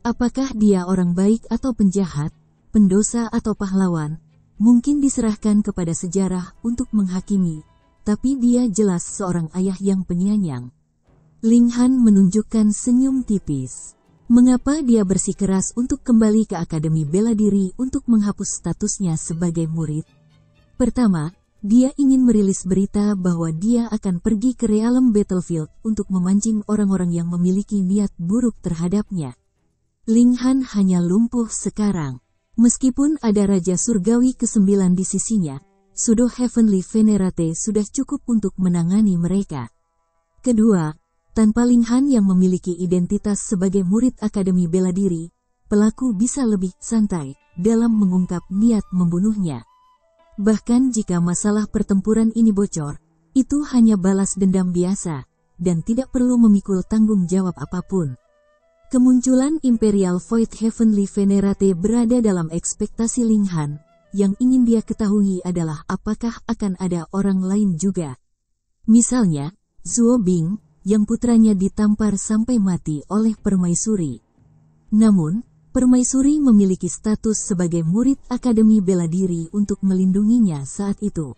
Apakah dia orang baik atau penjahat, pendosa atau pahlawan, mungkin diserahkan kepada sejarah untuk menghakimi, tapi dia jelas seorang ayah yang penyayang. Ling Han menunjukkan senyum tipis. Mengapa dia bersikeras untuk kembali ke Akademi Bela Diri untuk menghapus statusnya sebagai murid? Pertama, dia ingin merilis berita bahwa dia akan pergi ke realm Battlefield untuk memancing orang-orang yang memiliki niat buruk terhadapnya. Ling Han hanya lumpuh sekarang. Meskipun ada Raja Surgawi ke-9 di sisinya, Pseudo Heavenly Venerate sudah cukup untuk menangani mereka. Kedua, tanpa Ling Han yang memiliki identitas sebagai murid Akademi Bela Diri, pelaku bisa lebih santai dalam mengungkap niat membunuhnya. Bahkan jika masalah pertempuran ini bocor, itu hanya balas dendam biasa, dan tidak perlu memikul tanggung jawab apapun. Kemunculan Imperial Void Heavenly Venerate berada dalam ekspektasi Ling Han. Yang ingin dia ketahui adalah apakah akan ada orang lain juga. Misalnya, Zuo Bing, yang putranya ditampar sampai mati oleh permaisuri. Namun, permaisuri memiliki status sebagai murid Akademi Bela Diri untuk melindunginya saat itu.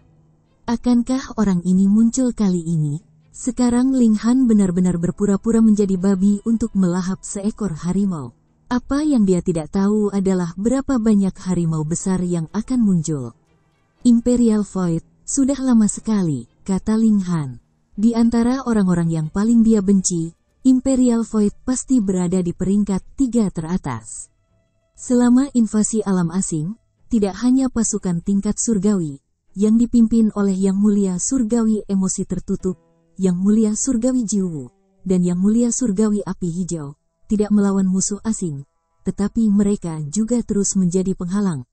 Akankah orang ini muncul kali ini? Sekarang Ling Han benar-benar berpura-pura menjadi babi untuk melahap seekor harimau. Apa yang dia tidak tahu adalah berapa banyak harimau besar yang akan muncul. Imperial Void, sudah lama sekali, kata Ling Han. Di antara orang-orang yang paling dia benci, Imperial Void pasti berada di peringkat 3 teratas. Selama invasi alam asing, tidak hanya pasukan tingkat surgawi, yang dipimpin oleh Yang Mulia Surgawi Emosi Tertutup, Yang Mulia Surgawi Jiwu, dan Yang Mulia Surgawi Api Hijau, tidak melawan musuh asing, tetapi mereka juga terus menjadi penghalang.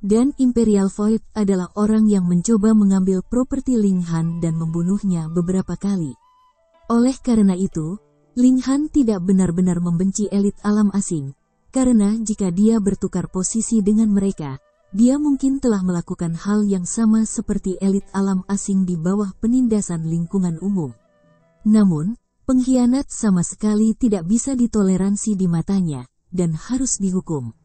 Dan Imperial Void adalah orang yang mencoba mengambil properti Ling Han dan membunuhnya beberapa kali. Oleh karena itu, Ling Han tidak benar-benar membenci elit alam asing, karena jika dia bertukar posisi dengan mereka, dia mungkin telah melakukan hal yang sama seperti elit alam asing di bawah penindasan lingkungan umum. Namun, pengkhianat sama sekali tidak bisa ditoleransi di matanya, dan harus dihukum.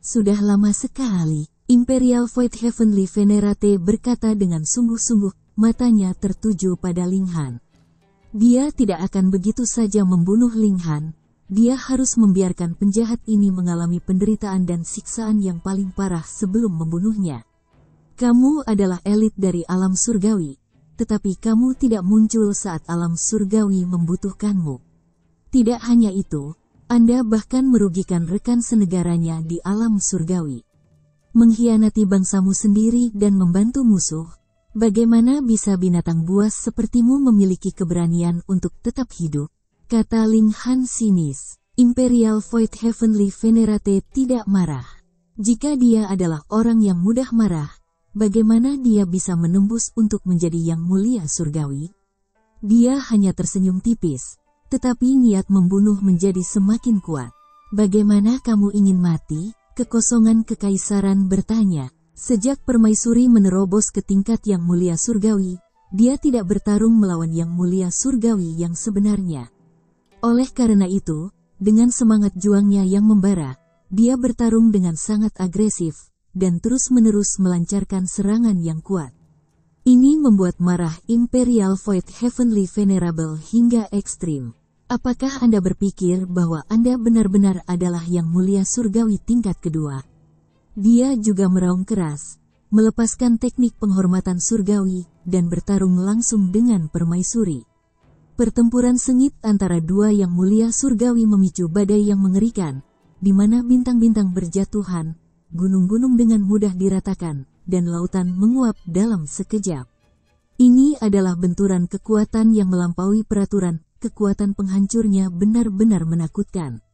Sudah lama sekali, Imperial Void Heavenly Venerate berkata dengan sungguh-sungguh, matanya tertuju pada Ling Han. Dia tidak akan begitu saja membunuh Ling Han, dia harus membiarkan penjahat ini mengalami penderitaan dan siksaan yang paling parah sebelum membunuhnya. Kamu adalah elit dari alam surgawi, tetapi kamu tidak muncul saat alam surgawi membutuhkanmu. Tidak hanya itu, Anda bahkan merugikan rekan senegaranya di alam surgawi. Mengkhianati bangsamu sendiri dan membantu musuh, bagaimana bisa binatang buas sepertimu memiliki keberanian untuk tetap hidup? Kata Ling Han sinis. Imperial Void Heavenly Venerate tidak marah. Jika dia adalah orang yang mudah marah, bagaimana dia bisa menembus untuk menjadi Yang Mulia Surgawi? Dia hanya tersenyum tipis, tetapi niat membunuh menjadi semakin kuat. Bagaimana kamu ingin mati? Kekosongan kekaisaran bertanya. Sejak permaisuri menerobos ke tingkat Yang Mulia Surgawi, dia tidak bertarung melawan Yang Mulia Surgawi yang sebenarnya. Oleh karena itu, dengan semangat juangnya yang membara, dia bertarung dengan sangat agresif, dan terus-menerus melancarkan serangan yang kuat. Ini membuat marah Imperial Void Heavenly Venerable hingga ekstrim. Apakah Anda berpikir bahwa Anda benar-benar adalah Yang Mulia Surgawi tingkat kedua? Dia juga meraung keras, melepaskan teknik penghormatan surgawi, dan bertarung langsung dengan permaisuri. Pertempuran sengit antara dua Yang Mulia Surgawi memicu badai yang mengerikan, di mana bintang-bintang berjatuhan, gunung-gunung dengan mudah diratakan, dan lautan menguap dalam sekejap. Ini adalah benturan kekuatan yang melampaui peraturan, kekuatan penghancurnya benar-benar menakutkan.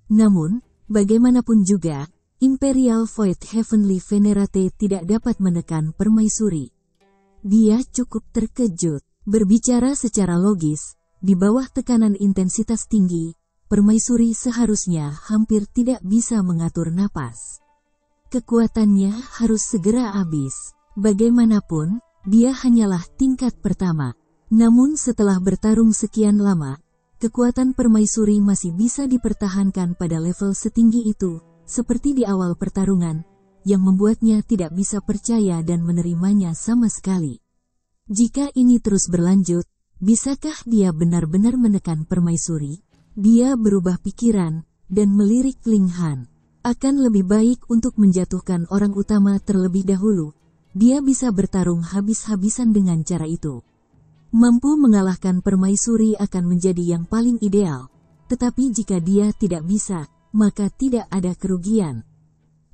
Namun, bagaimanapun juga, Imperial Void Heavenly Venerate tidak dapat menekan permaisuri. Dia cukup terkejut. Berbicara secara logis, di bawah tekanan intensitas tinggi, permaisuri seharusnya hampir tidak bisa mengatur napas. Kekuatannya harus segera habis. Bagaimanapun, dia hanyalah tingkat pertama. Namun setelah bertarung sekian lama, kekuatan permaisuri masih bisa dipertahankan pada level setinggi itu, seperti di awal pertarungan, yang membuatnya tidak bisa percaya dan menerimanya sama sekali. Jika ini terus berlanjut, bisakah dia benar-benar menekan permaisuri? Dia berubah pikiran, dan melirik Ling Han. Akan lebih baik untuk menjatuhkan orang utama terlebih dahulu. Dia bisa bertarung habis-habisan dengan cara itu. Mampu mengalahkan permaisuri akan menjadi yang paling ideal. Tetapi jika dia tidak bisa, maka tidak ada kerugian.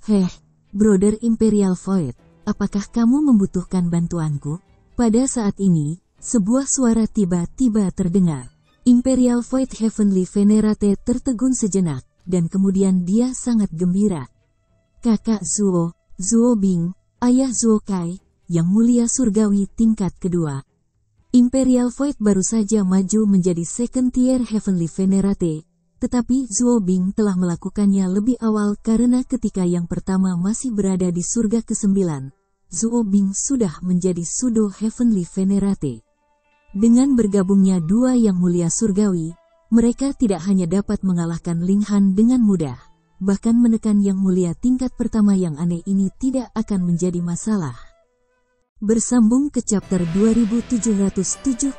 Heh, Brother Imperial Void, apakah kamu membutuhkan bantuanku? Pada saat ini, sebuah suara tiba-tiba terdengar. Imperial Void Heavenly Venerate tertegun sejenak, dan kemudian dia sangat gembira. Kakak Zuo, Zuo Bing, ayah Zuo Kai, yang mulia surgawi tingkat kedua. Imperial Void baru saja maju menjadi second tier Heavenly Venerate, tetapi Zuo Bing telah melakukannya lebih awal karena ketika yang pertama masih berada di surga ke-9, Zuo Bing sudah menjadi Pseudo Heavenly Venerate. Dengan bergabungnya dua yang mulia surgawi, mereka tidak hanya dapat mengalahkan Ling Han dengan mudah, bahkan menekan yang mulia tingkat pertama yang aneh ini tidak akan menjadi masalah. Bersambung ke chapter 2771.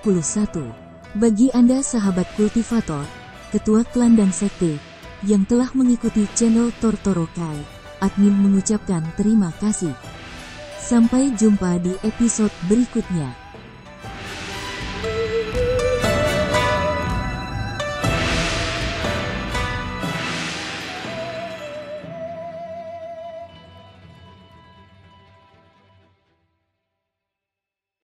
Bagi Anda sahabat kultivator, ketua klan dan sekte, yang telah mengikuti channel Tortorokai, admin mengucapkan terima kasih. Sampai jumpa di episode berikutnya.